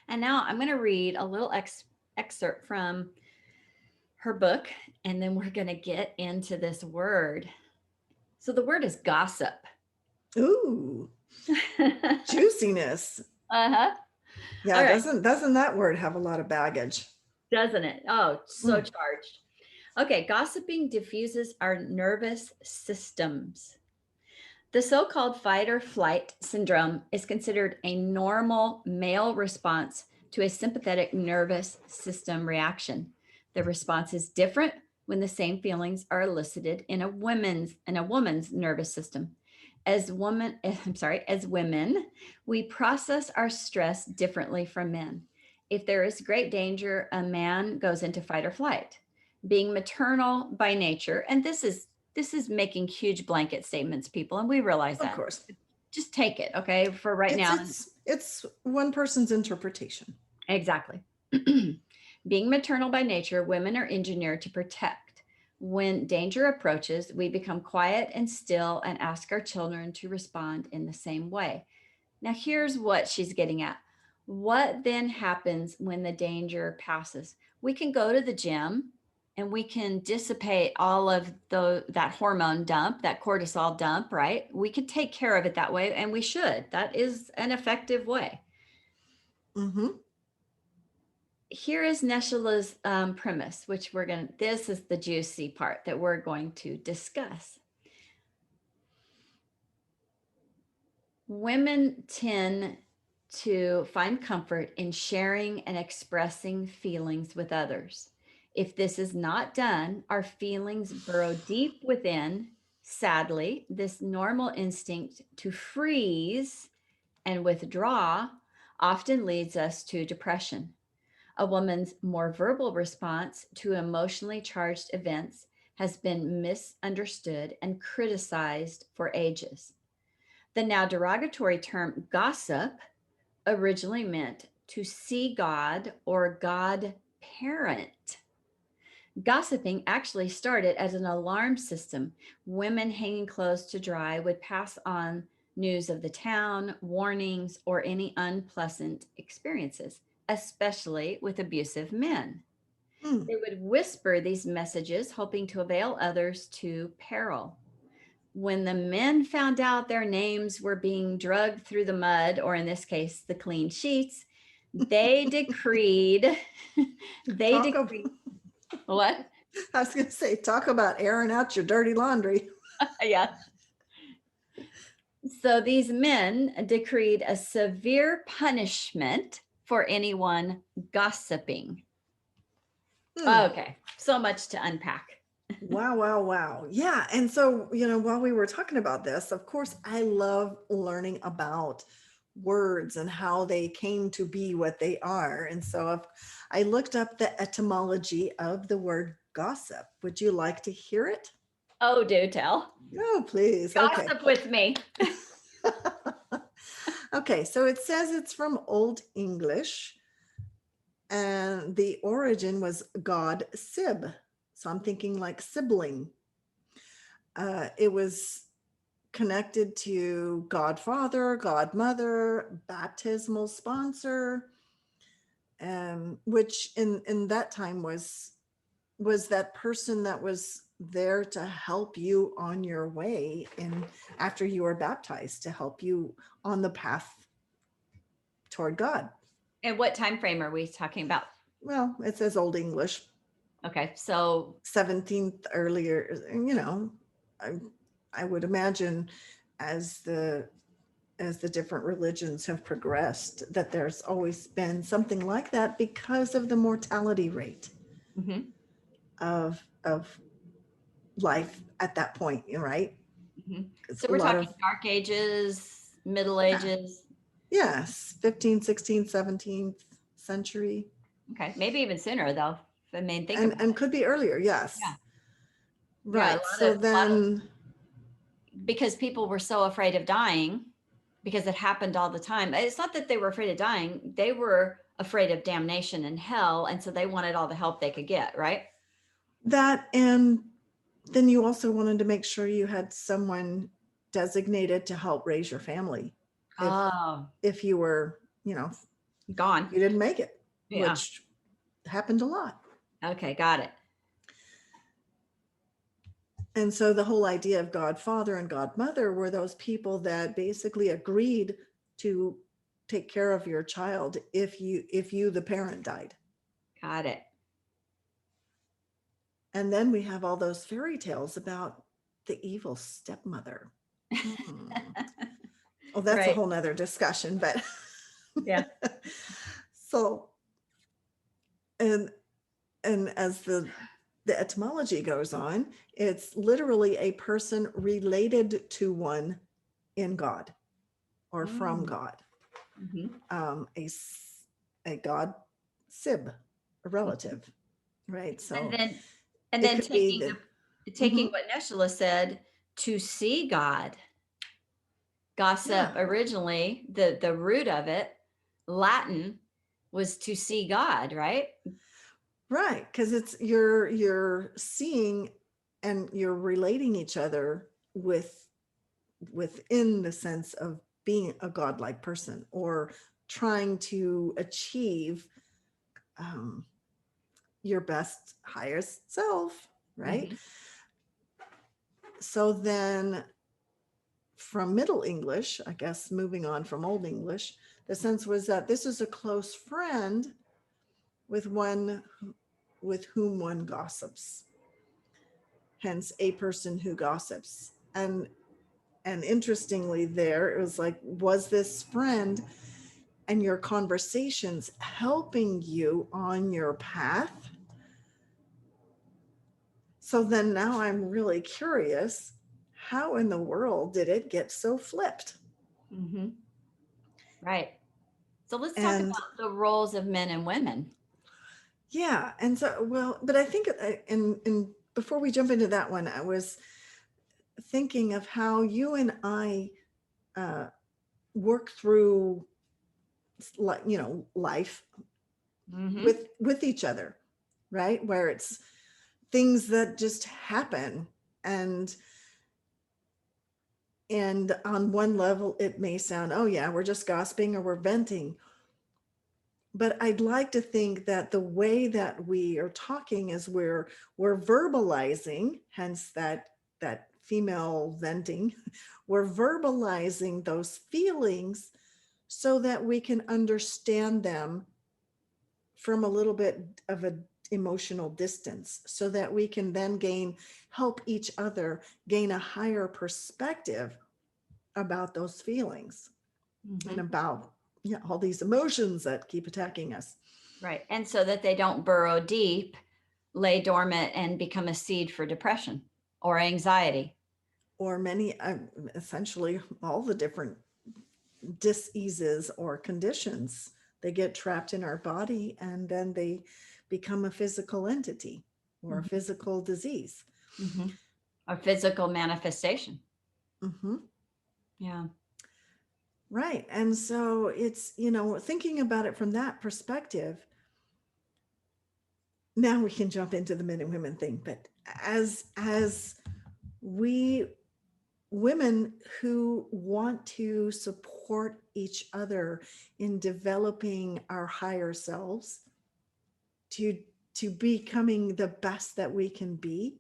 Speaker 2: and now I'm going to read a little excerpt from her book, and then we're going to get into this word. So the word is gossip.
Speaker 1: Ooh, juiciness.
Speaker 2: Uh-huh.
Speaker 1: Yeah,
Speaker 2: All right.
Speaker 1: doesn't that word have a lot of baggage?
Speaker 2: Doesn't it? Oh, so charged. Okay, gossiping diffuses our nervous systems. The so-called fight or flight syndrome is considered a normal male response to a sympathetic nervous system reaction. The response is different when the same feelings are elicited in a woman's nervous system. As women, we process our stress differently from men. If there is great danger, a man goes into fight or flight. Being maternal by nature, and this is making huge blanket statements, people, and we realize that.
Speaker 1: Of course.
Speaker 2: Just take it, okay, for right now.
Speaker 1: It's one person's interpretation.
Speaker 2: Exactly. Being maternal by nature, women are engineered to protect. When danger approaches, we become quiet and still and ask our children to respond in the same way. Now, here's what she's getting at. What then happens when the danger passes? We can go to the gym and we can dissipate all of that hormone dump, that cortisol dump, right? We could take care of it that way, and we should. That is an effective way.
Speaker 1: Mm-hmm.
Speaker 2: Here is Neshala's premise, which this is the juicy part that we're going to discuss. Women tend to find comfort in sharing and expressing feelings with others. If this is not done, our feelings burrow deep within. Sadly, this normal instinct to freeze and withdraw often leads us to depression. A woman's more verbal response to emotionally charged events has been misunderstood and criticized for ages. The now derogatory term gossip originally meant to see God or God parent. Gossiping actually started as an alarm system. Women hanging clothes to dry would pass on news of the town, warnings, or any unpleasant experiences, especially with abusive men. They would whisper these messages, hoping to avail others to peril. When the men found out their names were being dragged through the mud, or in this case, the clean sheets, they decreed, what?
Speaker 1: I was going to say, talk about airing out your dirty laundry.
Speaker 2: Yeah. So these men decreed a severe punishment for anyone gossiping. Okay, so much to unpack.
Speaker 1: Wow. Yeah. And so, while we were talking about this, of course, I love learning about words and how they came to be what they are. And so I looked up the etymology of the word gossip. Would you like to hear it?
Speaker 2: Oh, do tell.
Speaker 1: Oh, please.
Speaker 2: Gossip with me.
Speaker 1: Okay, so it says it's from Old English, and the origin was God sib. So I'm thinking like sibling. It was connected to godfather, godmother, baptismal sponsor, which in that time was that person that was there to help you on your way and after you were baptized, to help you on the path toward God.
Speaker 2: And what time frame are we talking about?
Speaker 1: Well, it says Old English.
Speaker 2: Okay, so
Speaker 1: 17th earlier, I would imagine as the different religions have progressed, that there's always been something like that because of the mortality rate of life at that point, right?
Speaker 2: So we're talking Dark Ages, Middle Ages.
Speaker 1: Yes, 15th, 16th, 17th century.
Speaker 2: Okay, maybe even sooner though. I mean,
Speaker 1: and could be earlier, yes.
Speaker 2: Yeah.
Speaker 1: Right.
Speaker 2: Yeah, because people were so afraid of dying because it happened all the time. It's not that they were afraid of dying. They were afraid of damnation and hell. And so they wanted all the help they could get, right?
Speaker 1: That, and then you also wanted to make sure you had someone designated to help raise your family
Speaker 2: Oh,
Speaker 1: if you were, you know,
Speaker 2: gone.
Speaker 1: you didn't make it,
Speaker 2: Yeah.
Speaker 1: which happened a lot.
Speaker 2: Okay, got it.
Speaker 1: And so the whole idea of godfather and godmother were those people that basically agreed to take care of your child if you the parent died.
Speaker 2: Got it.
Speaker 1: And then we have all those fairy tales about the evil stepmother. Hmm. Oh, that's a
Speaker 2: Right.
Speaker 1: whole nother discussion, but
Speaker 2: Yeah.
Speaker 1: so and as the etymology goes on, it's literally a person related to one in God or from
Speaker 2: Mm.
Speaker 1: God.
Speaker 2: Mhm.
Speaker 1: A god sib, a relative, right? So
Speaker 2: And then
Speaker 1: it could be
Speaker 2: taking
Speaker 1: Mhm.
Speaker 2: what Neshula said, to see God. Gossip
Speaker 1: Yeah,
Speaker 2: originally, the root of it, Latin, was to see God, right?
Speaker 1: right, because it's you're seeing and you're relating each other within the sense of being a godlike person or trying to achieve um, your best highest self, right?
Speaker 2: Mhm.
Speaker 1: So then from Middle English, I guess moving on from Old English, the sense was that this is a close friend with one with whom one gossips, hence a person who gossips. And interestingly there, it was like, was this friend and your conversations helping you on your path? So then now I'm really curious, how in the world did it get so flipped?
Speaker 2: Mhm. Right. So let's talk
Speaker 1: And
Speaker 2: about the roles of men and women.
Speaker 1: yeah, and so, well, but I think, and before we jump into that one, I was thinking of how you and I uh, work through, like, life
Speaker 2: Mhm.
Speaker 1: with each other, right? Where it's things that just happen, and on one level it may sound, oh yeah, we're just gossiping or we're venting, but I'd like to think that the way that we are talking is we're verbalizing, hence that female venting. We're verbalizing those feelings so that we can understand them from a little bit of a emotional distance, so that we can then help each other gain a higher perspective about those feelings and
Speaker 2: Mhm.
Speaker 1: about, yeah, all these emotions that keep attacking us.
Speaker 2: Right. And so that they don't burrow deep, lay dormant, and become a seed for depression or anxiety.
Speaker 1: Or many, essentially all the different diseases or conditions, they get trapped in our body and then they become a physical entity or a
Speaker 2: Mhm.
Speaker 1: physical disease.
Speaker 2: Mhm. A physical manifestation.
Speaker 1: Hmm.
Speaker 2: Yeah.
Speaker 1: Right. And so it's, thinking about it from that perspective, now we can jump into the men and women thing. But as we women who want to support each other in developing our higher selves to becoming the best that we can be,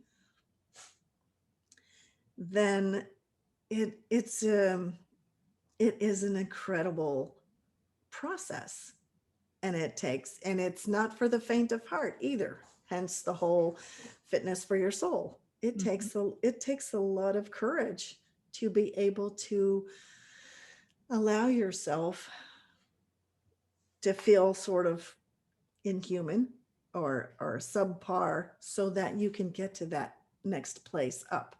Speaker 1: then it is an incredible process, and it's not for the faint of heart either, hence the whole fitness for your soul.
Speaker 2: Mhm.
Speaker 1: It takes a lot of courage to be able to allow yourself to feel sort of inhuman or subpar so that you can get to that next place up.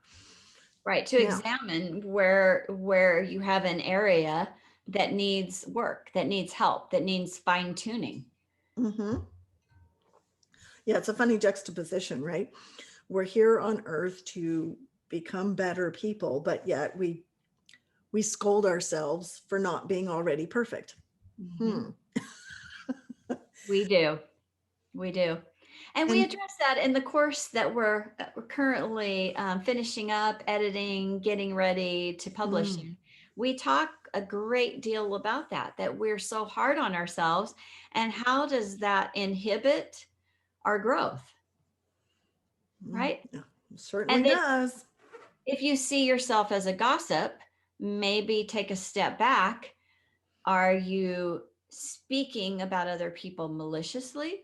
Speaker 2: Right. To
Speaker 1: Now,
Speaker 2: examine where you have an area that needs work, that needs help, that needs fine tuning.
Speaker 1: hmm yeah, it's a funny juxtaposition, right? We're here on earth to become better people, but yet we we scold ourselves for not being already perfect.
Speaker 2: Mhm. We do. We do. And we
Speaker 1: And
Speaker 2: address that in the course that we're currently finishing up, editing, getting ready to publish.
Speaker 1: mm,
Speaker 2: We talk a great deal about that, that we're so hard on ourselves. And how does that inhibit our growth, right?
Speaker 1: yeah, certainly
Speaker 2: And then
Speaker 1: does.
Speaker 2: if you see yourself as a gossip, maybe take a step back. Are you speaking about other people maliciously?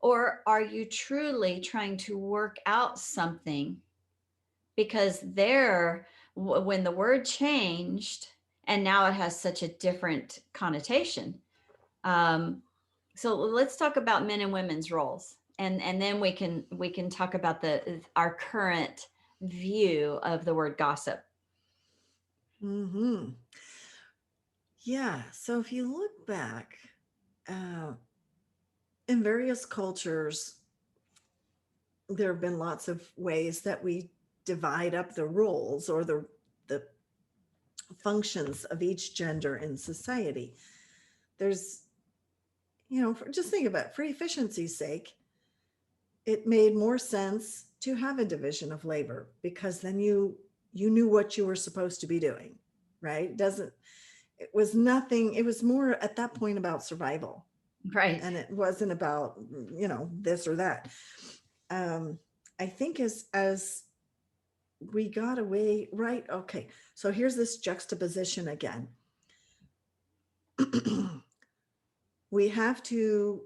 Speaker 2: Or are you truly trying to work out something? Because when the word changed, and now it has such a different connotation. Um, so let's talk about men and women's roles, and then we can talk about our current view of the word gossip.
Speaker 1: Hmm. Yeah. So if you look back, in various cultures, there have been lots of ways that we divide up the roles or the functions of each gender in society. There's, just think about it, for efficiency's sake, it made more sense to have a division of labor because then you knew what you were supposed to be doing, right? It was more at that point about survival,
Speaker 2: Right.
Speaker 1: and it wasn't about this or that. I think as we got away, right? Okay, so here's this juxtaposition again. We have to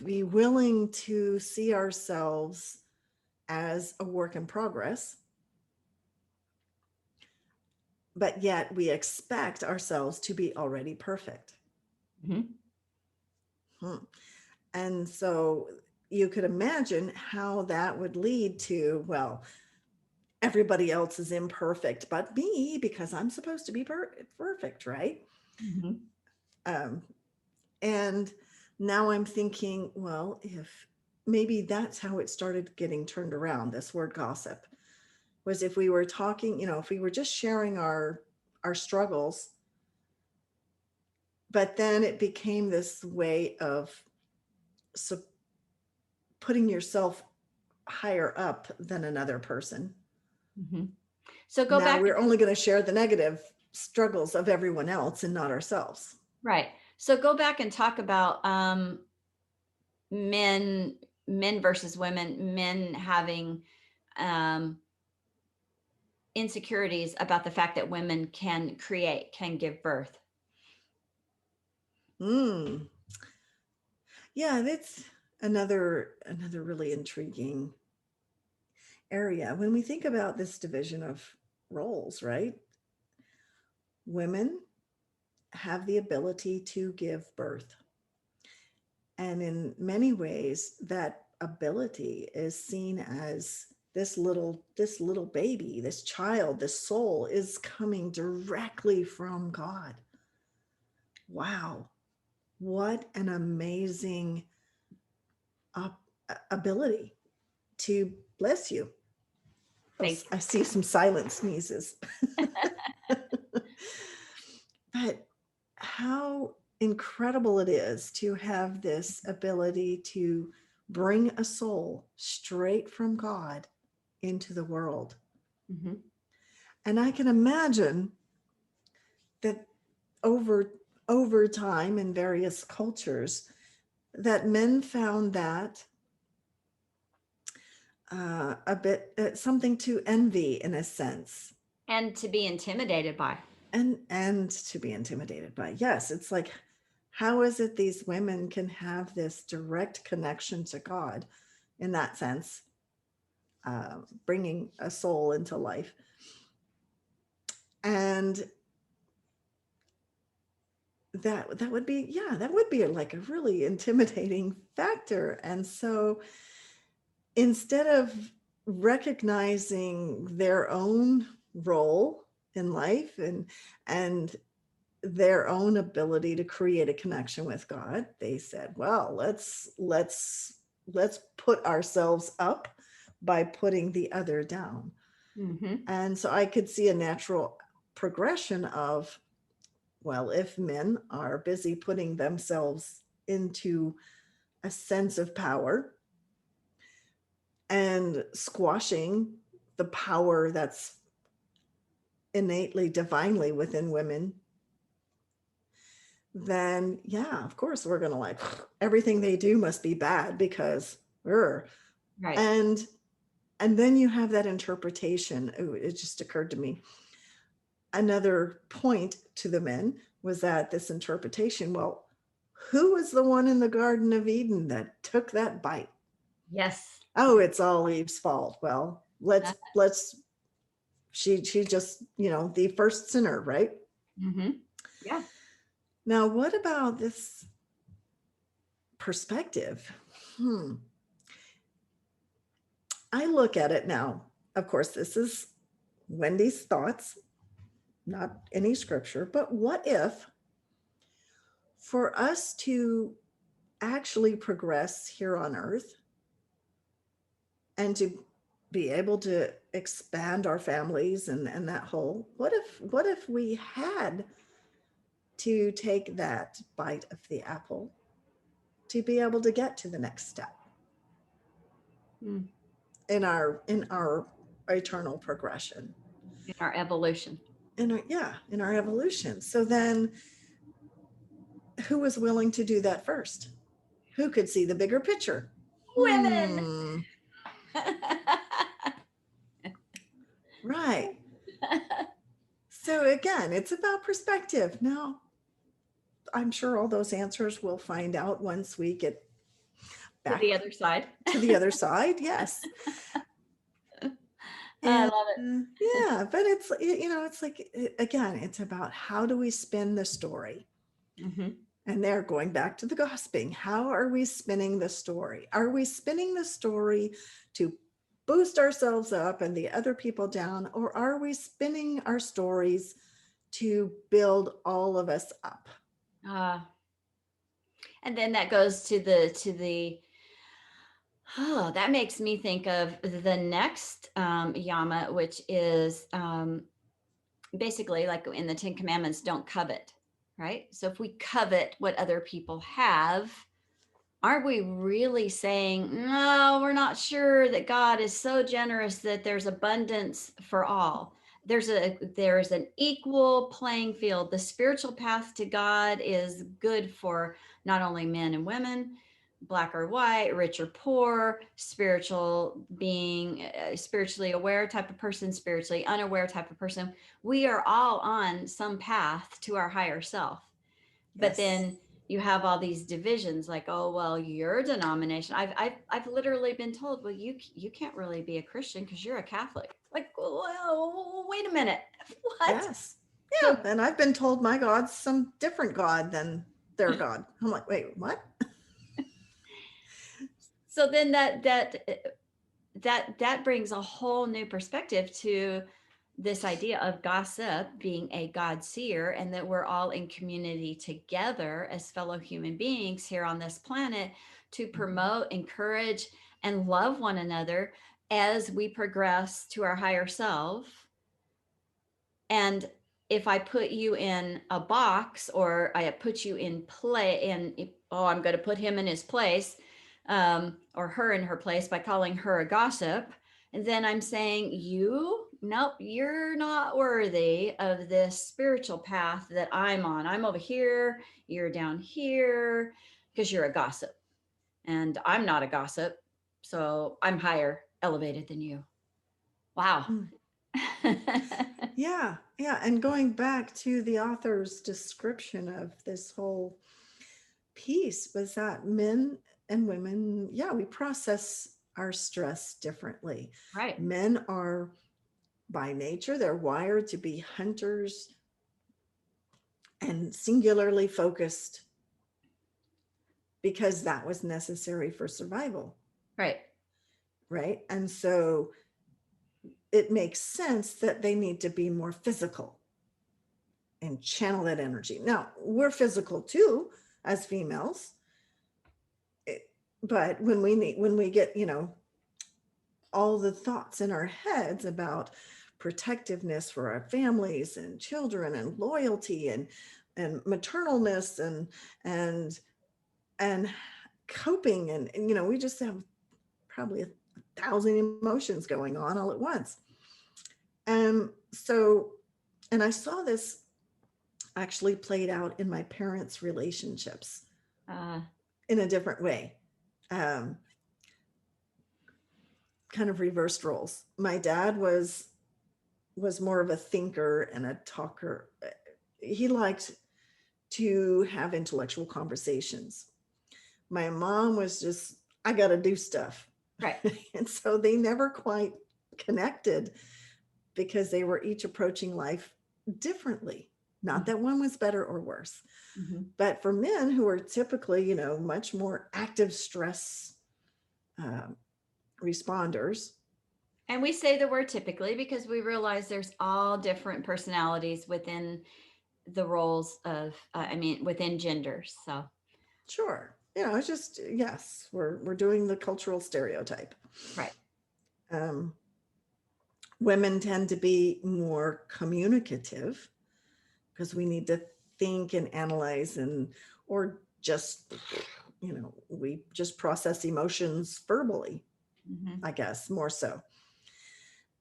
Speaker 1: be willing to see ourselves as a work in progress, but yet we expect ourselves to be already perfect.
Speaker 2: Mhm.
Speaker 1: And so you could imagine how that would lead to, well, everybody else is imperfect but me because I'm supposed to be perfect, right?
Speaker 2: Mhm.
Speaker 1: Um, and now I'm thinking, well, if maybe that's how it started getting turned around, this word gossip, was if we were talking, if we were just sharing our struggles, but then it became this way of so putting yourself higher up than another person.
Speaker 2: Mhm. So go
Speaker 1: Now
Speaker 2: back.
Speaker 1: we're only going to share the negative struggles of everyone else and not ourselves.
Speaker 2: Right. So go back and talk about men versus women, men having um, insecurities about the fact that women can give birth.
Speaker 1: Mm. Yeah, that's another really intriguing area when we think about this division of roles, right? Women have the ability to give birth. And in many ways, that ability is seen as this little baby, this child, this soul is coming directly from God. Wow, what an amazing ability to bless you. Oh,
Speaker 2: Thank
Speaker 1: I see some silent sneezes. But how incredible it is to have this ability to bring a soul straight from God into the world.
Speaker 2: Mhm.
Speaker 1: And I can imagine that over time in various cultures that men found that a bit something to envy in a sense,
Speaker 2: And to be intimidated by.
Speaker 1: and to be intimidated by. Yes, it's like, how is it these women can have this direct connection to God in that sense, bringing a soul into life, and that would be, yeah, that would be like a really intimidating factor. And so instead of recognizing their own role in life and their own ability to create a connection with God, they said, well, let's put ourselves up by putting the other down.
Speaker 2: Mhm.
Speaker 1: And so I could see a natural progression of, well, if men are busy putting themselves into a sense of power and squashing the power that's innately, divinely within women, then yeah, of course we're gonna like everything they do must be bad because
Speaker 2: Right.
Speaker 1: and then you have that interpretation. Ooh, it just occurred to me. Another point to the men was that this interpretation, well, who was the one in the Garden of Eden that took that bite?
Speaker 2: Yes.
Speaker 1: Oh, it's all Eve's fault. Well, let's she just, the first sinner, right?
Speaker 2: Mm-hmm. Yeah.
Speaker 1: Now, what about this perspective? I look at it now. Of course, this is Wendy's thoughts, not any scripture, but what if for us to actually progress here on earth and to be able to expand our families and that whole, what if we had to take that bite of the apple to be able to get to the next step
Speaker 2: Mm.
Speaker 1: in our eternal progression,
Speaker 2: In our evolution.
Speaker 1: in our evolution? So then who was willing to do that first? Who could see the bigger picture?
Speaker 2: Women.
Speaker 1: Right. So again, it's about perspective. Now, I'm sure all those answers we'll find out once we get
Speaker 2: To
Speaker 1: back
Speaker 2: the other side.
Speaker 1: to the other side. Yes.
Speaker 2: I
Speaker 1: And,
Speaker 2: love it.
Speaker 1: yeah, but it's like, again, it's about how do we spin the story?
Speaker 2: Mm-hmm.
Speaker 1: And they're going back to the gossiping. How are we spinning the story? Are we spinning the story to boost ourselves up and the other people down? Or are we spinning our stories to build all of us up?
Speaker 2: And then that goes to the oh, that makes me think of the next yama, which is basically like in the Ten Commandments, don't covet, right? So if we covet what other people have, aren't we really saying, no, we're not sure that God is so generous that there's abundance for all? There's an equal playing field. The spiritual path to God is good for not only men and women, black or white, rich or poor, spiritual being, spiritually aware type of person, spiritually unaware type of person. We are all on some path to our higher self. But
Speaker 1: Yes.
Speaker 2: then you have all these divisions like, oh, well, your denomination. I've literally been told, well, you can't really be a Christian because you're a Catholic. Like, well, wait a minute. What?
Speaker 1: Yes. Yeah.
Speaker 2: So
Speaker 1: And I've been told my God's some different God than their God. I'm like, wait, what?
Speaker 2: so then that brings a whole new perspective to this idea of gossip being a God seer, and that we're all in community together as fellow human beings here on this planet to promote, encourage, and love one another as we progress to our higher self. And if I put you in a box, or I put you in play, and I'm going to put him in his place, or her in her place by calling her a gossip, and then I'm saying, nope, you're not worthy of this spiritual path that I'm on. I'm over here, you're down here, because you're a gossip. And I'm not a gossip. So I'm higher elevated than you. Wow.
Speaker 1: Yeah. Yeah. And going back to the author's description of this whole piece was that men and women, yeah, we process our stress differently.
Speaker 2: Right.
Speaker 1: Men are by nature, they're wired to be hunters and singularly focused because that was necessary for survival.
Speaker 2: Right.
Speaker 1: Right. And so it makes sense that they need to be more physical and channel that energy. Now, we're physical too as females. But when we get, all the thoughts in our heads about protectiveness for our families and children and loyalty and maternalness and and coping and we just have probably a thousand emotions going on all at once. And so, and I saw this actually played out in my parents' relationships
Speaker 2: Uh,
Speaker 1: in a different way. Um, kind of reversed roles. My dad was more of a thinker and a talker. He liked to have intellectual conversations. My mom was just, I got to do stuff.
Speaker 2: right.
Speaker 1: And so they never quite connected because they were each approaching life differently. Not that one was better or worse,
Speaker 2: Mhm.
Speaker 1: but for men who are typically, much more active stress responders.
Speaker 2: And we say the word typically because we realize there's all different personalities within the roles of, within genders. So,
Speaker 1: Sure. It's just, yes, we're doing the cultural stereotype.
Speaker 2: right.
Speaker 1: Um, women tend to be more communicative because we need to think and analyze or just, we just process emotions verbally,
Speaker 2: Mhm.
Speaker 1: I guess, more so.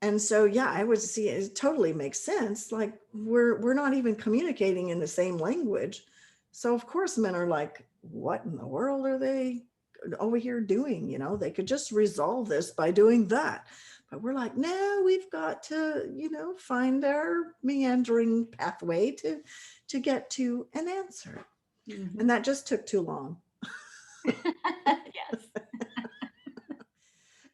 Speaker 1: And so, yeah, I would see it totally makes sense. Like we're not even communicating in the same language. So of course men are like, what in the world are they over here doing? They could just resolve this by doing that. But we're like, no, we've got to, find our meandering pathway to get to an answer.
Speaker 2: Mhm.
Speaker 1: And that just took too long.
Speaker 2: Yes.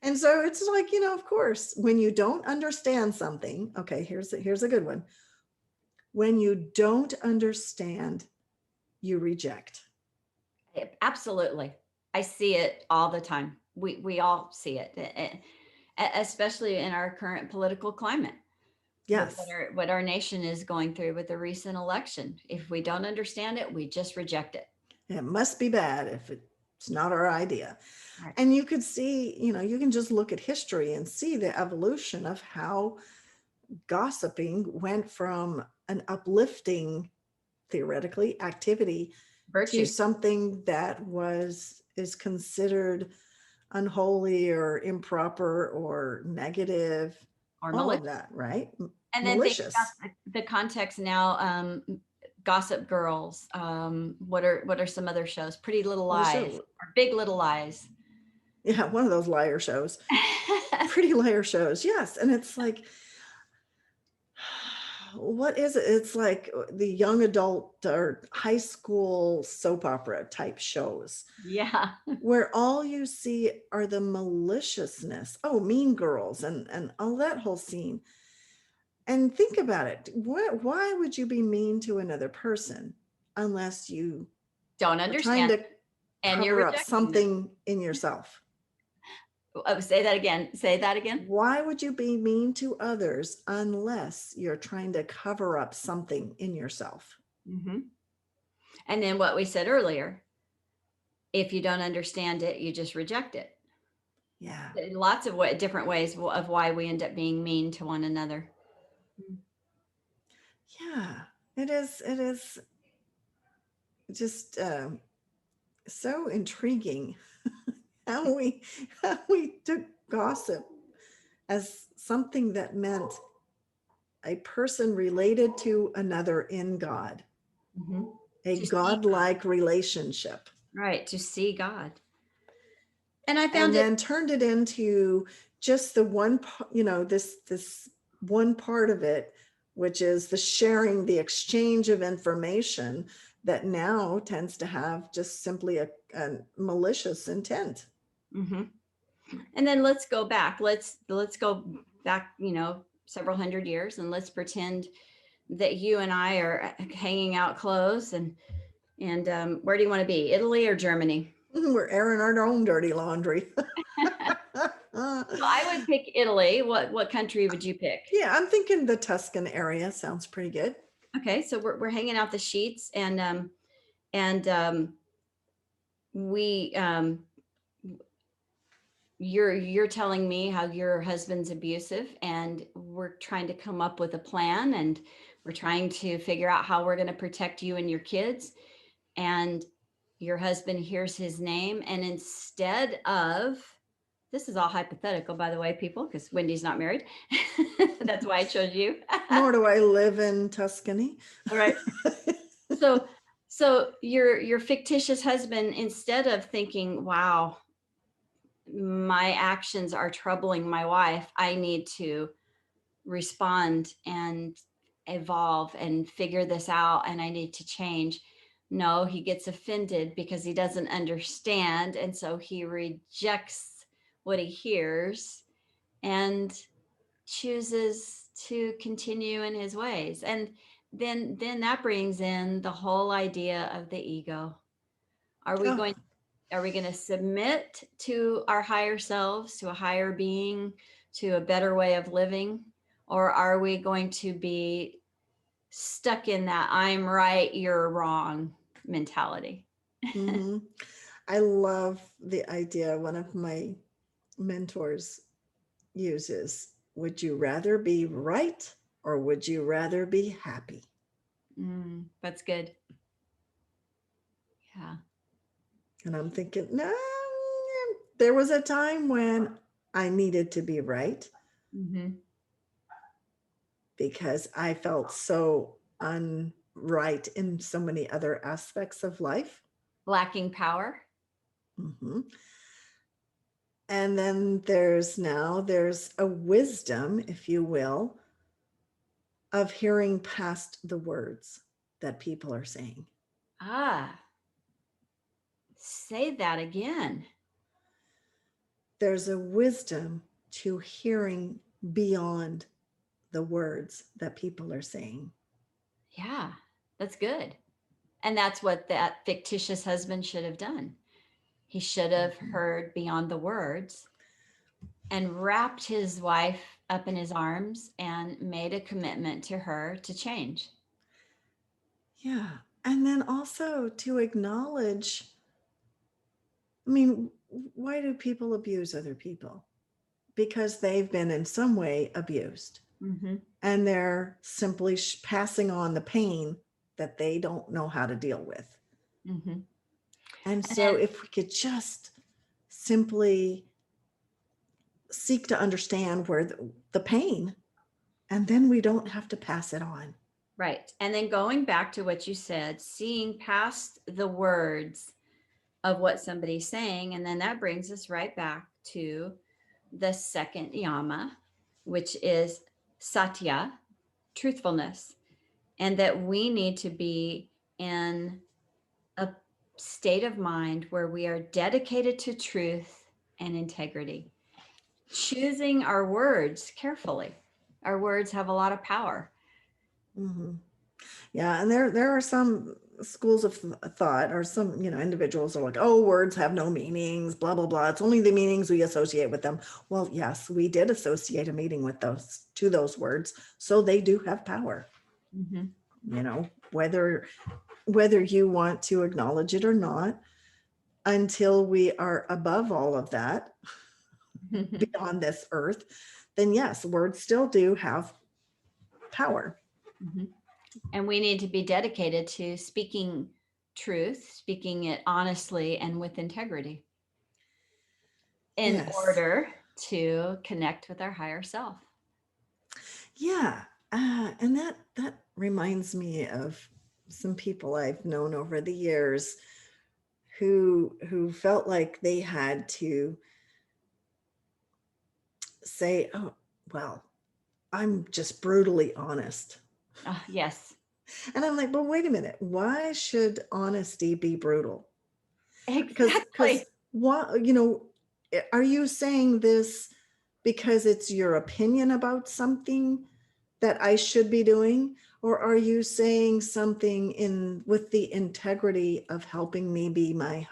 Speaker 1: And so it's like, of course, when you don't understand something, okay, here's a good one. When you don't understand, you reject.
Speaker 2: Absolutely. I see it all the time. We all see it, especially in our current political climate. With
Speaker 1: Yes.
Speaker 2: what our nation is going through with the recent election. If we don't understand it, we just reject it.
Speaker 1: It must be bad if it's not our idea.
Speaker 2: Right.
Speaker 1: And you could see, you can just look at history and see the evolution of how gossiping went from an uplifting, theoretically, activity
Speaker 2: Virtue.
Speaker 1: to something that is considered unholy or improper or negative,
Speaker 2: Or
Speaker 1: all
Speaker 2: malicious.
Speaker 1: of that, right?
Speaker 2: And then think
Speaker 1: Malicious.
Speaker 2: about the context now. Gossip Girls. What are some other shows? Pretty Little Lies or Big Little Lies.
Speaker 1: Yeah, one of those liar shows. Pretty liar shows. Yes. And it's like, what is it? It's like the young adult or high school soap opera type shows
Speaker 2: Yeah.
Speaker 1: where all you see are the maliciousness. Oh, Mean Girls and all that whole scene. And think about it. Why would you be mean to another person unless you
Speaker 2: Don't
Speaker 1: are trying
Speaker 2: understand.
Speaker 1: to
Speaker 2: And you're
Speaker 1: cover up
Speaker 2: rejecting them.
Speaker 1: something in yourself?
Speaker 2: Oh, say that again. Say that again.
Speaker 1: Why would you be mean to others unless you're trying to cover up something in yourself?
Speaker 2: Mm-hmm. And then what we said earlier, if you don't understand it, you just reject it.
Speaker 1: Yeah.
Speaker 2: Lots of different ways of why we end up being mean to one another.
Speaker 1: Yeah. It is just so intriguing how we took gossip as something that meant a person related to another in God,
Speaker 2: Mm-hmm.
Speaker 1: a
Speaker 2: To see
Speaker 1: godlike relationship.
Speaker 2: Right, to see God. And I
Speaker 1: And
Speaker 2: found it.
Speaker 1: then turned it into just the one, this one part of it, which is the sharing, the exchange of information that now tends to have just simply a malicious intent.
Speaker 2: Mm-hmm. And then let's go back. Let's go back, several hundred years, and let's pretend that you and I are hanging out close and where do you want to be? Italy or Germany?
Speaker 1: We're airing our own dirty laundry.
Speaker 2: So I would pick Italy. What country would you pick?
Speaker 1: Yeah, I'm thinking the Tuscan area sounds pretty good.
Speaker 2: Okay, so we're hanging out the sheets and we you're telling me how your husband's abusive, and we're trying to come up with a plan, and we're trying to figure out how we're going to protect you and your kids. And your husband hears his name, and instead of, this is all hypothetical, by the way, people, because Wendy's not married. That's why I chose you.
Speaker 1: Nor do I live in Tuscany.
Speaker 2: All right. So your fictitious husband, instead of thinking, wow, my actions are troubling my wife, I need to respond and evolve and figure this out, and I need to change. No, he gets offended because he doesn't understand. And so he rejects what he hears and chooses to continue in his ways. And then that brings in the whole idea of the ego. Are we
Speaker 1: Oh,
Speaker 2: going are we going to submit to our higher selves, to a higher being, to a better way of living? Or are we going to be stuck in that I'm right, you're wrong mentality?
Speaker 1: mhm. I love the idea one of my mentors uses. Would you rather be right or would you rather be happy?
Speaker 2: That's good. Yeah.
Speaker 1: And I'm thinking, no, there was a time when I needed to be right
Speaker 2: Mm-hmm.
Speaker 1: because I felt so unright in so many other aspects of life.
Speaker 2: Lacking power.
Speaker 1: Mhm. And then there's a wisdom, if you will, of hearing past the words that people are saying.
Speaker 2: Ah, say that again.
Speaker 1: There's a wisdom to hearing beyond the words that people are saying.
Speaker 2: Yeah, that's good. And that's what that fictitious husband should have done. He should have heard beyond the words and wrapped his wife up in his arms and made a commitment to her to change.
Speaker 1: Yeah. And then also to acknowledge, I mean, why do people abuse other people? Because they've been in some way abused
Speaker 2: Mm-hmm.
Speaker 1: and they're simply passing on the pain that they don't know how to deal with.
Speaker 2: Mm-hmm.
Speaker 1: And so
Speaker 2: And
Speaker 1: if we could just simply seek to understand where the pain, and then we don't have to pass it on.
Speaker 2: right. And then going back to what you said, seeing past the words of what somebody's saying. And then that brings us right back to the second yama, which is satya, truthfulness, and that we need to be in a state of mind where we are dedicated to truth and integrity, choosing our words carefully. Our words have a lot of power.
Speaker 1: Mm-hmm. Yeah, and there are some schools of thought, or some individuals are like, oh, words have no meanings, blah blah blah. It's only the meanings we associate with them. Well, yes, we did associate a meaning with those words, so they do have power.
Speaker 2: Mm-hmm.
Speaker 1: Whether you want to acknowledge it or not, until we are above all of that, beyond this earth, then yes, words still do have power.
Speaker 2: Mm-hmm. And we need to be dedicated to speaking truth, speaking it honestly and with integrity in
Speaker 1: Yes.
Speaker 2: order to connect with our higher self.
Speaker 1: Yeah. And that reminds me of some people I've known over the years who felt like they had to say, oh, well, I'm just brutally honest.
Speaker 2: Yes.
Speaker 1: And I'm like, but wait a minute, why should honesty be brutal?
Speaker 2: Exactly.
Speaker 1: Because what, are you saying this because it's your opinion about something that I should be doing? Or are you saying something with the integrity of helping me be my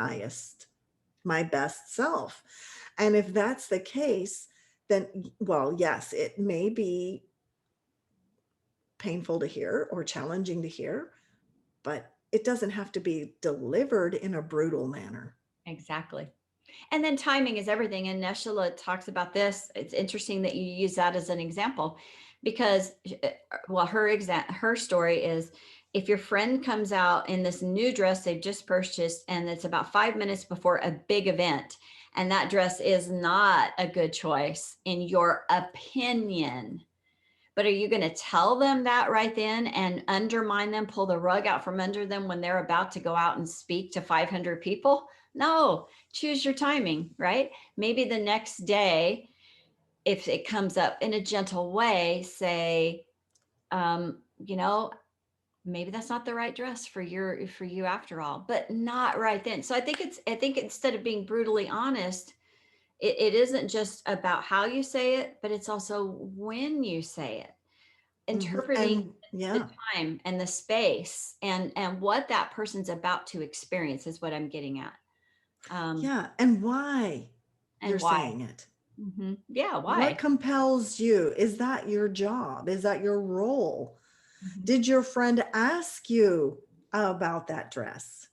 Speaker 1: best self? And if that's the case, then, well, yes, it may be painful to hear or challenging to hear, but it doesn't have to be delivered in a brutal manner.
Speaker 2: Exactly. And then timing is everything. And Neshula talks about this. It's interesting that you use that as an example because, well, her story is if your friend comes out in this new dress they've just purchased and it's about 5 minutes before a big event, and that dress is not a good choice in your opinion, but are you going to tell them that right then and undermine them, pull the rug out from under them when they're about to go out and speak to 500 people? No, choose your timing, right? Maybe the next day, if it comes up in a gentle way, say, you know, maybe that's not the right dress for you after all, but not right then. So I think instead of being brutally honest, it isn't just about how you say it, but it's also when you say it, interpreting
Speaker 1: And
Speaker 2: the
Speaker 1: yeah,
Speaker 2: time and the space and what that person's about to experience is what I'm getting at.
Speaker 1: yeah. And why
Speaker 2: And
Speaker 1: you're
Speaker 2: why.
Speaker 1: saying it.
Speaker 2: Yeah,
Speaker 1: What
Speaker 2: why?
Speaker 1: compels you? Is that your job? Is that your role?
Speaker 2: Mhm.
Speaker 1: Did your friend ask you about that dress?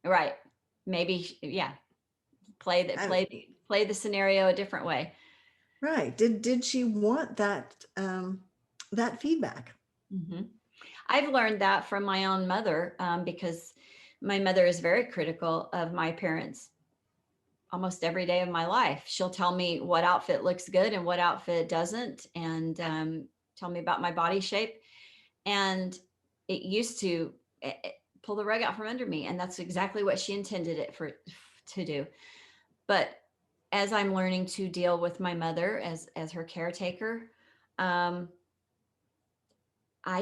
Speaker 2: Right. Maybe, yeah. Play
Speaker 1: And-
Speaker 2: the scenario a different way.
Speaker 1: right. Did she want that feedback?
Speaker 2: I've learned that from my own mother because my mother is very critical of my parents almost every day of my life. She'll tell me what outfit looks good and what outfit doesn't, and tell me about my body shape. And it used to pull the rug out from under me. And that's exactly what she intended it to do. But as I'm learning to deal with my mother as her caretaker, I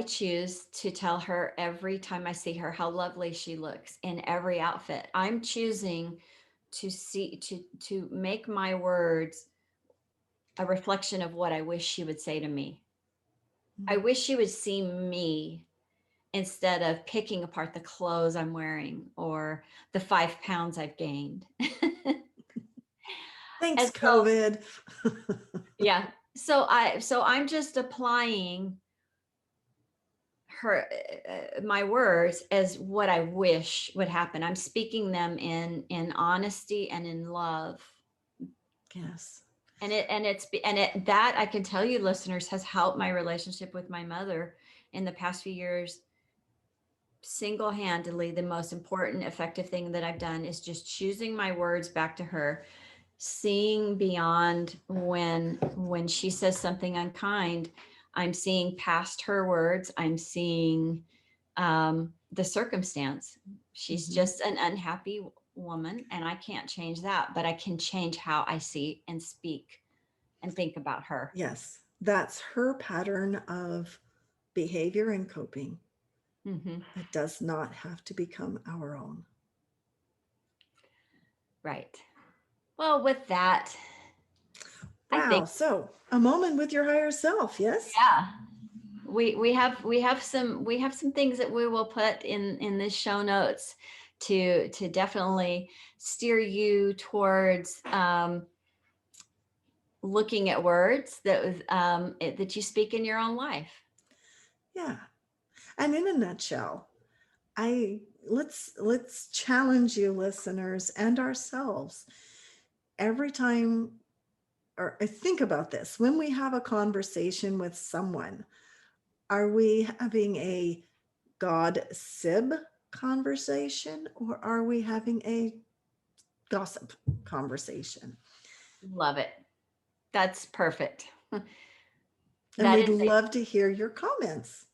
Speaker 2: choose to tell her every time I see her how lovely she looks in every outfit. I'm choosing to make my words a reflection of what I wish she would say to me. I wish she would see me instead of picking apart the clothes I'm wearing or the 5 pounds I've gained.
Speaker 1: Thanks,
Speaker 2: And so,
Speaker 1: COVID.
Speaker 2: yeah. So I'm just applying her my words as what I wish would happen. I'm speaking them in honesty and in love.
Speaker 1: Yes.
Speaker 2: And it that I can tell you, listeners, has helped my relationship with my mother in the past few years. Single-handedly, the most important, effective thing that I've done is just choosing my words back to her, seeing beyond when she says something unkind. I'm seeing past her words. I'm seeing the circumstance. She's just an unhappy woman, and I can't change that, but I can change how I see and speak and think about her.
Speaker 1: Yes. That's her pattern of behavior and coping. It does not have to become our own.
Speaker 2: Right. Well, with that, I
Speaker 1: Wow.
Speaker 2: think,
Speaker 1: So a moment with your higher self. Yes.
Speaker 2: yeah, we have some things that we will put in the show notes to definitely steer you towards looking at words that you speak in your own life.
Speaker 1: Yeah. And in a nutshell, let's challenge you listeners and ourselves every time, or think about this. When we have a conversation with someone, are we having a God sib conversation or are we having a gossip conversation?
Speaker 2: Love it. That's perfect.
Speaker 1: And
Speaker 2: That
Speaker 1: we'd
Speaker 2: is
Speaker 1: love to hear your comments.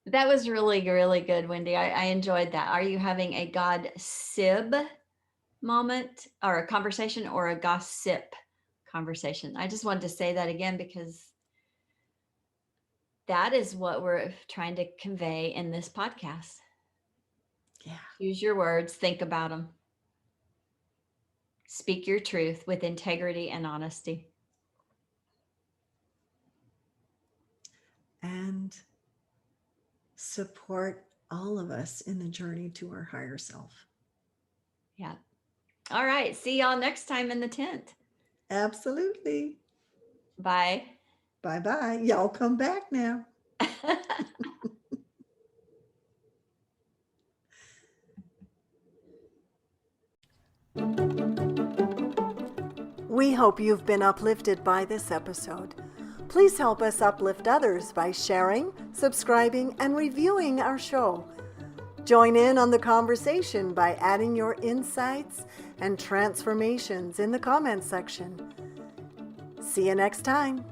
Speaker 2: that was really, really good, Wendy. I enjoyed that. Are you having a God sib moment or a conversation or a gossip conversation? I just wanted to say that again because that is what we're trying to convey in this podcast.
Speaker 1: Yeah.
Speaker 2: Use your words, think about them. Speak your truth with integrity and honesty.
Speaker 1: And support all of us in the journey to our higher self.
Speaker 2: Yeah. All right. See y'all next time in the tent.
Speaker 1: Absolutely.
Speaker 2: Bye.
Speaker 1: Bye-bye. Y'all come back now. We hope you've been uplifted by this episode. Please help us uplift others by sharing, subscribing, and reviewing our show. Join in on the conversation by adding your insights and transformations in the comments section. See you next time.